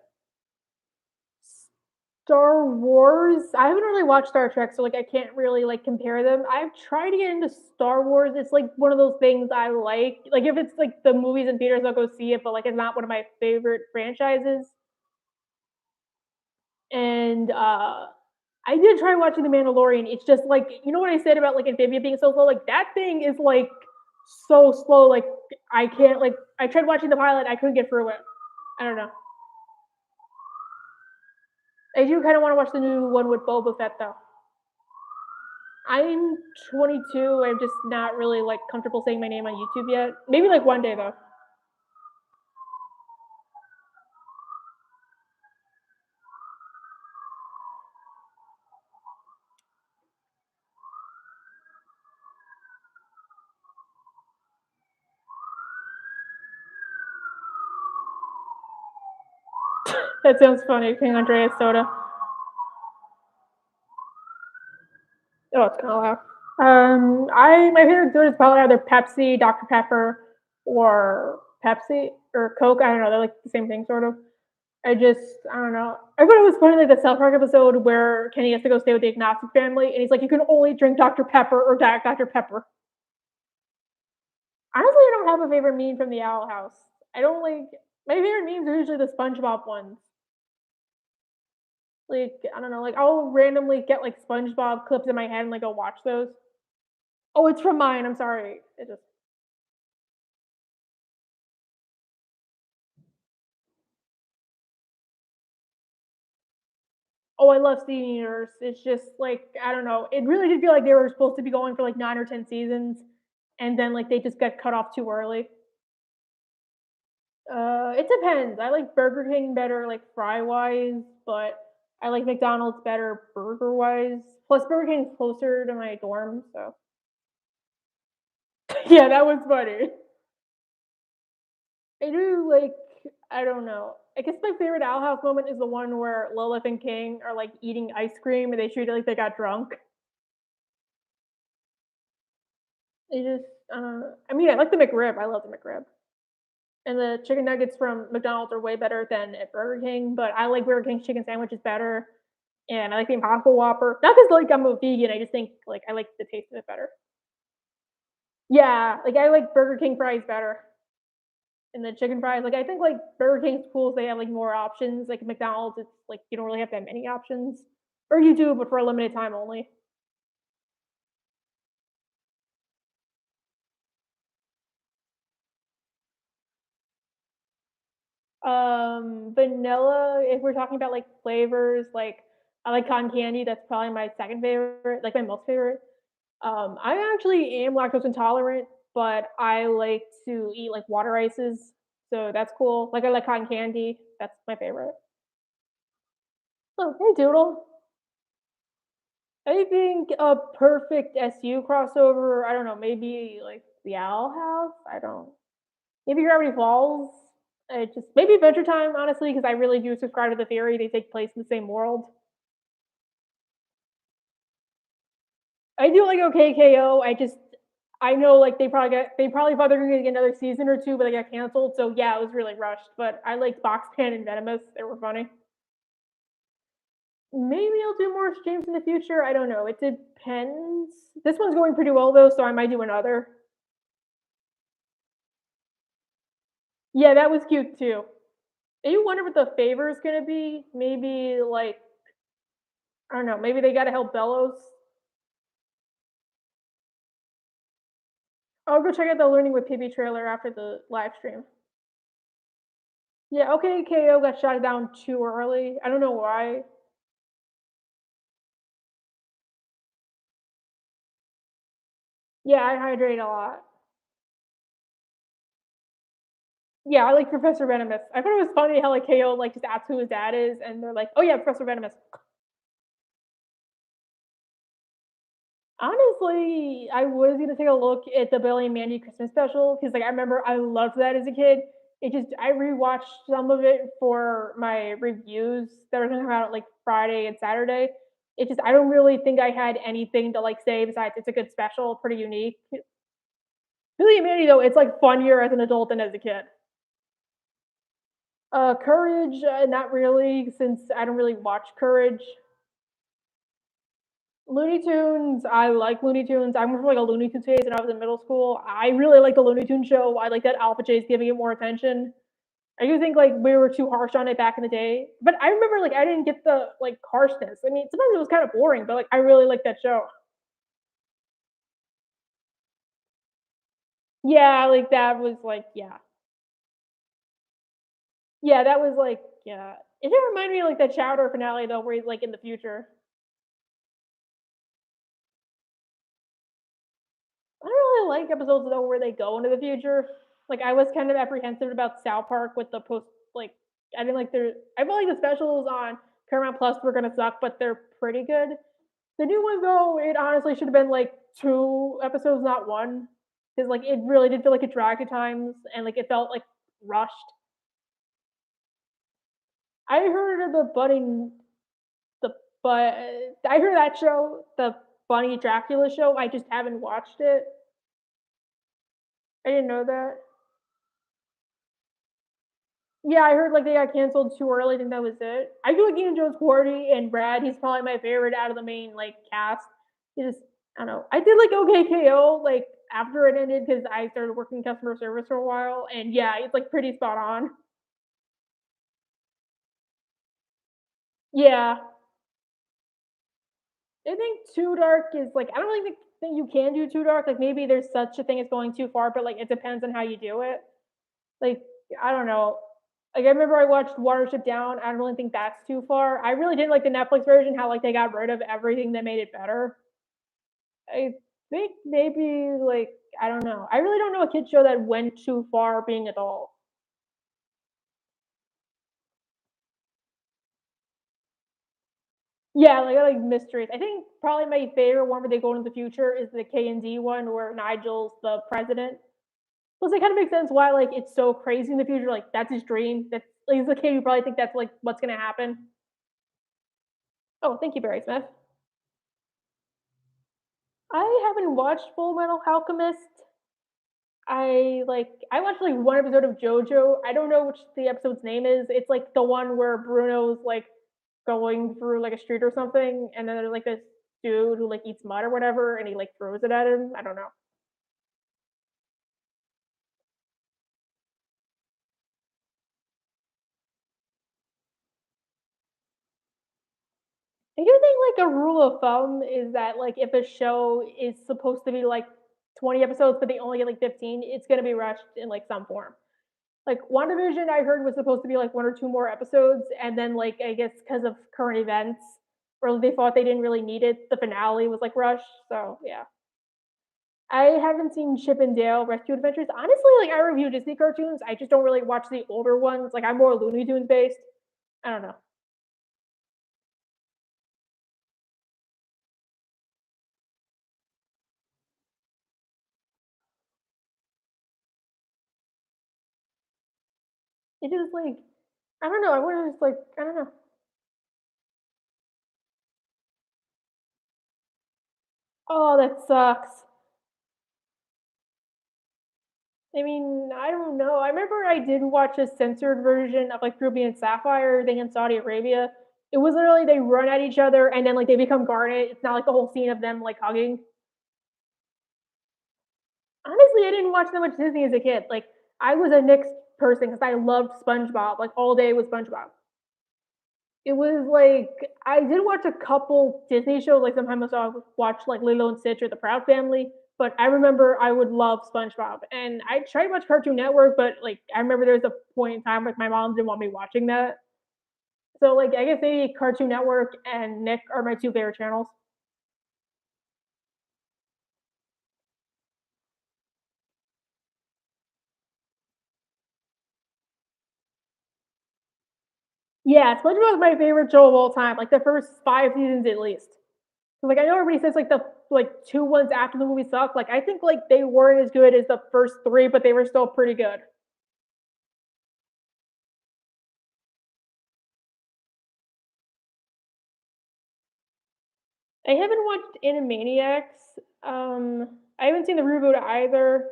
Star Wars, I haven't really watched Star Trek, so like I can't really like compare them. I've tried to get into Star Wars. It's like one of those things I like. Like if it's like the movies in theaters, I'll go see it, but like it's not one of my favorite franchises. And I did try watching The Mandalorian. It's just like you know what I said about like Amphibia being so slow. Like that thing is like so slow. Like I can't like I tried watching the pilot. I couldn't get through it. I don't know. I do kind of want to watch the new one with Boba Fett though. I'm 22. I'm just not really like comfortable saying my name on YouTube yet. Maybe like one day though. That sounds funny. King Andreas soda. Oh, it's kind of loud. I my favorite soda is probably either Pepsi, Dr Pepper, or Pepsi or Coke. I don't know. They're like the same thing, sort of. I don't know. I thought it was funny, like the South Park episode where Kenny has to go stay with the agnostic family, and he's like, "You can only drink Dr Pepper or Dr Pepper." Honestly, I don't have a favorite meme from the Owl House. I don't like my favorite memes are usually the SpongeBob ones. Like I don't know, like I'll randomly get like SpongeBob clips in my head and like I'll watch those. Oh, it's from mine. I'm sorry. It just oh, I love Steven Universe. It's just like I don't know. It really did feel like they were supposed to be going for like 9 or 10 seasons, and then like they just got cut off too early. It depends. I like Burger King better, like fry wise, but I like McDonald's better burger wise. Plus, Burger King's closer to my dorm, so yeah, that was funny. I do like I don't know. I guess my favorite Owl House moment is the one where Lilith and King are like eating ice cream and they treat it like they got drunk. They just I mean, I like the McRib. I love the McRib. And the chicken nuggets from McDonald's are way better than at Burger King, but I like Burger King's chicken sandwiches better. And I like the Impossible Whopper. Not because like I'm a vegan, I just think like I like the taste of it better. Yeah, like I like Burger King fries better. And the chicken fries, like I think like Burger King's cool, they have like more options. Like McDonald's, it's like you don't really have that many options. Or you do, but for a limited time only. Vanilla, if we're talking about like flavors, like I like cotton candy. That's probably my second favorite, like my most favorite. I actually am lactose intolerant, but I like to eat like water ices, so that's cool. Like I like cotton candy. That's my favorite. Oh, hey Doodle. I think a perfect SU crossover. I don't know, maybe like the Owl House. I don't. Maybe Gravity Falls. Just maybe Adventure Time, honestly, because I really do subscribe to the theory they take place in the same world. I do like OKKO. I just I know, like, they probably thought they were gonna get another season or 2, but they got canceled, so yeah, it was really rushed, but I liked Boxman and Venomous, they were funny. Maybe I'll do more streams in the future, I don't know, it depends. This one's going pretty well though, so I might do another. Yeah, that was cute too. And you wonder what the favor is gonna be? Maybe, like, I don't know, maybe they gotta help Bellows? I'll go check out the Learning with Pibby trailer after the live stream. Yeah, okay, KO got shot down too early. I don't know why. Yeah, I hydrate a lot. Yeah, I like Professor Venomous. I thought it was funny how like KO like just asks who his dad is, and they're like, "Oh yeah, Professor Venomous." Honestly, I was gonna take a look at the Billy and Mandy Christmas special because like I remember I loved that as a kid. It just I rewatched some of it for my reviews that were gonna come out like Friday and Saturday. It just I don't really think I had anything to like say besides it's a good special, pretty unique. Billy and Mandy though, it's like funnier as an adult than as a kid. Courage, not really, since I don't really watch Courage. Looney Tunes, I like Looney Tunes. I went for like a Looney Tunes phase when I was in middle school. I really like the Looney Tunes show. I like that Alpha J is giving it more attention. I do think like we were too harsh on it back in the day, but I remember like I didn't get the like harshness. I mean, sometimes it was kind of boring, but like I really like that show. Yeah, like that was like yeah, that was like yeah. It did remind me of like that Chowder finale though, where he's like in the future. I don't really like episodes though where they go into the future. Like I was kind of apprehensive about South Park with the post like I didn't like their I feel like the specials on Paramount Plus were gonna suck, but they're pretty good. The new one though, it honestly should have been like 2 episodes, not one. Because like it really did feel like it dragged at times and like it felt like rushed. I heard of the but I heard that show, the Bunny Dracula show. I just haven't watched it. I didn't know that. Yeah, I heard like they got canceled too early. I think that was it. I do like Ian Jones Quarty and Brad. He's probably my favorite out of the main like cast. He just I don't know. I did like OKKO like after it ended because I started working customer service for a while, and yeah, it's like pretty spot on. Yeah, I think too dark is like I don't really think you can do too dark. Like maybe there's such a thing as going too far, but like it depends on how you do it. Like I don't know. Like I remember I watched Watership Down. I don't really think that's too far. I really didn't like the Netflix version. How like they got rid of everything that made it better. I think maybe like I don't know. I really don't know a kid show that went too far being adult. Yeah, like I like mysteries. I think probably my favorite one where they go into the future is the K and D one where Nigel's the president. Plus, it kind of makes sense why like it's so crazy in the future. Like that's his dream. That's like as a kid, you probably think that's like what's gonna happen. Oh, thank you, Barry Smith. I haven't watched Full Metal Alchemist. I watched like one episode of JoJo. I don't know which the episode's name is. It's like the one where Bruno's like going through like a street or something, and then there's like this dude who like eats mud or whatever, and he like throws it at him. I don't know. I do think like a rule of thumb is that like if a show is supposed to be like 20 episodes, but they only get like 15, it's gonna be rushed in like some form. Like WandaVision, I heard was supposed to be like 1 or 2 more episodes, and then like I guess because of current events, or they thought they didn't really need it, the finale was like rushed. So yeah, I haven't seen Chip and Dale Rescue Adventures. Honestly, like I review Disney cartoons, I just don't really watch the older ones. Like I'm more Looney Tunes based. I don't know. It just like I don't know. I want to just like I don't know. Oh, that sucks. I mean, I don't know. I remember I did watch a censored version of like Ruby and Sapphire thing in Saudi Arabia. It was literally they run at each other and then like they become garnet. It's not like the whole scene of them like hugging. Honestly, I didn't watch that much Disney as a kid. Like I was a Nick's person because I loved SpongeBob. Like all day with SpongeBob. It was like I did watch a couple Disney shows. Like sometimes I would watch like Lilo and Stitch or The Proud Family. But I remember I would love SpongeBob, and I tried to watch Cartoon Network, but like I remember there was a point in time like my mom didn't want me watching that. So like I guess maybe Cartoon Network and Nick are my two favorite channels. Yeah, SpongeBob is my favorite show of all time. Like the first 5 seasons at least. Like I know everybody says like the like 2 ones after the movie suck. Like I think like they weren't as good as the first three, but they were still pretty good. I haven't watched Animaniacs. I haven't seen the reboot either.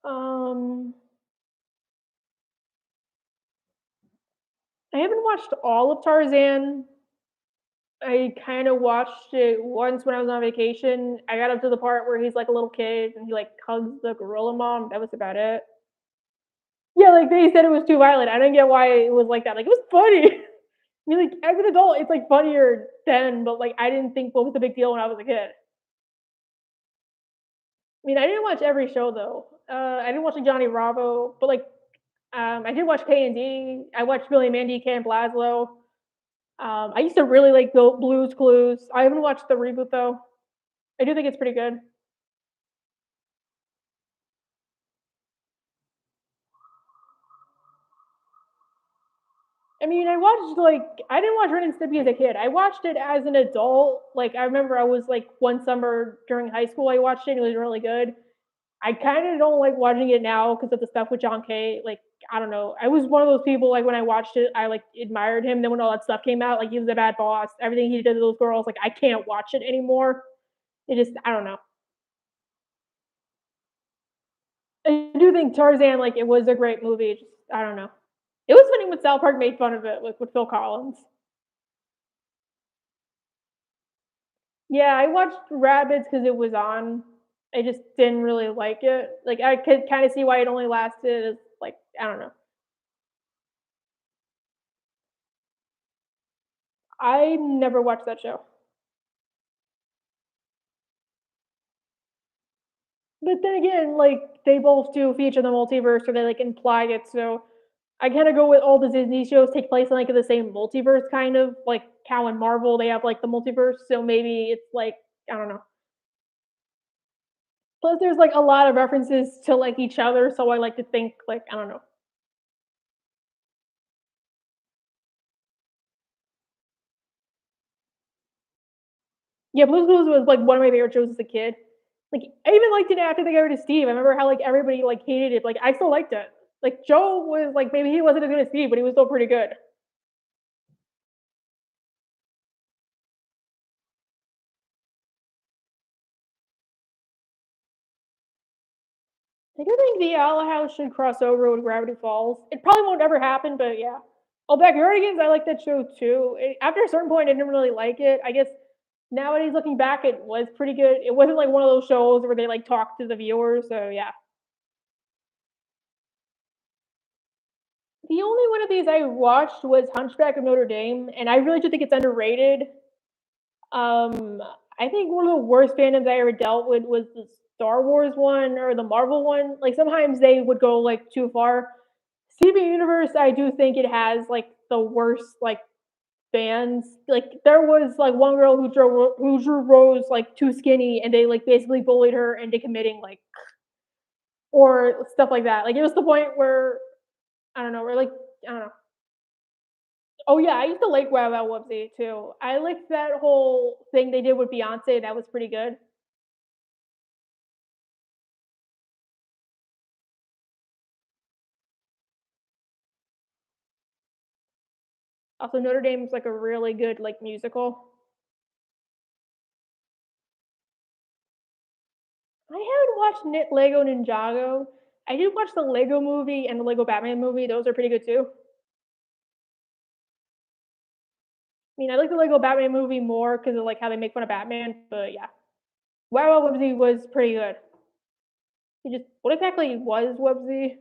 Um, I haven't watched all of Tarzan. I kind of watched it once when I was on vacation. I got up to the part where he's like a little kid and he like hugs the gorilla mom. That was about it. Yeah, like they said it was too violent. I didn't get why it was like that. Like it was funny. I mean, like as an adult, it's like funnier then, but like I didn't think what was the big deal when I was a kid. I mean, I didn't watch every show though. I didn't watch like Johnny Bravo, but like I did watch K&D. I watched Billy and Mandy, Camp Lazlo. I used to really like the Blues Clues. I haven't watched the reboot though. I do think it's pretty good. I mean, I watched like I didn't watch Ren and Stimpy as a kid. I watched it as an adult. Like I remember I was like one summer during high school I watched it. It was really good. I kind of don't like watching it now because of the stuff with John K. Like I don't know. I was one of those people like when I watched it, I like admired him. Then when all that stuff came out, like he was a bad boss. Everything he did to those girls, like I can't watch it anymore. It just I don't know. I do think Tarzan, like it was a great movie. Just I don't know. It was funny when South Park made fun of it, like with Phil Collins. Yeah, I watched Rabbids because it was on. I just didn't really like it. Like I could kind of see why it only lasted. Like I don't know. I never watched that show. But then again, like they both do feature the multiverse, or they like imply it. So I kind of go with all the Disney shows take place in like the same multiverse, kind of like Cow and Marvel. They have like the multiverse, so maybe it's like I don't know. Plus, there's like a lot of references to like each other, so I like to think like I don't know. Yeah, Blue's Clues was like one of my favorite shows as a kid. Like I even liked it after they got rid of Steve. I remember how like everybody like hated it. Like I still liked it. Like Joe was like maybe he wasn't as good as Steve, but he was still pretty good. I do think the Owl House should cross over with Gravity Falls. It probably won't ever happen, but yeah. Oh, Backyardigans, I like that show too. After a certain point, I didn't really like it. I guess nowadays looking back, it was pretty good. It wasn't like one of those shows where they like talk to the viewers. So yeah. The only one of these I watched was Hunchback of Notre Dame, and I really do think it's underrated. Um, I think one of the worst fandoms I ever dealt with was the Star Wars one or the Marvel one. Like sometimes they would go like too far. Steven Universe, I do think it has like the worst like fans. Like there was like one girl who drew Rose like too skinny, and they like basically bullied her into committing like or stuff like that. Like it was the point where I don't know, we're like I don't know. Oh yeah, I used to like Wow Wow Whoopsie too. I liked that whole thing they did with Beyonce. That was pretty good. Also, Notre Dame's like a really good like musical. I haven't watched Lego Ninjago. I did watch the Lego Movie and the Lego Batman movie. Those are pretty good too. I mean, I like the Lego Batman movie more because of like how they make fun of Batman. But yeah, Wow Wow Wubsy was pretty good. He just what exactly was Wubsy?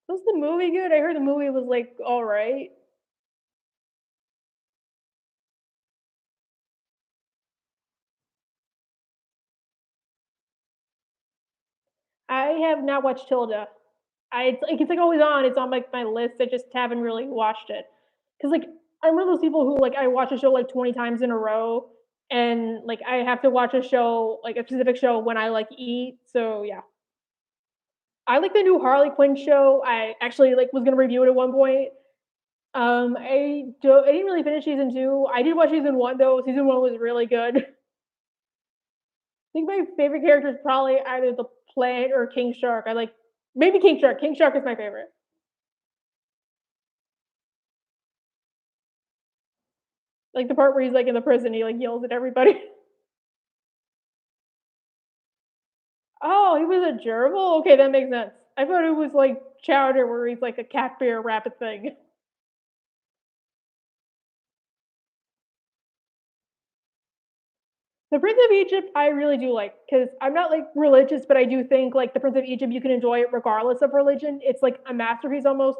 Was the movie good? I heard the movie was like all right. I have not watched Tilda. It's like always on. It's on like my list. I just haven't really watched it because like I'm one of those people who like I watch a show like 20 times in a row, and like I have to watch a show like a specific show when I like eat. So yeah, I like the new Harley Quinn show. I actually like was gonna review it at one point. I didn't really finish season two. I did watch season one though. Season one was really good. I think my favorite character is probably either the Plant or King Shark. I like maybe King Shark. King Shark is my favorite. Like the part where he's like in the prison, he like yells at everybody. Oh, he was a gerbil? Okay, that makes sense. I thought it was like Chowder where he's like a cat bear rabbit thing. The Prince of Egypt, I really do like because I'm not like religious, but I do think like the Prince of Egypt, you can enjoy it regardless of religion. It's like a masterpiece almost.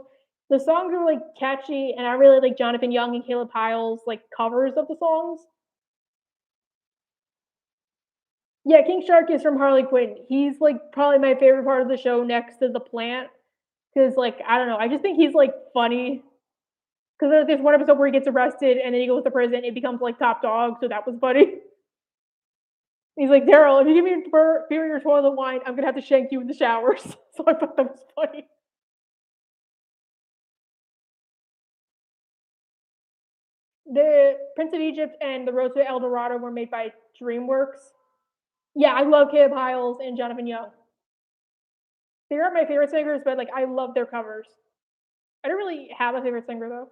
The songs are like catchy, and I really like Jonathan Young and Caleb Hyles like covers of the songs. Yeah, King Shark is from Harley Quinn. He's like probably my favorite part of the show next to the plant because like I don't know, I just think he's like funny. Because there's one episode where he gets arrested and then he goes to prison. It becomes like top dog, so that was funny. He's like, Daryl, if you give me inferior toilet wine, I'm gonna have to shank you in the showers. So I thought that was funny. The Prince of Egypt and The Road to El Dorado were made by DreamWorks. Yeah, I love Caleb Hyles and Jonathan Young. They aren't my favorite singers, but like I love their covers. I don't really have a favorite singer though.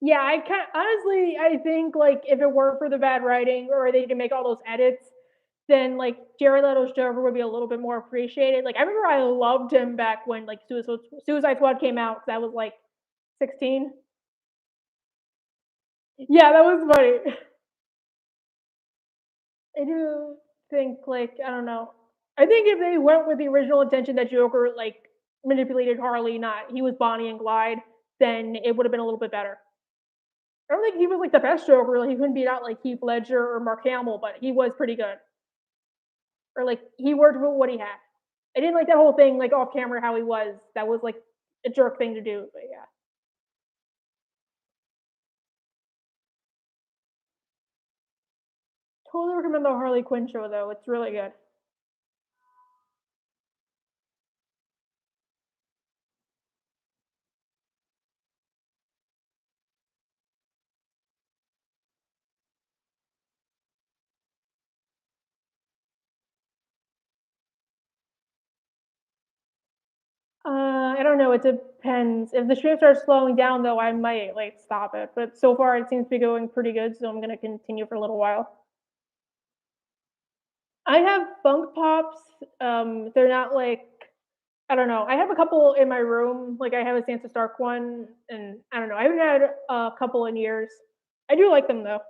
Yeah, I kind honestly, I think like if it weren't for the bad writing or they didn't make all those edits, then like Jared Leto's Joker would be a little bit more appreciated. Like I remember I loved him back when like Suicide Squad came out because I was like 16. Yeah, that was funny. I do think like I don't know. I think if they went with the original intention that Joker like manipulated Harley, not he was Bonnie and Clyde, then it would have been a little bit better. I don't think he was like the best Joker. Like he couldn't beat out like Heath Ledger or Mark Hamill, but he was pretty good. Or like he worked with what he had. I didn't like that whole thing like off camera how he was. That was like a jerk thing to do. But yeah, totally recommend the Harley Quinn show though. It's really good. I don't know. It depends. If the show starts slowing down, though, I might like stop it. But so far, it seems to be going pretty good, so I'm gonna continue for a little while. I have Funk Pops. They're not like I don't know. I have a couple in my room. Like I have a Sansa Stark one, and I don't know. I haven't had a couple in years. I do like them though.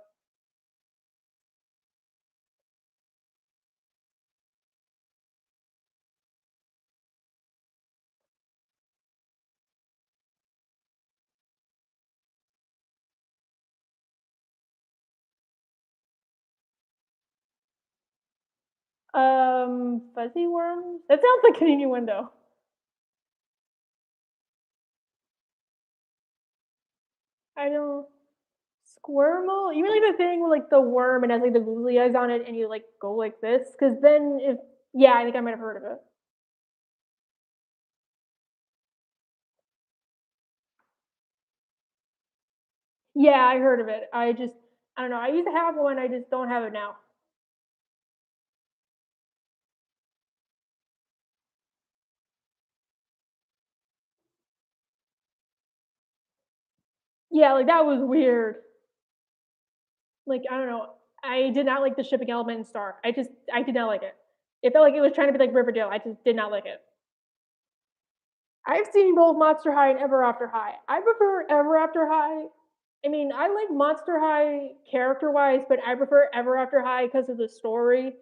Fuzzy worms. That sounds like an innuendo. I don't. Squirmal? You mean like the thing with like the worm and has like the googly eyes on it, and you like go like this? Because then if yeah, I think I might have heard of it. Yeah, I heard of it. I don't know. I used to have one. I just don't have it now. Yeah, like that was weird. Like I don't know. I did not like the shipping element in Star. I did not like it. It felt like it was trying to be like Riverdale. I just did not like it. I've seen both Monster High and Ever After High. I prefer Ever After High. I mean, I like Monster High character wise, but I prefer Ever After High because of the story.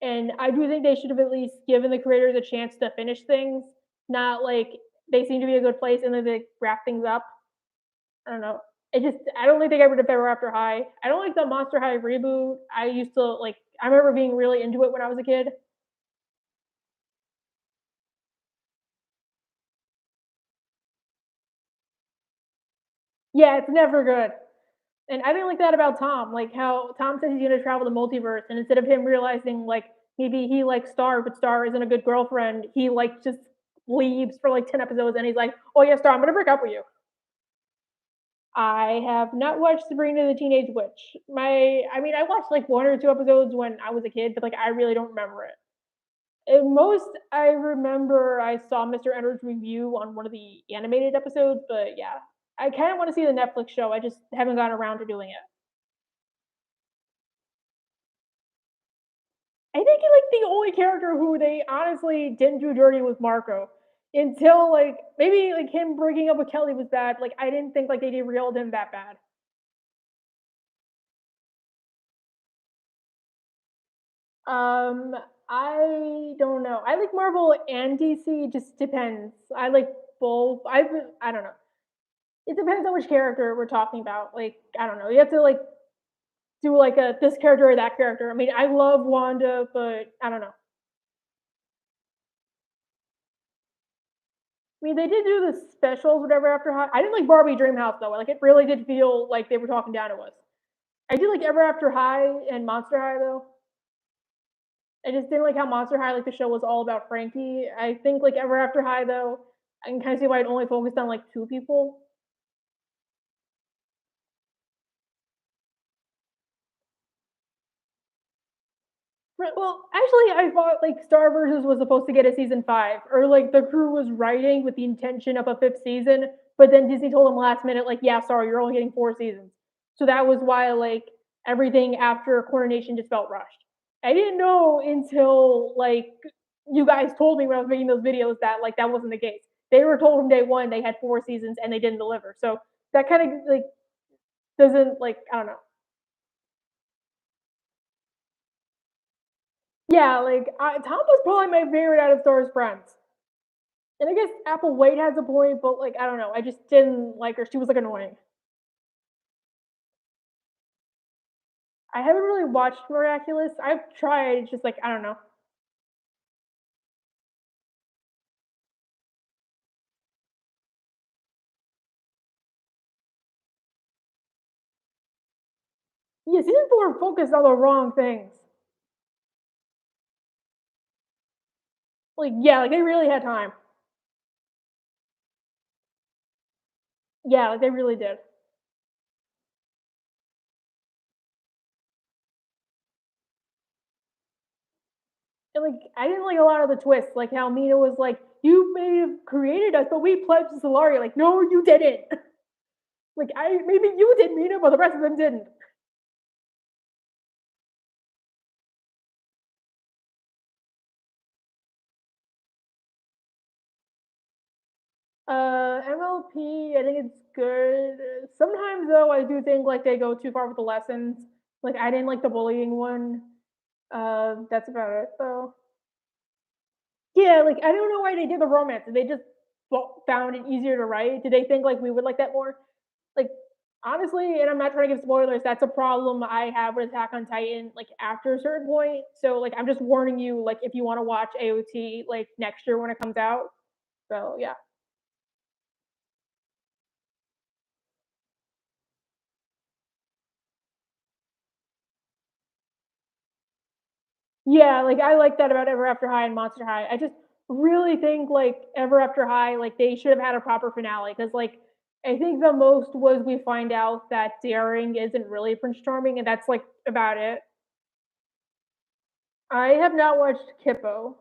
And I do think they should have at least given the creators a chance to finish things, not like they seem to be a good place and then they wrap things up. I don't know. I don't think I would have Ever After High. I don't like the Monster High reboot. I used to like I remember being really into it when I was a kid. Yeah, it's never good. And I didn't like that about Tom, like how Tom says he's gonna travel the multiverse, and instead of him realizing like maybe he likes Star, but Star isn't a good girlfriend, he like just leaves for like 10 episodes and he's like, "Oh yeah, Star, I'm gonna break up with you." I have not watched Sabrina the Teenage Witch. I mean, I watched like 1 or 2 episodes when I was a kid, but like I really don't remember it. And most I remember I saw Mr. Ender's review on one of the animated episodes, but yeah. I kind of want to see the Netflix show. I just haven't gotten around to doing it. I think like the only character who they honestly didn't do dirty was Marco. Until like maybe like him breaking up with Kelly was bad. Like I didn't think like they derailed him that bad. Um, I don't know. I like Marvel and DC. It just depends. I like both. I don't know. It depends on which character we're talking about. Like I don't know. You have to like do like a this character or that character. I mean, I love Wanda, but I don't know. I mean, they did do the specials, whatever. After High, I didn't like Barbie Dreamhouse though. Like it really did feel like they were talking down to us. I did like Ever After High and Monster High though. I just didn't like how Monster High, like the show, was all about Frankie. I think like Ever After High though, I can kind of see why it only focused on like two people. Right, well, actually, I thought like Star Versus was supposed to get a season 5, or like the crew was writing with the intention of a fifth season, but then Disney told them last minute, like, yeah, sorry, you're only getting 4 seasons. So that was why like everything after Coronation just felt rushed. I didn't know until like you guys told me when I was making those videos that like that wasn't the case. They were told from day one they had 4 seasons and they didn't deliver. So that kind of like doesn't like I don't know. Yeah, like Tom was probably my favorite out of Star's friends. And I guess Apple White has a point, but like I don't know, I just didn't like her. She was like annoying. I haven't really watched Miraculous. I've tried. It's just like I don't know. Yeah, season 4 focused on the wrong things. Like yeah, like they really had time. Yeah, like they really did. And like I didn't like a lot of the twists, like how Mina was like, "You may have created us, but we pledged to Solaria." Like, no, you didn't. Like I maybe you did, Mina, but the rest of them didn't. MLP, I think it's good. Sometimes though, I do think like they go too far with the lessons. Like I didn't like the bullying one. That's about it though. Yeah, like I don't know why they did the romance. Did they just found it easier to write? Did they think like we would like that more? Like honestly, and I'm not trying to give spoilers. That's a problem I have with Attack on Titan. Like after a certain point, so like I'm just warning you. Like if you want to watch AOT like next year when it comes out. So yeah. Yeah, like I like that about Ever After High and Monster High. I just really think like Ever After High, like they should have had a proper finale because like I think the most was we find out that Daring isn't really Prince Charming, and that's, like, about it. I have not watched Kippo.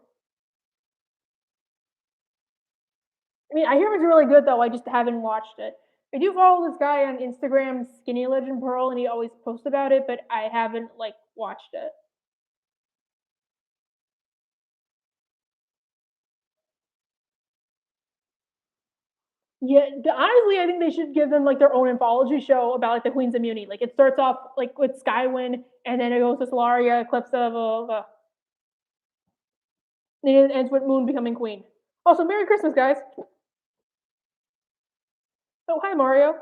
I mean, I hear it's really good, though, I just haven't watched it. I do follow this guy on Instagram, Skinny Legend Pearl, and he always posts about it, but I haven't, like, watched it. Yeah, honestly, I think they should give them, like, their own anthology show about, like, the Queens of Muni. Like, it starts off, like, with Skywin, and then it goes to Solaria, Eclipse of, and it ends with Moon becoming queen. Also, Merry Christmas, guys. Oh, hi, Mario.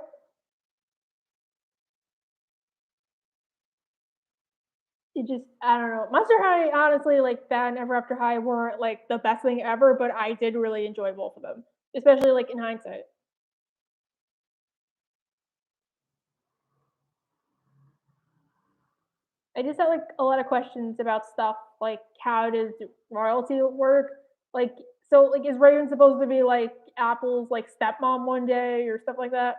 It just I don't know. Monster High, honestly, like, that and Ever After High weren't, like, the best thing ever, but I did really enjoy both of them, especially, like, in hindsight. I just had, like, a lot of questions about stuff, like, how does royalty work? Like, so, like, is Raven supposed to be, like, Apple's, like, stepmom one day or stuff like that?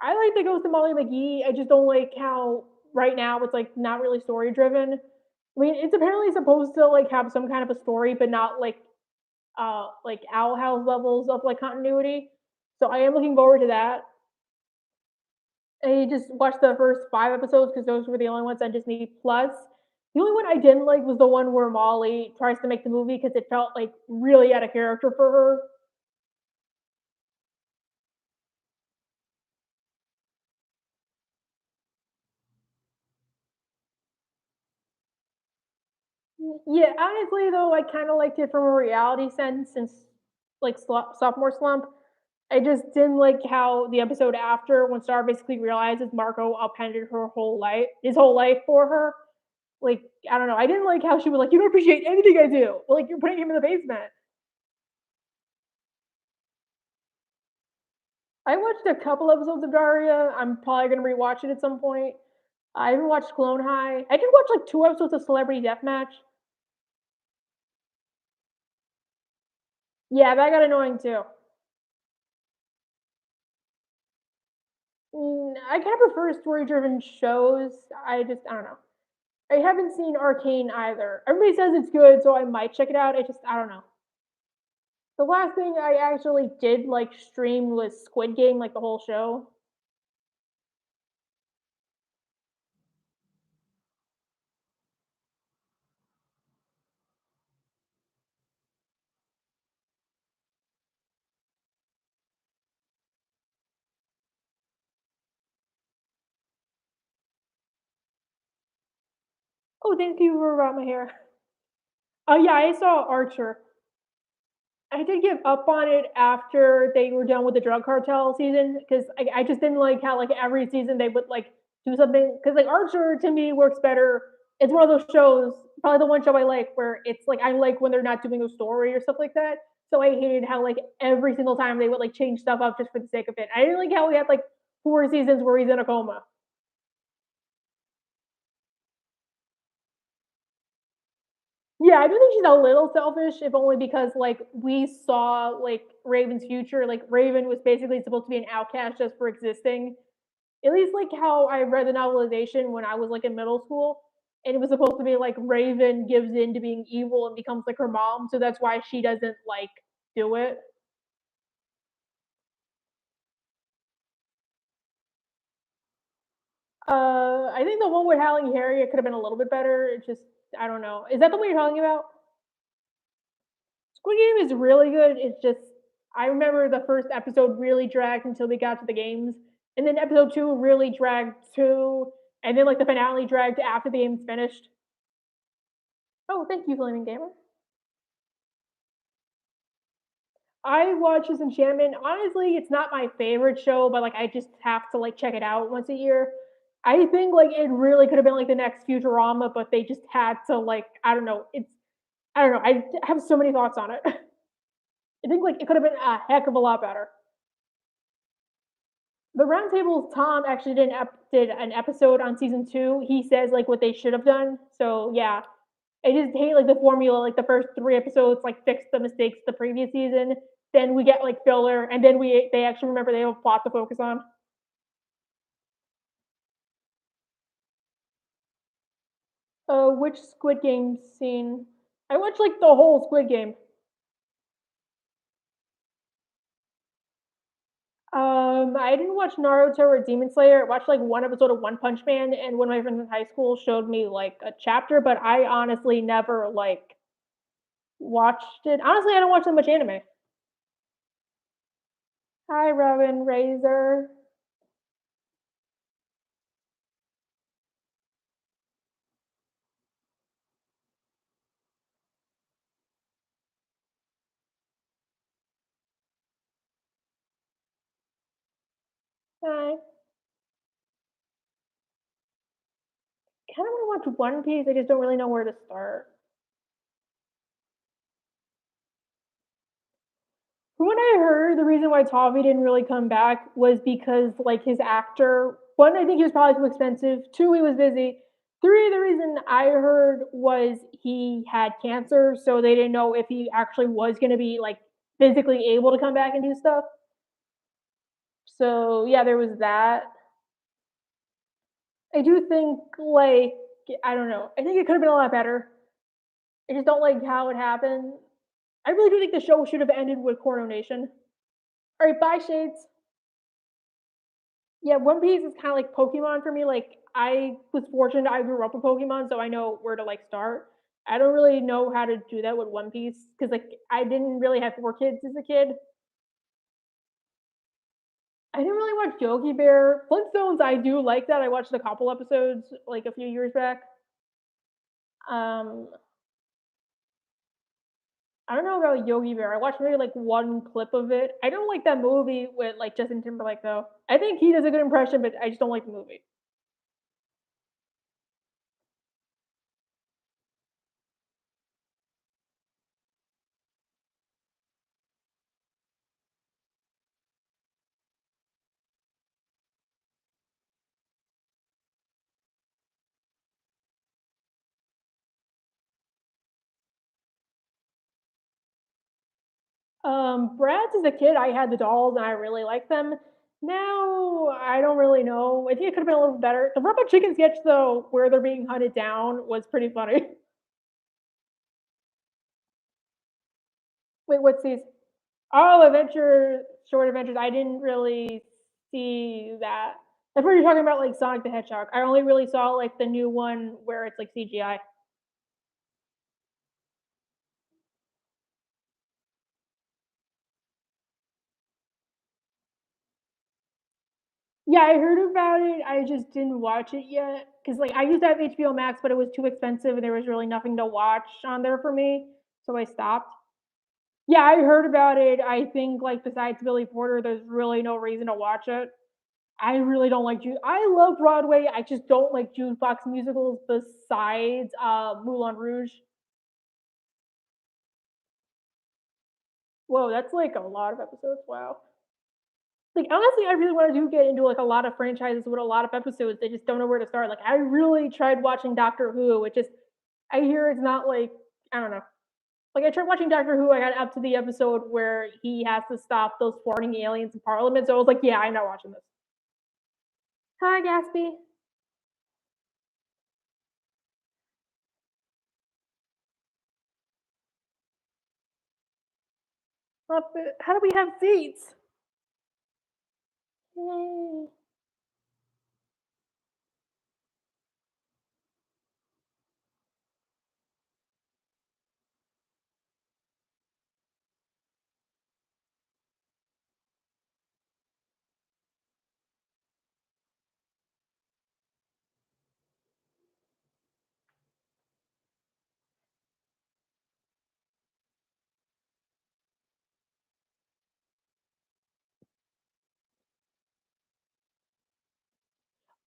I like the Ghost of Molly McGee. I just don't like how right now it's, like, not really story driven. I mean, it's apparently supposed to, like, have some kind of a story, but not like Owl House levels of, like, continuity. So I am looking forward to that. I just watched the first 5 episodes because those were the only ones on Disney Plus. The only one I didn't like was the one where Molly tries to make the movie because it felt, like, really out of character for her. Yeah, honestly, though, I kinda liked it from a reality sense since, like, sophomore slump. I just didn't like how the episode after, when Star basically realizes Marco upended her whole life his whole life for her. Like, I don't know, I didn't like how she was like, "You don't appreciate anything I do." Well, like, you're putting him in the basement. I watched a couple episodes of Daria. I'm probably gonna rewatch it at some point. I haven't watched Clone High. I did watch like 2 episodes of Celebrity Deathmatch. Yeah, that got annoying too. I kind of prefer story-driven shows. I don't know. I haven't seen Arcane either. Everybody says it's good, so I might check it out. I don't know. The last thing I actually did like stream was Squid Game, like the whole show. Oh, thank you for about my hair. Oh yeah, I saw Archer. I did give up on it after they were done with the drug cartel season because I just didn't like how like every season they would like do something because like Archer to me works better. It's one of those shows, probably the one show I like where it's like I like when they're not doing a story or stuff like that. So I hated how like every single time they would like change stuff up just for the sake of it. I didn't like how we had like 4 seasons where he's in a coma. Yeah, I do think she's a little selfish, if only because like we saw like Raven's future. Like Raven was basically supposed to be an outcast just for existing. At least like how I read the novelization when I was like in middle school. And it was supposed to be like Raven gives in to being evil and becomes like her mom, so that's why she doesn't like do it. I think the one with Howling Harry it could have been a little bit better. It just I don't know. Is that the one you're talking about? Squid Game is really good. It's just I remember the first episode really dragged until we got to the games, and then episode 2 really dragged too, and then like the finale dragged after the game's finished. Oh, thank you, Flaming Gamer. I watch Disenchantment. Honestly, it's not my favorite show, but like I just have to like check it out once a year. I think like it really could have been like the next Futurama, but they just had to like I don't know. I don't know. I have so many thoughts on it. I think like it could have been a heck of a lot better. The roundtable Tom actually did an episode on season 2. He says like what they should have done. So yeah, I just hate like the formula. Like the first 3 episodes, like fix the mistakes the previous season. Then we get like filler, and then they actually remember they have a plot to focus on. Which Squid Game scene? I watched like the whole Squid Game. I didn't watch Naruto or Demon Slayer. I watched like one episode of One Punch Man, and one of my friends in high school showed me like a chapter, but I honestly never like watched it. Honestly, I don't watch that much anime. Hi, Robin Razor. Hi. Kind of want to watch One Piece. I just don't really know where to start. From what I heard, the reason why Tavi didn't really come back was because like his actor, one, I think he was probably too expensive. Two, he was busy. Three, the reason I heard was he had cancer, so they didn't know if he actually was going to be like physically able to come back and do stuff. So yeah, there was that. I do think like I don't know. I think it could have been a lot better. I just don't like how it happened. I really do think the show should have ended with Coronation. All right, bye, Shades. Yeah, One Piece is kind of like Pokemon for me. Like I was fortunate I grew up with Pokemon, so I know where to like start. I don't really know how to do that with One Piece because like I didn't really have 4 kids as a kid. I didn't really watch Yogi Bear. Flintstones, I do like that. I watched a couple episodes like a few years back. Um, I don't know about Yogi Bear. I watched maybe like one clip of it. I don't like that movie with like Justin Timberlake though. I think he does a good impression, but I just don't like the movie. Bratz as a kid, I had the dolls and I really liked them. Now I don't really know. I think it could have been a little better. The Robot Chicken sketch though, where they're being hunted down, was pretty funny. Wait, what's these? Oh, Adventure, Short Adventures. I didn't really see that. I thought you were talking about like Sonic the Hedgehog. I only really saw like the new one where it's like CGI. Yeah, I heard about it. I just didn't watch it yet because like I used to have HBO Max, but it was too expensive and there was really nothing to watch on there for me, so I stopped. Yeah, I heard about it. I think like besides Billy Porter, there's really no reason to watch it. I really don't like I love Broadway. I just don't like jukebox musicals besides Moulin Rouge. Whoa, that's like a lot of episodes. Wow. Like honestly, I really want to do get into like a lot of franchises with a lot of episodes. They just don't know where to start. Like I really tried watching Doctor Who, which is I hear it's not like I don't know. Like I tried watching Doctor Who, I got up to the episode where he has to stop those farting aliens in Parliament. So I was like, yeah, I'm not watching this. Hi, Gatsby. How do we have seats? Yay.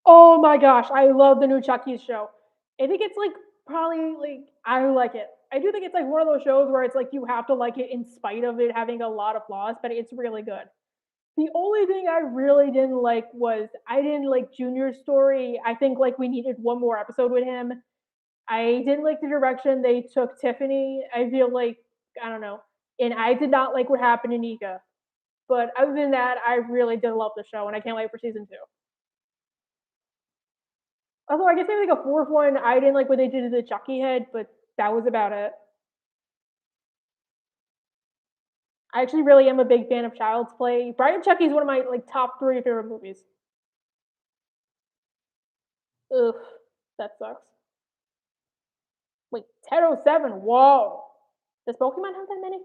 Oh my gosh, I love the new Chucky's show. I think it's like probably like I like it. I do think it's like one of those shows where it's like you have to like it in spite of it having a lot of flaws, but it's really good. The only thing I really didn't like was I didn't like Junior's story. I think like we needed one more episode with him. I didn't like the direction they took Tiffany. I feel like I don't know, and I did not like what happened to Nika. But other than that, I really did love the show, and I can't wait for season two. Although I guess maybe like a fourth one, I didn't like what they did to the Chucky head, but that was about it. I actually really am a big fan of Child's Play. Bride of Chucky is one of my like top three favorite movies. Ugh, that sucks. Wait, 1007. Whoa. Does Pokemon have that many?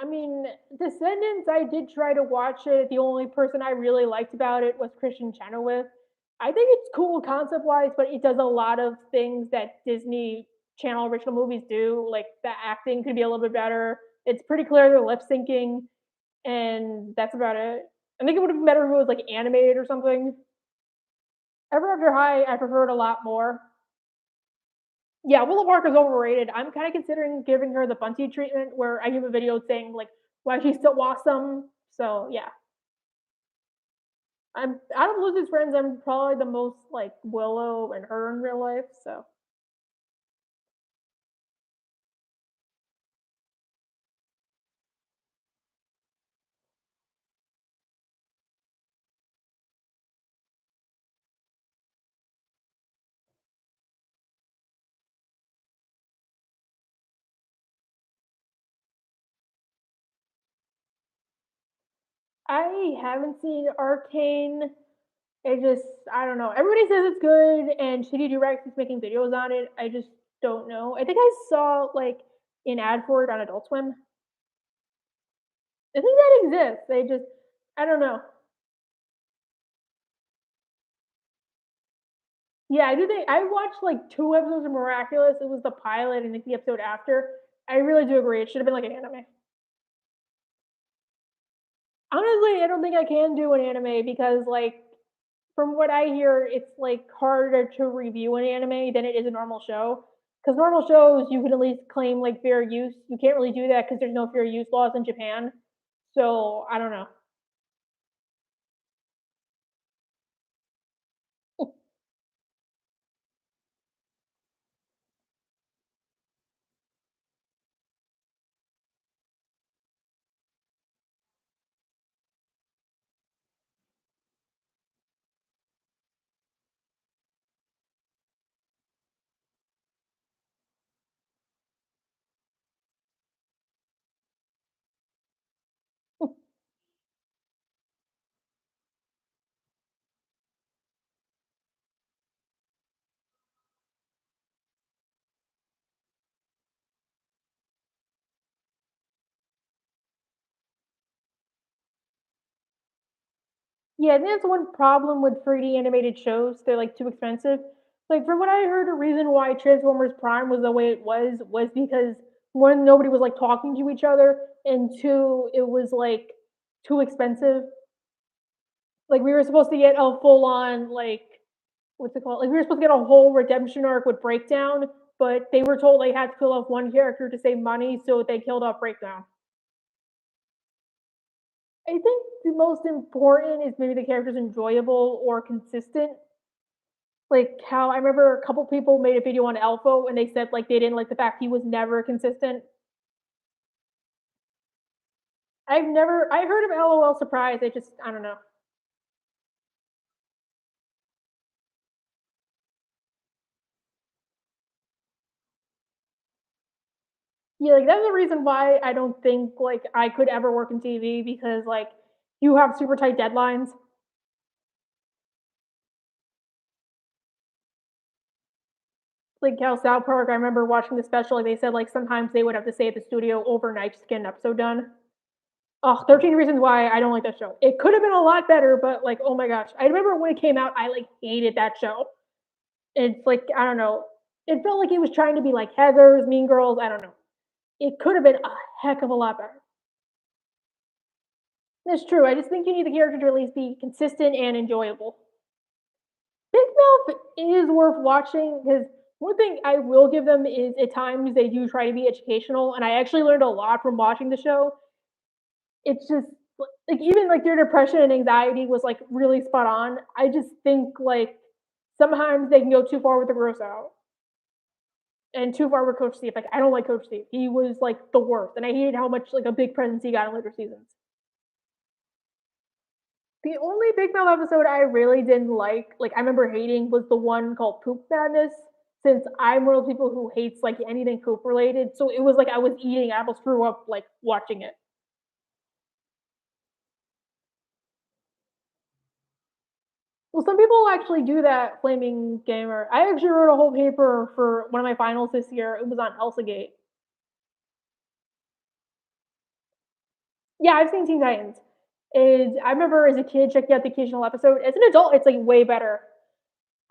I mean, Descendants, I did try to watch it. The only person I really liked about it was Christian Chenoweth. I think it's cool concept wise, but it does a lot of things that Disney Channel original movies do. Like the acting could be a little bit better. It's pretty clear they're lip syncing, and that's about it. I think it would have been better if it was like animated or something. Ever After High, I preferred a lot more. Yeah, Willow Parker's overrated. I'm kind of considering giving her the Bunty treatment, where I give a video saying like why she's still awesome. So yeah, I'm out of Lucy's friends. I'm probably the most like Willow and her in real life. So I haven't seen Arcane. It just I don't know. Everybody says it's good, and Shitty Direct is making videos on it. I just don't know. I think I saw like an ad for it on Adult Swim. I think that exists. They just I don't know. Yeah, I do think I watched like 2 episodes of Miraculous. It was the pilot and like the episode after. I really do agree. It should have been like an anime. Honestly, I don't think I can do an anime because like from what I hear, it's like harder to review an anime than it is a normal show. Because normal shows, you can at least claim like fair use. You can't really do that because there's no fair use laws in Japan. So I don't know. Yeah, I think that's one problem with 3D animated shows. They're like too expensive. Like from what I heard, the reason why Transformers Prime was the way it was because one, nobody was like talking to each other, and two, it was like too expensive. Like we were supposed to get a full on like what's it called? Like we were supposed to get a whole redemption arc with Breakdown, but they were told they had to kill off one character to save money, so they killed off Breakdown. I think the most important is maybe the character's enjoyable or consistent. Like how I remember a couple people made a video on Elfo and they said like they didn't like the fact he was never consistent. I heard of LOL surprise. I just I don't know. Yeah, like that's the reason why I don't think like I could ever work in TV because like you have super tight deadlines. Like how South Park, I remember watching the special, like they said like sometimes they would have to stay at the studio overnight to get an episode done. Oh, 13 Reasons Why I don't like that show. It could have been a lot better, but like, oh my gosh. I remember when it came out, I like hated that show. It's like, I don't know. It felt like it was trying to be like Heather's, Mean Girls. I don't know. It could have been a heck of a lot better. That's true. I just think you need the character to at least be consistent and enjoyable. Big Mouth is worth watching because one thing I will give them is at times they do try to be educational, and I actually learned a lot from watching the show. It's just Like, even, like, their depression and anxiety was, like, really spot on. I just think, like, sometimes they can go too far with the gross out and too far with Coach Steve. Like, I don't like Coach Steve. He was, like, the worst, and I hated how much, like, a big presence he got in later seasons. The only Big Mouth episode I really didn't like, I remember hating, was the one called Poop Madness, since I'm one of those people who hates, like, anything poop related, so it was like I was eating, I almost threw up, like, watching it. Well, some people actually do that, flaming gamer. I actually wrote a whole paper for one of my finals this year. It was on ElsaGate. Yeah, I've seen Teen Titans. Is I remember as a kid checking out the occasional episode. As an adult, it's like way better.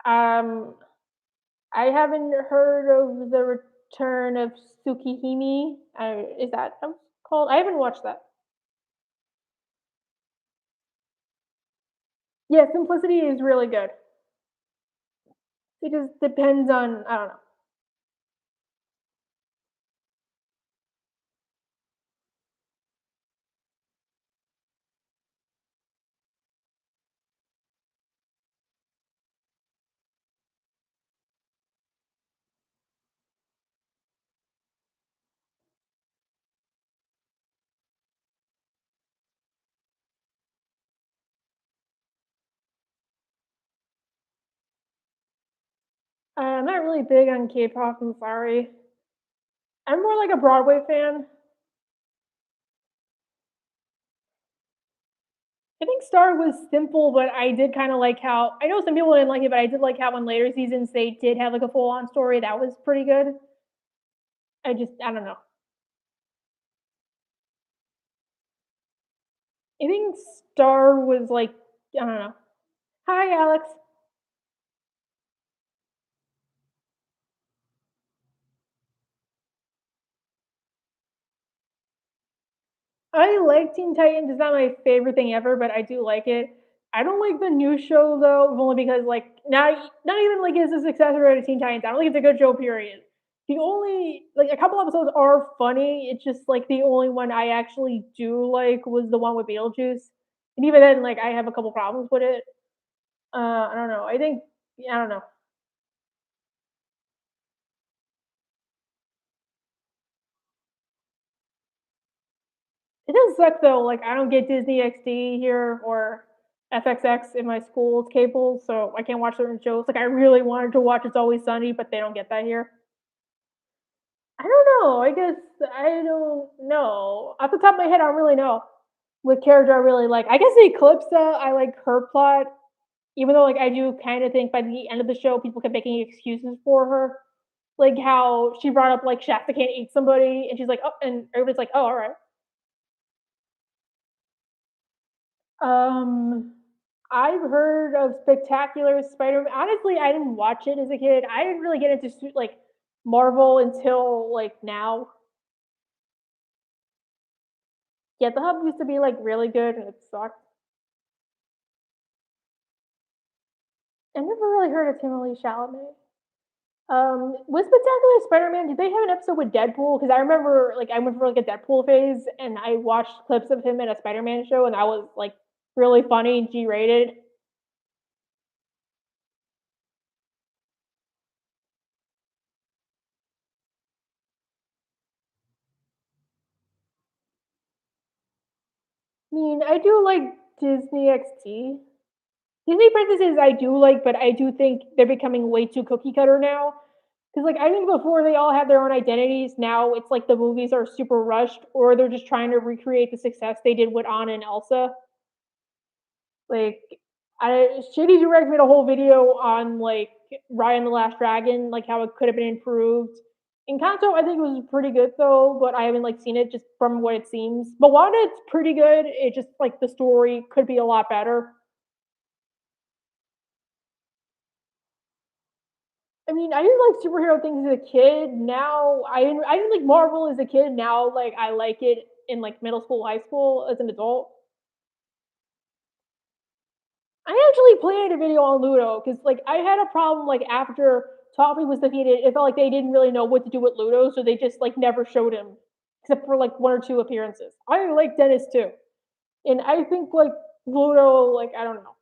Um, I haven't heard of the return of Tsukihime. Is that how it's called? I haven't watched that. Yeah, Simplicity is really good. It just depends on, I don't know. I'm not really big on K-pop. I'm sorry. I'm more like a Broadway fan. I think Star was simple, but I did kind of like how I know some people didn't like it, but I did like how in later seasons they did have like a full on story that was pretty good. I don't know. I think Star was like, I don't know. Hi, Alex. I like Teen Titans. It's not my favorite thing ever, but I do like it. I don't like the new show though, only because like not even like it's a successor to Teen Titans. I don't think it's a good show. Period. The only like a couple episodes are funny. It's just like the only one I actually do like was the one with Beetlejuice, and even then, like I have a couple problems with it. I don't know. I think I don't know. It does suck though. Like I don't get Disney XD here or FXX in my school's cable, so I can't watch certain shows. Like I really wanted to watch It's Always Sunny, but they don't get that here. I don't know. I guess I don't know. Off the top of my head, I don't really know what character I really like. I guess the Eclipse. I like her plot, even though like I do kind of think by the end of the show, people kept making excuses for her, like how she brought up like Shasta can't eat somebody, and she's like, oh, and everybody's like, oh, all right. Um, I've heard of Spectacular Spider-Man. Honestly, I didn't watch it as a kid. I didn't really get into like Marvel until like now. Yeah, the Hub used to be like really good, and it sucked. I never really heard of Timothy Chalamet. With Spectacular Spider-Man, did they have an episode with Deadpool? Because I remember, like, I went for like a Deadpool phase, and I watched clips of him in a Spider-Man show, and that was like really funny, G-rated. I mean, I do like Disney XT. Disney princesses I do like, but I do think they're becoming way too cookie cutter now. Because like I think before they all had their own identities. Now it's like the movies are super rushed, or they're just trying to recreate the success they did with Anna and Elsa. Like Shady Direct made a whole video on like Ryan the Last Dragon, like how it could have been improved. Encanto, I think it was pretty good though, but I haven't like seen it just from what it seems. But Wanda, it's pretty good. It just like the story could be a lot better. I mean, I didn't like superhero things as a kid. Now I didn't like Marvel as a kid. Now like I like it in like middle school, high school as an adult. I actually played a video on Ludo because like I had a problem like after Toffee was defeated. It felt like they didn't really know what to do with Ludo, so they just like never showed him except for like one or two appearances. I like Dennis too. And I think like Pluto, like I don't know.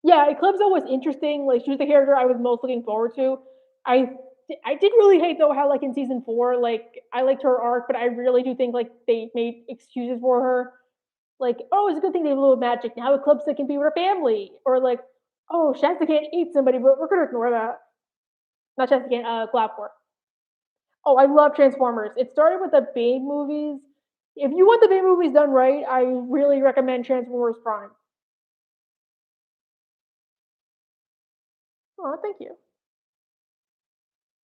Yeah, Eclipso was interesting. Like she was the character I was most looking forward to. I I did really hate though how like in season 4, like I liked her arc, but I really do think like they made excuses for her. Like, oh, it's a good thing they have a little magic. Now Eclipsa can be with her family. Or like, oh, Shasta can't eat somebody, but we're gonna ignore that. Not Shasta can't, Gladport. Oh, I love Transformers. It started with the Bane movies. If you want the Bane movies done right, I really recommend Transformers Prime. Oh, thank you.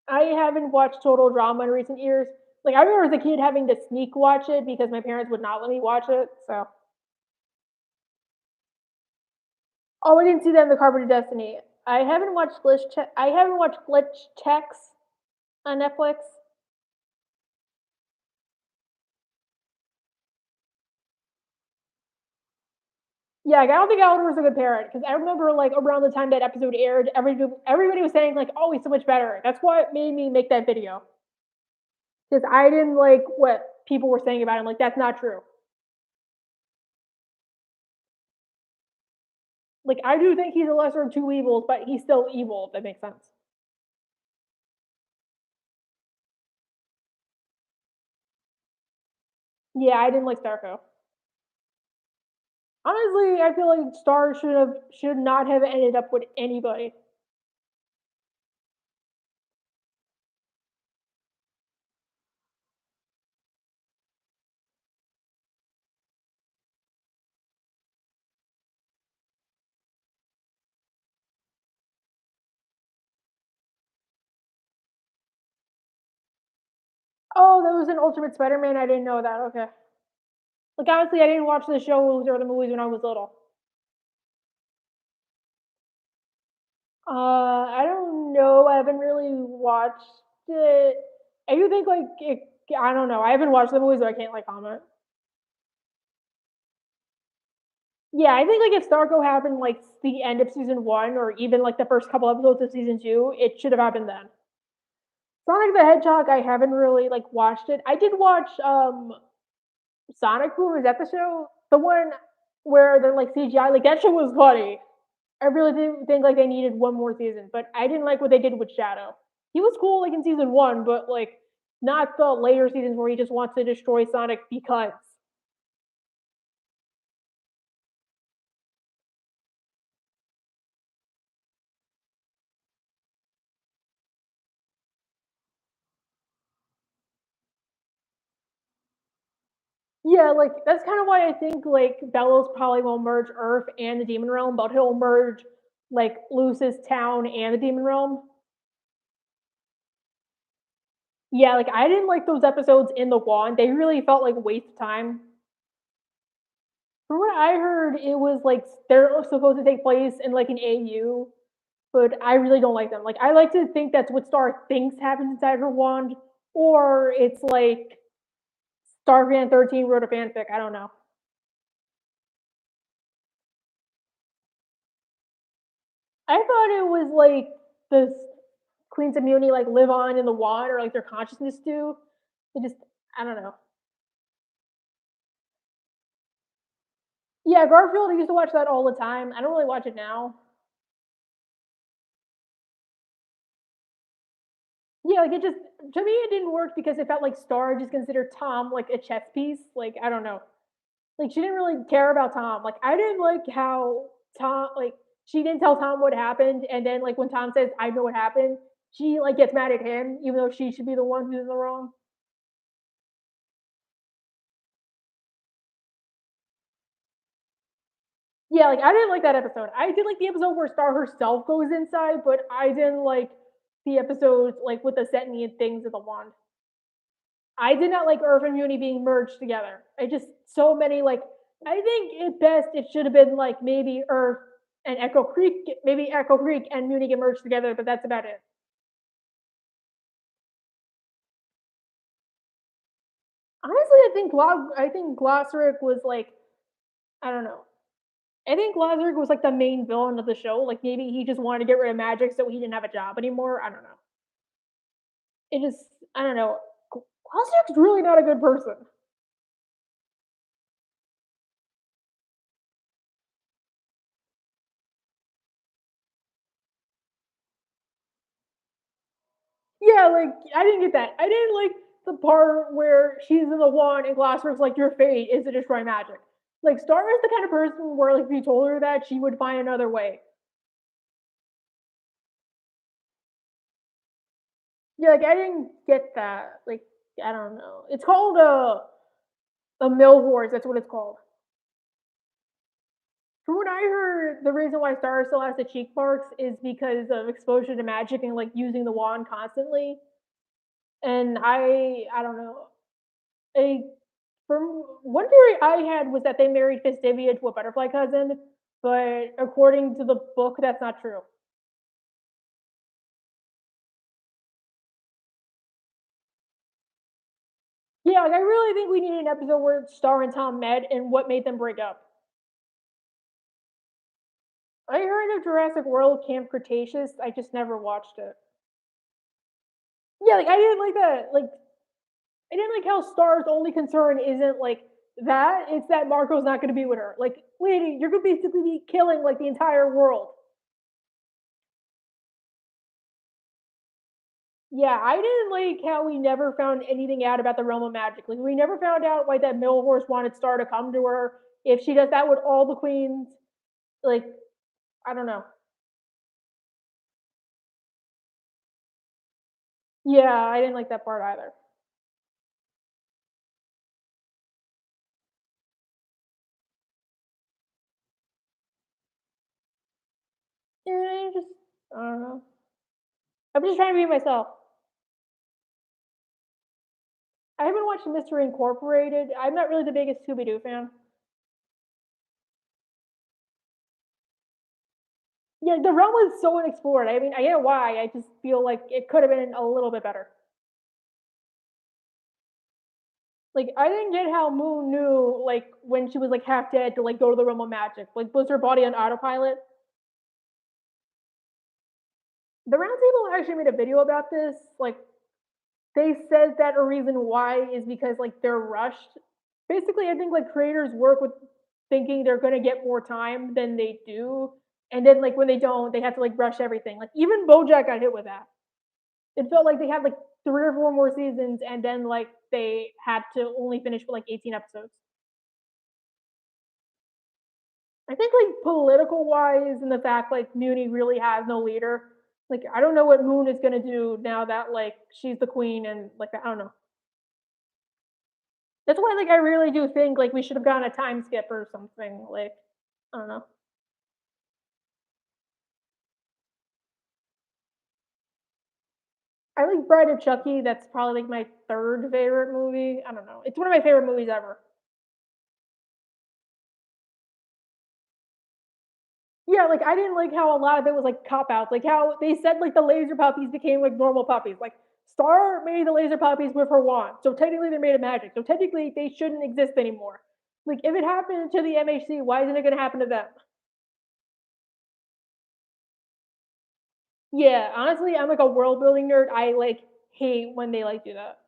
I haven't watched Total Drama in recent years. Like I remember as a kid having to sneak watch it because my parents would not let me watch it. So, oh, I didn't see that in the Carpet of Destiny. I haven't watched Glitch Checks on Netflix. Yeah, like, I don't think Oliver's a good parent because I remember like around the time that episode aired, everybody was saying like, "Oh, he's so much better." That's what made me make that video because I didn't like what people were saying about him. Like that's not true. Like I do think he's a lesser of two evils, but he's still evil. If that makes sense. Yeah, I didn't like Starco. Honestly, I feel like Star should not have ended up with anybody. Oh, that was an Ultimate Spider-Man. I didn't know that. Okay. Like honestly, I didn't watch the shows or the movies when I was little. I don't know. I haven't really watched it. I do think like I don't know. I haven't watched the movies, so I can't like comment. Yeah, I think like if Starco happened like the end of season 1 or even like the first couple episodes of season 2, it should have happened then. Sonic the Hedgehog, I haven't really like watched it. I did watch Sonic Boom. Is that the show? The one where they're like CGI. Like that show was funny. I really did think like they needed one more season, but I didn't like what they did with Shadow. He was cool like in season 1, but like not the later seasons where he just wants to destroy Sonic because. Yeah, like that's kind of why I think like Bellows probably will merge Earth and the Demon Realm, but he'll merge like Lucis Town and the Demon Realm. Yeah, like I didn't like those episodes in the Wand. They really felt like waste of time. From what I heard, it was like they're supposed to take place in like an AU, but I really don't like them. Like I like to think that's what Star thinks happens inside her wand, or it's like Starfan 13 wrote a fanfic. I don't know. I thought it was like the Queen's immunity like live on in the wand or like their consciousness do. It just I don't know. Yeah, Garfield. I used to watch that all the time. I don't really watch it now. Yeah, like it just to me it didn't work because it felt like Star just considered Tom like a chess piece. Like I don't know. Like she didn't really care about Tom. Like I didn't like how Tom like she didn't tell Tom what happened, and then like when Tom says I know what happened, she like gets mad at him even though she should be the one who's in the wrong. Yeah, like I didn't like that episode. I did like the episode where Star herself goes inside, but I didn't like the episodes like with the sentient things of the wand. I did not like Earth and Uni being merged together. I just so many like I think at best it should have been like maybe Earth and Echo Creek, maybe Echo Creek and Muni get merged together, but that's about it. Honestly, I think Glossaric was like I don't know. I think Glossaric was like the main villain of the show. Like maybe he just wanted to get rid of magic so he didn't have a job anymore. I don't know. It just I don't know. Glossaric's really not a good person. like I didn't get that. I didn't like the part where she's in the wand and Glasswork's like, your fate is to destroy magic. Like Star is the kind of person where like if you told her that, she would find another way. Yeah, like I didn't get that. Like I don't know. It's called a mill horse. That's what it's called. From what I heard, the reason why Star still has the cheek marks is because of exposure to magic and like using the wand constantly. And I don't know. A from one theory I had was that they married Festivia to a butterfly cousin, but according to the book, that's not true. Yeah, like I really think we need an episode where Star and Tom met and what made them break up. I heard of Jurassic World Camp Cretaceous. I just never watched it. Yeah, like I didn't like that. Like I didn't like how Star's only concern isn't like that. It's that Marco's not going to be with her. Like, lady, you're going to basically be killing like the entire world. Yeah, I didn't like how we never found anything out about the realm of magic. Like, we never found out why that mill horse wanted Star to come to her. If she does that with all the queens, like, I don't know. Yeah, I didn't like that part either. Yeah, just I don't know. I'm just trying to be myself. I haven't watched Mystery Incorporated. I'm not really the biggest Scooby Doo fan. Yeah, the realm was so unexplored. I mean, I get why. I just feel like it could have been a little bit better. Like, I didn't get how Moon knew, like, when she was like half dead to like go to the realm of magic. Like, was her body on autopilot? The Roundtable actually made a video about this. Like, they said that a reason why is because like they're rushed. Basically, I think like creators work with thinking they're gonna get more time than they do, and then like when they don't, they have to like rush everything. Like even BoJack got hit with that. It felt like they had like 3 or 4 more seasons, and then like they had to only finish with like 18 episodes. I think like political wise, and the fact like Muni really has no leader. Like I don't know what Moon is gonna do now that like she's the queen, and like I don't know. That's why like I really do think like we should have gotten a time skip or something. Like I don't know. I like Bride of Chucky. That's probably like my third favorite movie. I don't know. It's one of my favorite movies ever. Yeah, like I didn't like how a lot of it was like cop outs, like how they said like the laser puppies became like normal puppies. Like Star made the laser puppies with her wand, so technically they're made of magic. So technically they shouldn't exist anymore. Like if it happened to the MHC, why isn't it going to happen to them? Yeah, honestly, I'm like a world building nerd. I like hate when they like do that.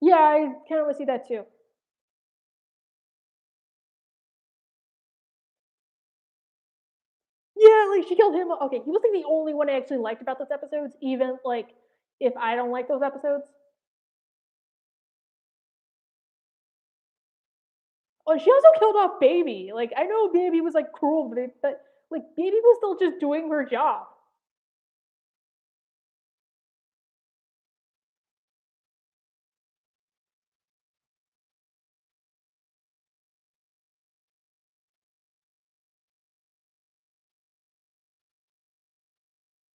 Yeah, I kind of want to see that too. Yeah, like she killed him. Okay, he was like the only one I actually liked about those episodes, even like if I don't like those episodes. Oh, she also killed off Baby. Like I know Baby was like cruel, but like Baby was still just doing her job.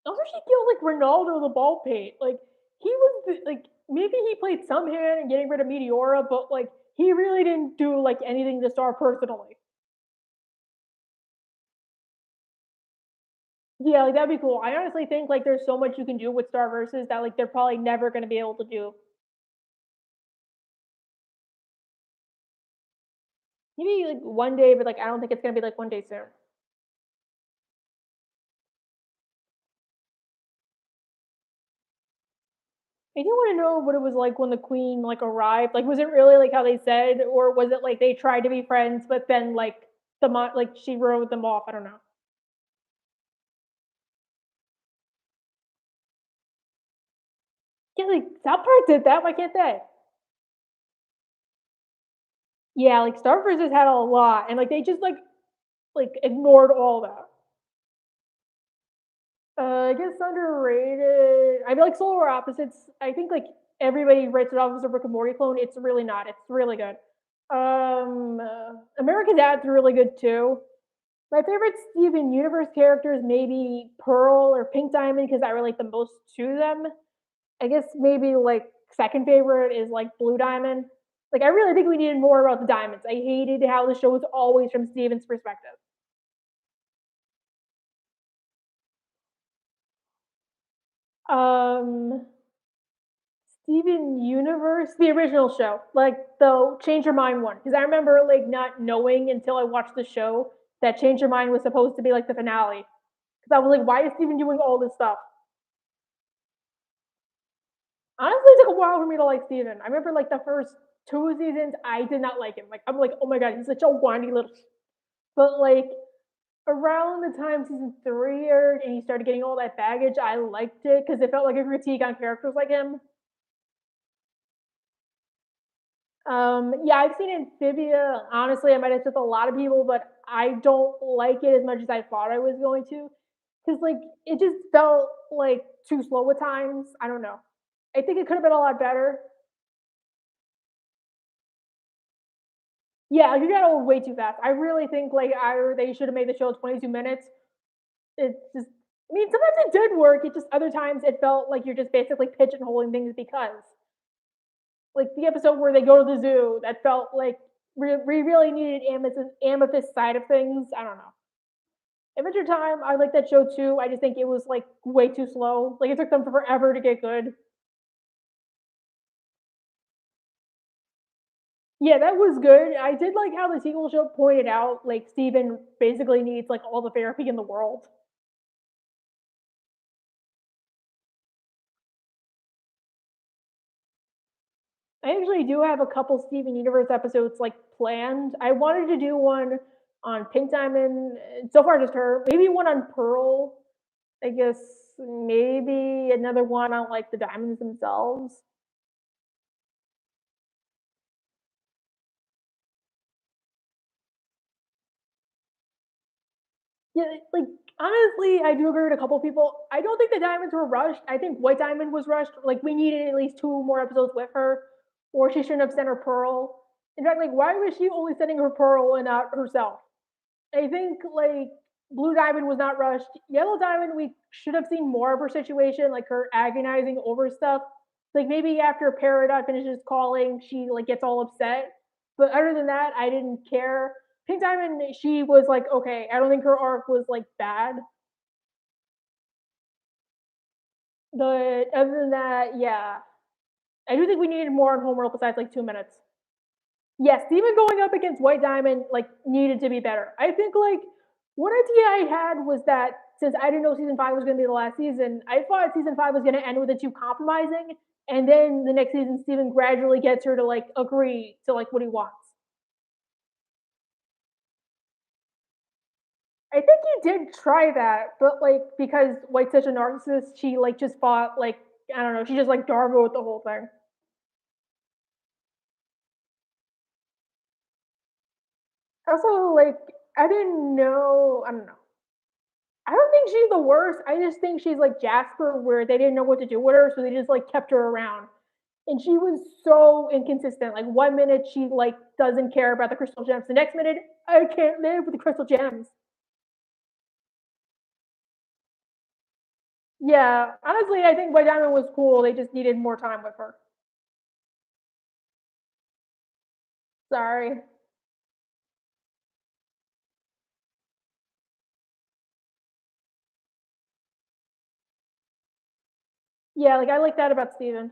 Also, she killed like Ronaldo the ball pate. Like he was like maybe he played some hand in getting rid of Meteora, but like he really didn't do like anything to Star personally. Yeah, like that'd be cool. I honestly think like there's so much you can do with Star Versus that like they're probably never going to be able to do. Maybe like one day, but like I don't think it's going to be like one day soon. I do want to know what it was like when the queen like arrived. Like, was it really like how they said, or was it like they tried to be friends, but then like like she wrote them off? I don't know. Yeah, like Subplot did that. Why can't they? Yeah, like Starfire just had a lot, and like they just like ignored all that. I guess underrated. I feel like Solar Opposites. I think like everybody writes it off as a Rick and Morty clone. It's really not. It's really good. American Dad's really good too. My favorite Steven Universe characters maybe Pearl or Pink Diamond because I relate the most to them. I guess maybe like second favorite is like Blue Diamond. Like I really think we needed more about the diamonds. I hated how the show was always from Steven's perspective. Um, Steven Universe, the original show, like the Change Your Mind one, because I remember like not knowing until I watched the show that Change Your Mind was supposed to be like the finale. Because I was like, why is Steven doing all this stuff? Honestly, it took a while for me to like Steven. I remember like the first two seasons, I did not like him. Like I'm like, oh my god, he's such a whiny little. But like around the time season three aired and he started getting all that baggage, I liked it because it felt like a critique on characters like him. Yeah, I've seen Amphibia. Honestly, I might have took a lot of people, but I don't like it as much as I thought I was going to. Because like it just felt like too slow at times. I don't know. I think it could have been a lot better. Yeah, you got old way too fast. I really think like either they should have made the show 22 minutes. It's just I mean, sometimes it did work. It just other times it felt like you're just basically pigeonholing things because like the episode where they go to the zoo that felt like we really needed amethyst side of things. I don't know. Adventure Time, I like that show too. I just think it was like way too slow. Like it took them forever to get good. Yeah, that was good. I did like how the sequel show pointed out like Steven basically needs like all the therapy in the world. I actually do have a couple Steven Universe episodes like planned. I wanted to do one on Pink Diamond. So far, just her. Maybe one on Pearl. I guess maybe another one on like the diamonds themselves. Yeah, like honestly, I do agree with a couple people. I don't think the diamonds were rushed. I think White Diamond was rushed. Like we needed at least two more episodes with her, or she shouldn't have sent her Pearl. In fact, like why was she only sending her Pearl and not herself? I think like Blue Diamond was not rushed. Yellow Diamond, we should have seen more of her situation, like her agonizing over stuff. Like maybe after Peridot finishes calling, she like gets all upset. But other than that, I didn't care. Pink Diamond, she was like okay. I don't think her arc was like bad. But other than that, yeah, I do think we needed more on Homeworld besides like 2 minutes. Yes, even going up against White Diamond like needed to be better. I think like one idea I had was that since I didn't know season five was going to be the last season, I thought season five was going to end with the two compromising, and then the next season Steven gradually gets her to like agree to like what he wants. I think he did try that, but like because White's such a narcissist, she like just fought like I don't know, she just like Darvo with the whole thing. Also, like I didn't know, I don't know. I don't think she's the worst. I just think she's like Jasper, where they didn't know what to do with her, so they just like kept her around. And she was so inconsistent. Like 1 minute she like doesn't care about the crystal gems. The next minute, I can't live with the crystal gems. Yeah, honestly, I think White Diamond was cool. They just needed more time with her. Sorry. Yeah, like I like that about Steven.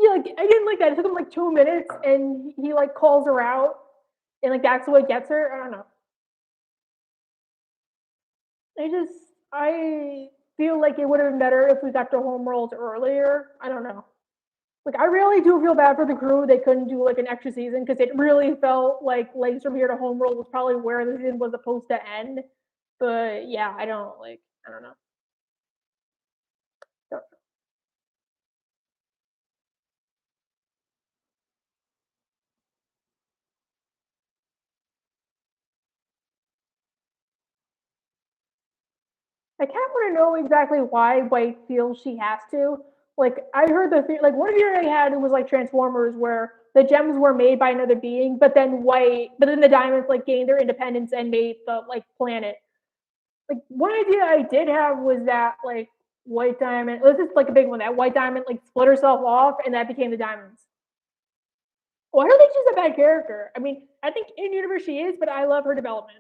Yeah, like I didn't like that. It took him like 2 minutes, and he like calls her out, and like that's what gets her. I don't know. I just I feel like it would have been better if we got to home rolls earlier. I don't know. Like I really do feel bad for the crew. They couldn't do like an extra season because it really felt like Legs from Here to Home Roll was probably where the season was supposed to end. But yeah, I don't know. Don't I kind of want to know exactly why White feels she has to. Like, I heard like one theory I had was like Transformers, where the gems were made by another being, but then the diamonds like gained their independence and made the like planet. Like one idea I did have was that like White Diamond, this is like a big one, that White Diamond like split herself off and that became the diamonds. Well, I don't think she's a bad character. I mean, I think in universe she is, but I love her development.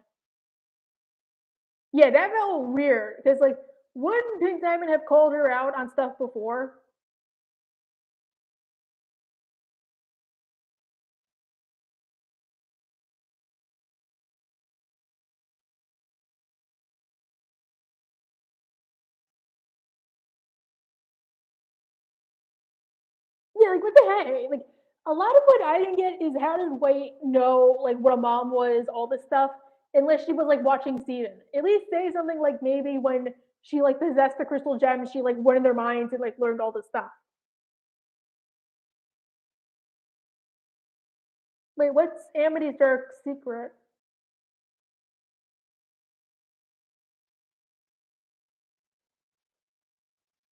Yeah, that felt weird because like wouldn't Pink Diamond have called her out on stuff before? Yeah, like what the heck? Like a lot of what I didn't get is how did White know like what a mom was, all this stuff, unless she was like watching Steven. At least say something like maybe when she like possessed the crystal gems, she like went in their minds and like learned all this stuff. Wait, what's Amity's dark secret?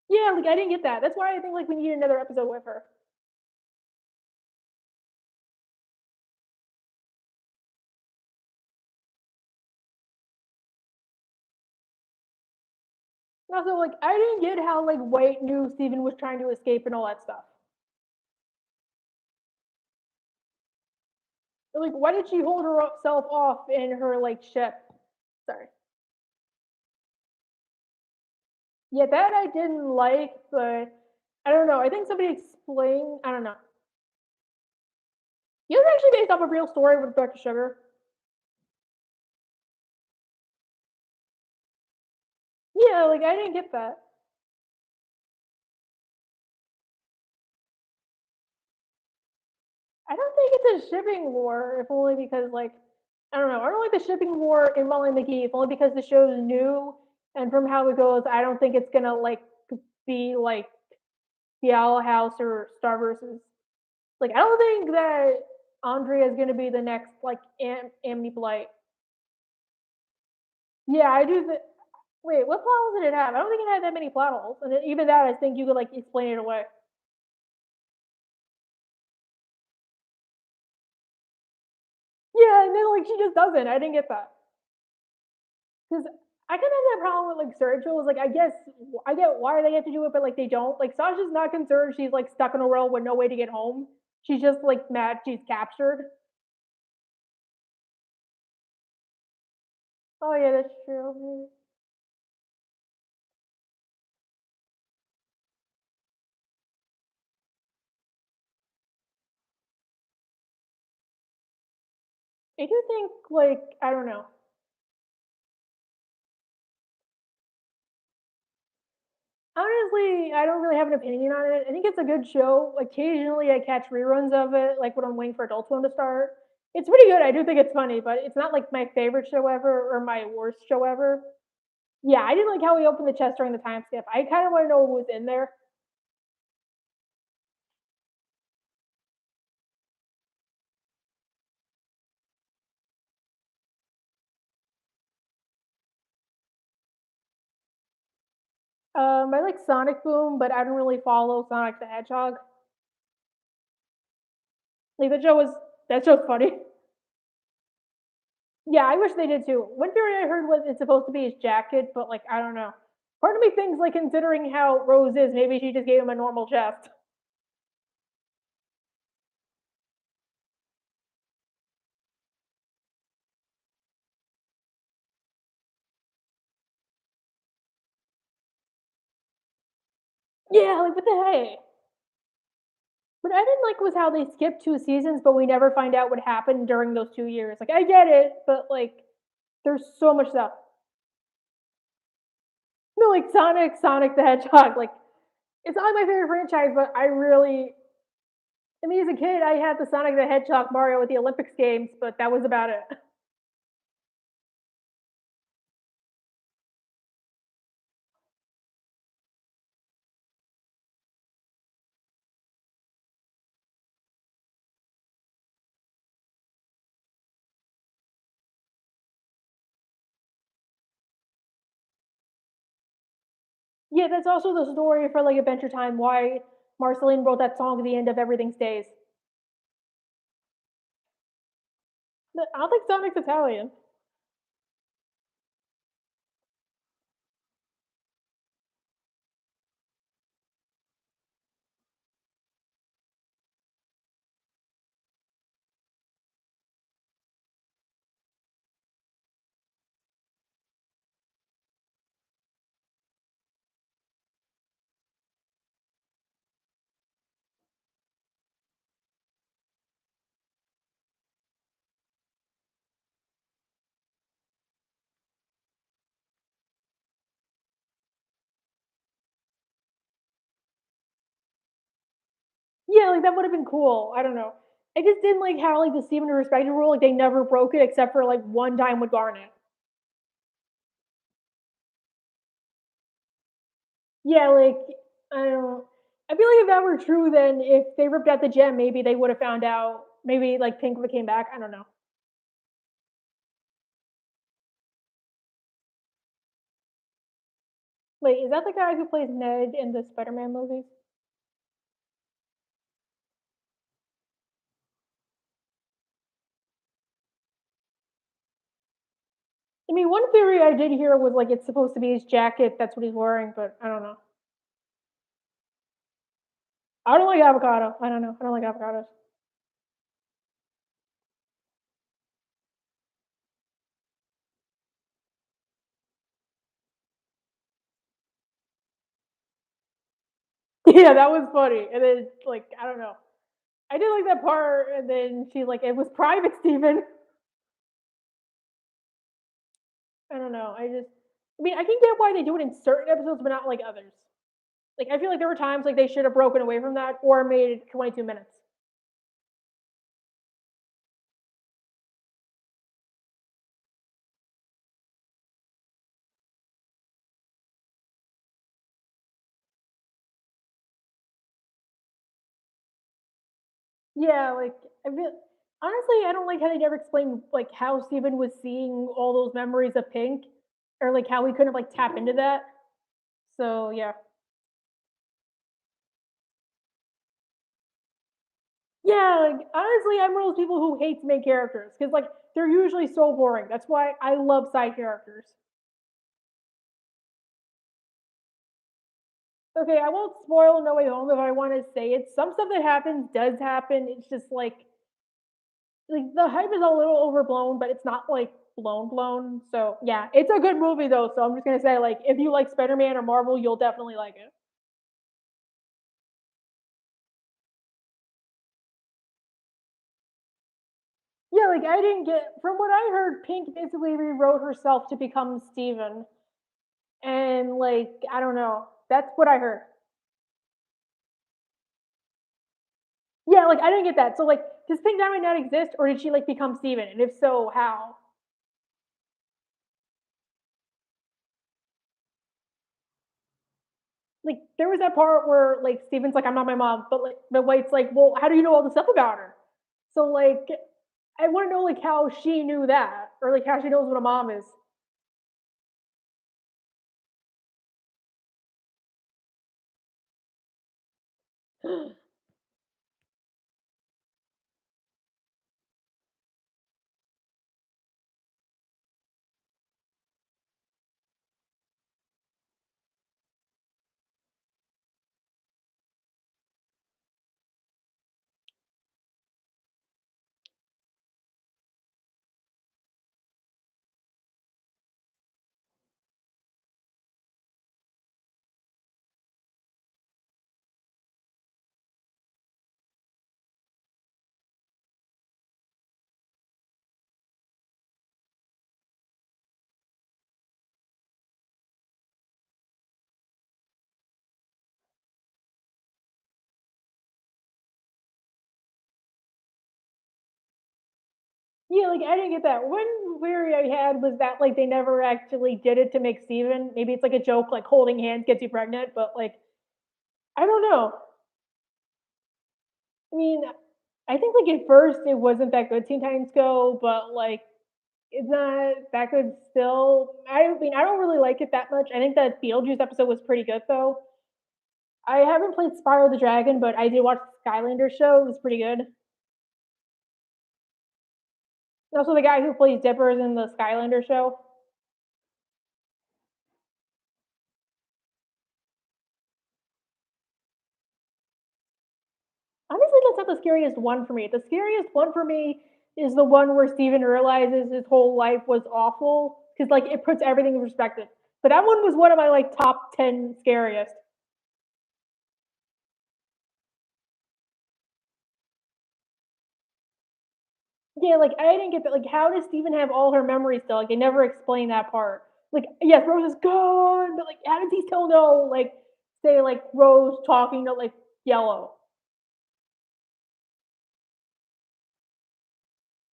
Yeah, like I didn't get that. That's why I think like we need another episode with her. And also, like I didn't get how like White knew Steven was trying to escape and all that stuff. Like, why did she hold herself off in her like ship? Sorry. Yeah, that I didn't like, but I don't know. I think somebody explained. I don't know. You was actually based off a real story with Dr. Sugar. Yeah, like I didn't get that. I don't think it's a shipping war, if only because like I don't know. I don't like the shipping war in Molly McGee, if only because the show's new and from how it goes, I don't think it's gonna like be like the Owl House or Star versus. Like I don't think that Andrea is gonna be the next like Amity Blight. Yeah, I do. Wait, what plot holes did it have? I don't think it had that many plot holes, and even that, I think you could like explain it away. Yeah, and then like she just doesn't. I didn't get that because I kind of have that problem with like certain shows. Like I get why they have to do it, but like they don't. Like Sasha's not concerned. She's like stuck in a world with no way to get home. She's just like mad. She's captured. Oh yeah, that's true. I do think like I don't know. Honestly, I don't really have an opinion on it. I think it's a good show. Occasionally, I catch reruns of it, like when I'm waiting for Adult Swim to start. It's pretty good. I do think it's funny, but it's not like my favorite show ever or my worst show ever. Yeah, I didn't like how we opened the chest during the time skip. I kind of want to know what was in there. I like Sonic Boom, but I don't really follow Sonic the Hedgehog. Like that show's funny. Yeah, I wish they did too. One theory I heard was it's supposed to be his jacket, but like I don't know. Part of me thinks like considering how Rose is, maybe she just gave him a normal chest. Yeah, like what the heck? What I didn't like was how they skipped 2 seasons, but we never find out what happened during those 2 years. Like I get it, but like there's so much stuff. No, like Sonic the Hedgehog. Like it's not my favorite franchise, but I mean, as a kid, I had the Sonic the Hedgehog Mario at the Olympics games, but that was about it. Yeah, that's also the story for like Adventure Time. Why Marceline wrote that song at the end of Everything Stays. I don't think Sonic's Italian. Yeah, like that would have been cool. I don't know. I just didn't like how like the Steven and Respected rule, like they never broke it except for like one time with Garnet. Yeah, like I don't. I feel like if that were true, then if they ripped out the gem, maybe they would have found out. Maybe like Pink would have came back. I don't know. Wait, is that the guy who plays Ned in the Spider-Man movies? I mean, one theory I did hear was like it's supposed to be his jacket. That's what he's wearing, but I don't know. I don't like avocado. I don't know. I don't like avocados. Yeah, that was funny. And then like I don't know. I did like that part, and then she's like, "It was private, Steven." I don't know. I mean, I can get why they do it in certain episodes, but not like others. Like, I feel like there were times like they should have broken away from that or made it 22 minutes. Yeah, like I feel honestly, I don't like how they never explained like how Steven was seeing all those memories of Pink, or like how he couldn't like tap into that. So yeah, yeah. Like honestly, I'm one of those people who hates main characters because like they're usually so boring. That's why I love side characters. Okay, I won't spoil No Way Home if I want to say it. Some stuff that happens does happen. It's just like the hype is a little overblown, but it's not like blown. So yeah, it's a good movie though. So I'm just gonna say like if you like Spider Man or Marvel, you'll definitely like it. Yeah, like I didn't get from what I heard, Pink basically rewrote herself to become Steven. And like I don't know. That's what I heard. Yeah, like I didn't get that. So like does Pink Diamond not exist or did she like become Steven? And if so, how? Like there was that part where like Steven's like, I'm not my mom, but like the White's like, well, how do you know all the stuff about her? So like I want to know like how she knew that, or like how she knows what a mom is. Yeah, like I didn't get that. One theory I had was that like they never actually did it to make Steven. Maybe it's like a joke, like holding hands gets you pregnant, but like I don't know. I mean, I think like at first it wasn't that good Teen Titans Go, but like it's not that good still. I mean, I don't really like it that much. I think that Beetlejuice episode was pretty good though. I haven't played Spyro the Dragon, but I did watch the Skylander show. It was pretty good. And also, the guy who plays Dipper is in the Skylander show. Honestly, that's not the scariest one for me. The scariest one for me is the one where Steven realizes his whole life was awful because like it puts everything in perspective. But that one was one of my like top 10 scariest. Yeah, like I didn't get that. Like, how does Steven have all her memories still? Like, they never explain that part. Like, yes, Rose is gone, but like, how does he still know? Like, say like Rose talking to like Yellow.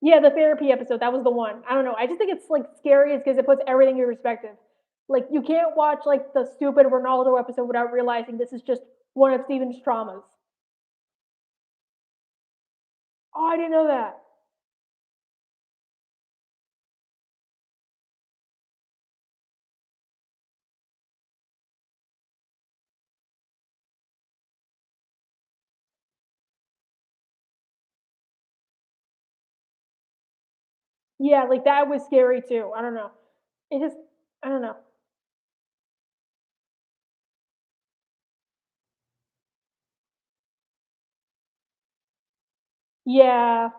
Yeah, the therapy episode. That was the one. I don't know. I just think it's like scariest because it puts everything in perspective. Like, you can't watch like the stupid Ronaldo episode without realizing this is just one of Steven's traumas. Oh, I didn't know that. Yeah, like that was scary too. I don't know. It just, I don't know. Yeah,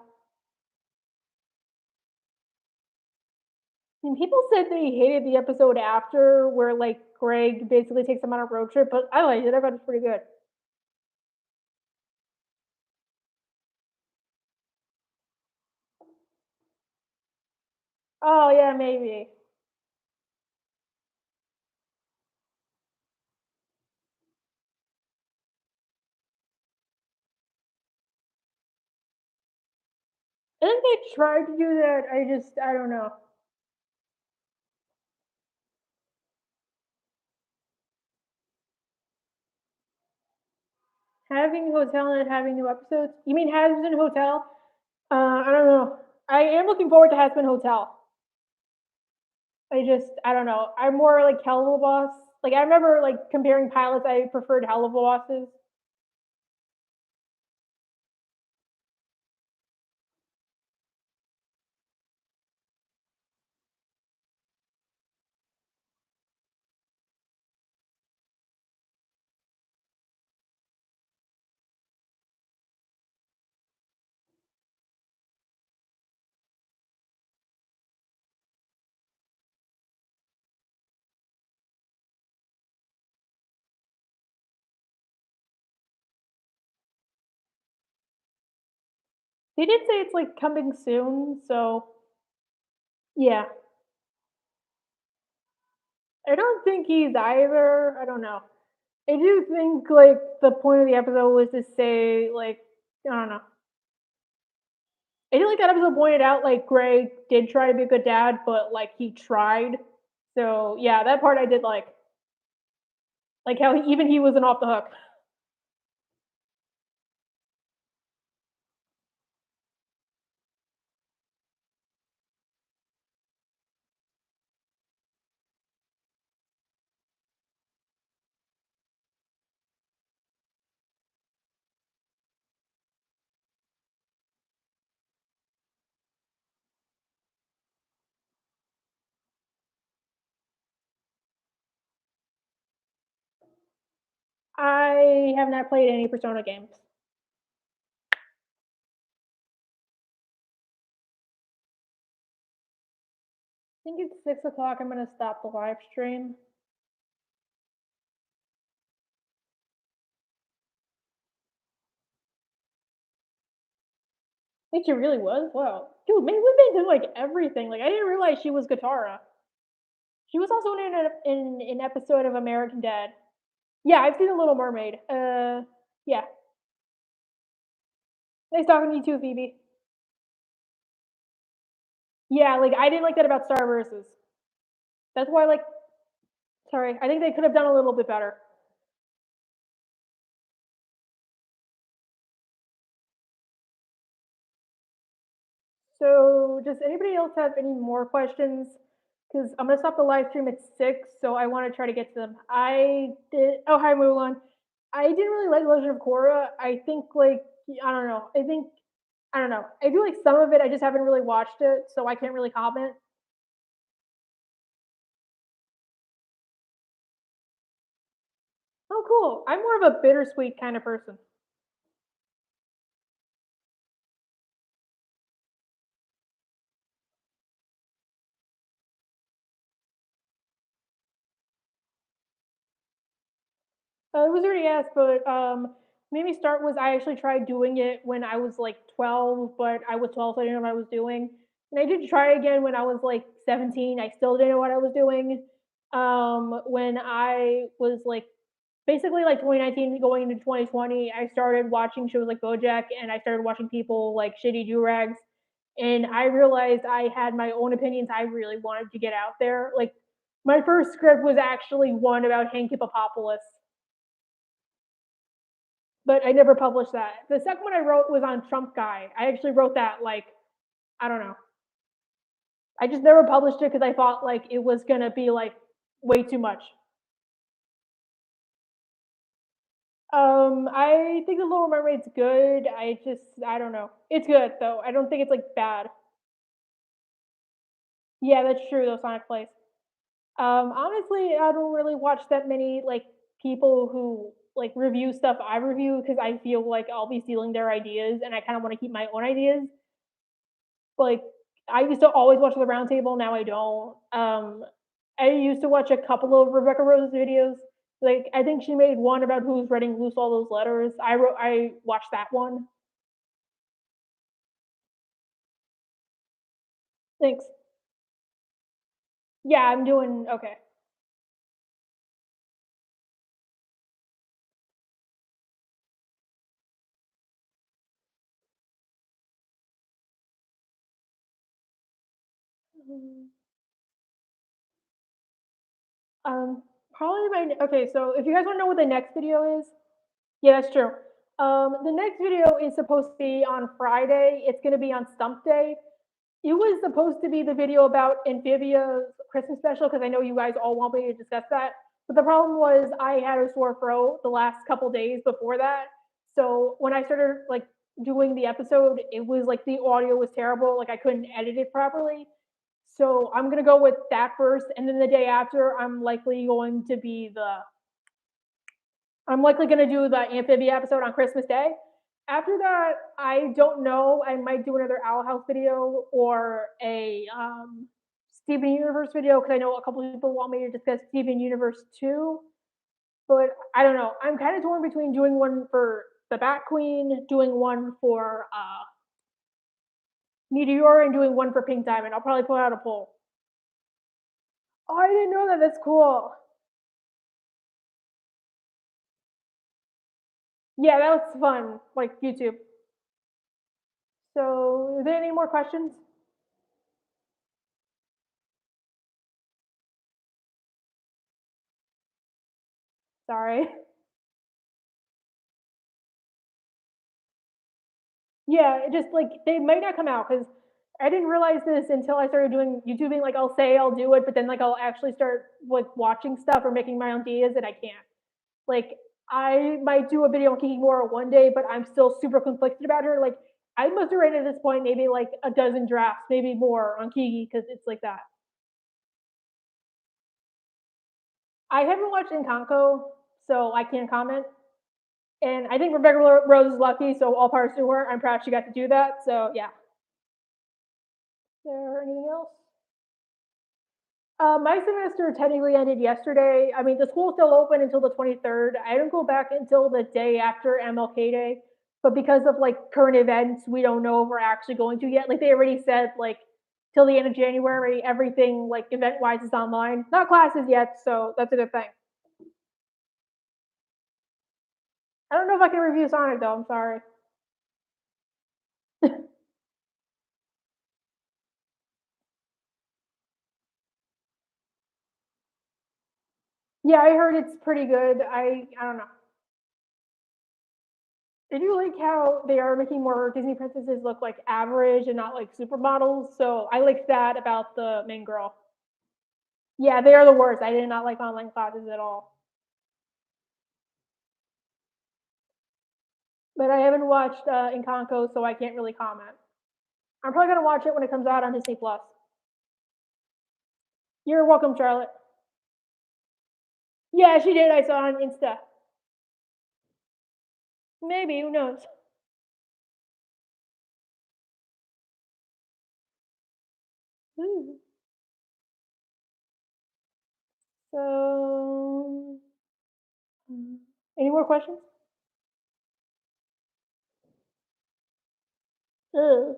and people said they hated the episode after where like Greg basically takes them on a road trip, but I liked it. I thought it was pretty good. Oh yeah, maybe. I think they tried to do that. I don't know. Having Hotel and having new episodes. You mean Hazbin Hotel? I don't know. I am looking forward to Hazbin Hotel. I don't know. I'm more like Hell of a Boss. Like I remember like comparing pilots. I preferred Hell of a Bosses. They did say it's like coming soon, so yeah. I don't think he's either. I don't know. I do think like the point of the episode was to say like I don't know. I feel like that episode pointed out like Greg did try to be a good dad, but like he tried. So yeah, that part I did like how even he wasn't off the hook. I have not played any Persona games. I think it's 6 o'clock. I'm gonna stop the live stream. I think she really was. Wow, dude, man, we've been doing like everything. Like I didn't realize she was Katara. She was also in an episode of American Dad. Yeah, I've seen The Little Mermaid. Yeah. Nice talking to you too, Phoebe. Yeah, like I didn't like that about Star Versus. That's why, like, sorry, I think they could have done a little bit better. So, does anybody else have any more questions? Because I'm gonna stop the live stream at 6, so I want to try to get to them. I did. Oh, hi, Mulan. I didn't really like Legend of Korra. I think like I don't know. I don't know. I do like some of it. I just haven't really watched it, so I can't really comment. Oh, cool. I'm more of a bittersweet kind of person. It was already asked, but made me start was I actually tried doing it when I was like 12, but I was 12, so I didn't know what I was doing. And I did try again when I was like 17. I still didn't know what I was doing. When I was like basically like 2019 going into 2020, I started watching shows like BoJack, and I started watching people like Shitty Do Rags, and I realized I had my own opinions. I really wanted to get out there. Like my first script was actually one about Hank Hippopopoulos, but I never published that. The second one I wrote was on Trump Guy. I actually wrote that like I don't know. I just never published it because I thought like it was gonna be like way too much. I think the Little Mermaid's good. I don't know. It's good though. I don't think it's like bad. Yeah, that's true though. Sonic plays. Honestly, I don't really watch that many like people who like review stuff I review because I feel like I'll be stealing their ideas, and I kind of want to keep my own ideas. Like I used to always watch the roundtable. Now I don't. I used to watch a couple of Rebecca Rose's videos. Like I think she made one about who's writing loose all those letters. I watched that one. Thanks. Yeah, I'm doing okay. Mhm. Probably my okay. So if you guys want to know what the next video is, yeah, that's true. The next video is supposed to be on Friday. It's going to be on Stump Day. It was supposed to be the video about Amphibia's Christmas special because I know you guys all want me to discuss that. But the problem was I had a sore throat the last couple days before that. So when I started like doing the episode, it was like the audio was terrible. Like I couldn't edit it properly. So I'm gonna go with that first, and then the day after, I'm likely gonna do the amphibia episode on Christmas Day. After that, I don't know. I might do another Owl House video or a Steven Universe video because I know a couple of people want me to discuss Steven Universe 2. But I don't know. I'm kind of torn between doing one for the Bat Queen, doing one for Meteor, and doing one for Pink Diamond. I'll probably put out a poll. Oh, I didn't know that. That's cool. Yeah, that was fun. Like YouTube. So, is there any more questions? Sorry. Yeah, it just like they might not come out because I didn't realize this until I started doing YouTubing. Like I'll say I'll do it, but then like I'll actually start like watching stuff or making my own ideas, and I can't. Like I might do a video on Kiki Mora one day, but I'm still super conflicted about her. Like I must have written at this point maybe like a dozen drafts, maybe more on Kiki because it's like that. I haven't watched Encanto, so I can't comment. And I think Rebecca Rose is lucky, so all parts to her. I'm proud she got to do that. So yeah. Is there anything else? My semester technically ended yesterday. I mean, the school's still open until the 23rd. I don't go back until the day after MLK Day, but because of like current events, we don't know if we're actually going to yet. Like they already said, like till the end of January, everything like event wise is online. Not classes yet, so that's a good thing. I don't know if I can review Sonic though. I'm sorry. Yeah, I heard it's pretty good. I don't know. I do like how they are making more Disney princesses look like average and not like supermodels. So I like that about the main girl. Yeah, they are the worst. I did not like online classes at all. But I haven't watched Encanto, so I can't really comment. I'm probably gonna watch it when it comes out on Disney Plus. You're welcome, Charlotte. Yeah, she did. I saw on Insta. Maybe, who knows? Ooh. So, any more questions? Ugh.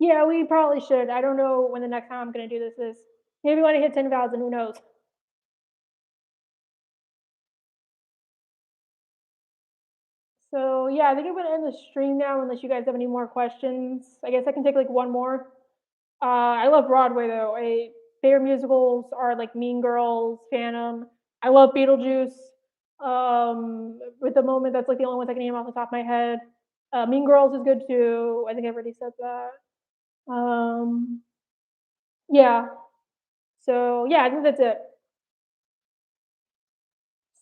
Yeah, we probably should. I don't know when the next time I'm gonna do this is. Maybe when I hit 10,000, who knows? So yeah, I think I'm gonna end the stream now unless you guys have any more questions. I guess I can take like one more. I love Broadway though. Favorite musicals are like Mean Girls, Phantom. I love Beetlejuice. At the moment, that's like the only ones I can name off the top of my head. Mean Girls is good too. I think I already said that. Um, yeah. So yeah, I think that's it.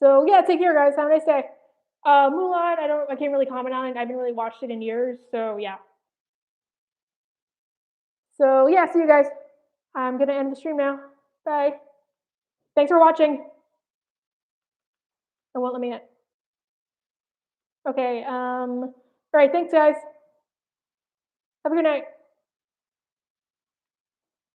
So yeah, take care, guys. Have a nice day. Mulan, I can't really comment on it. I haven't really watched it in years. So yeah. So yeah, see you guys. I'm gonna end the stream now. Bye. Thanks for watching. It won't let me in. Okay. All right. Thanks, guys. Have a good night.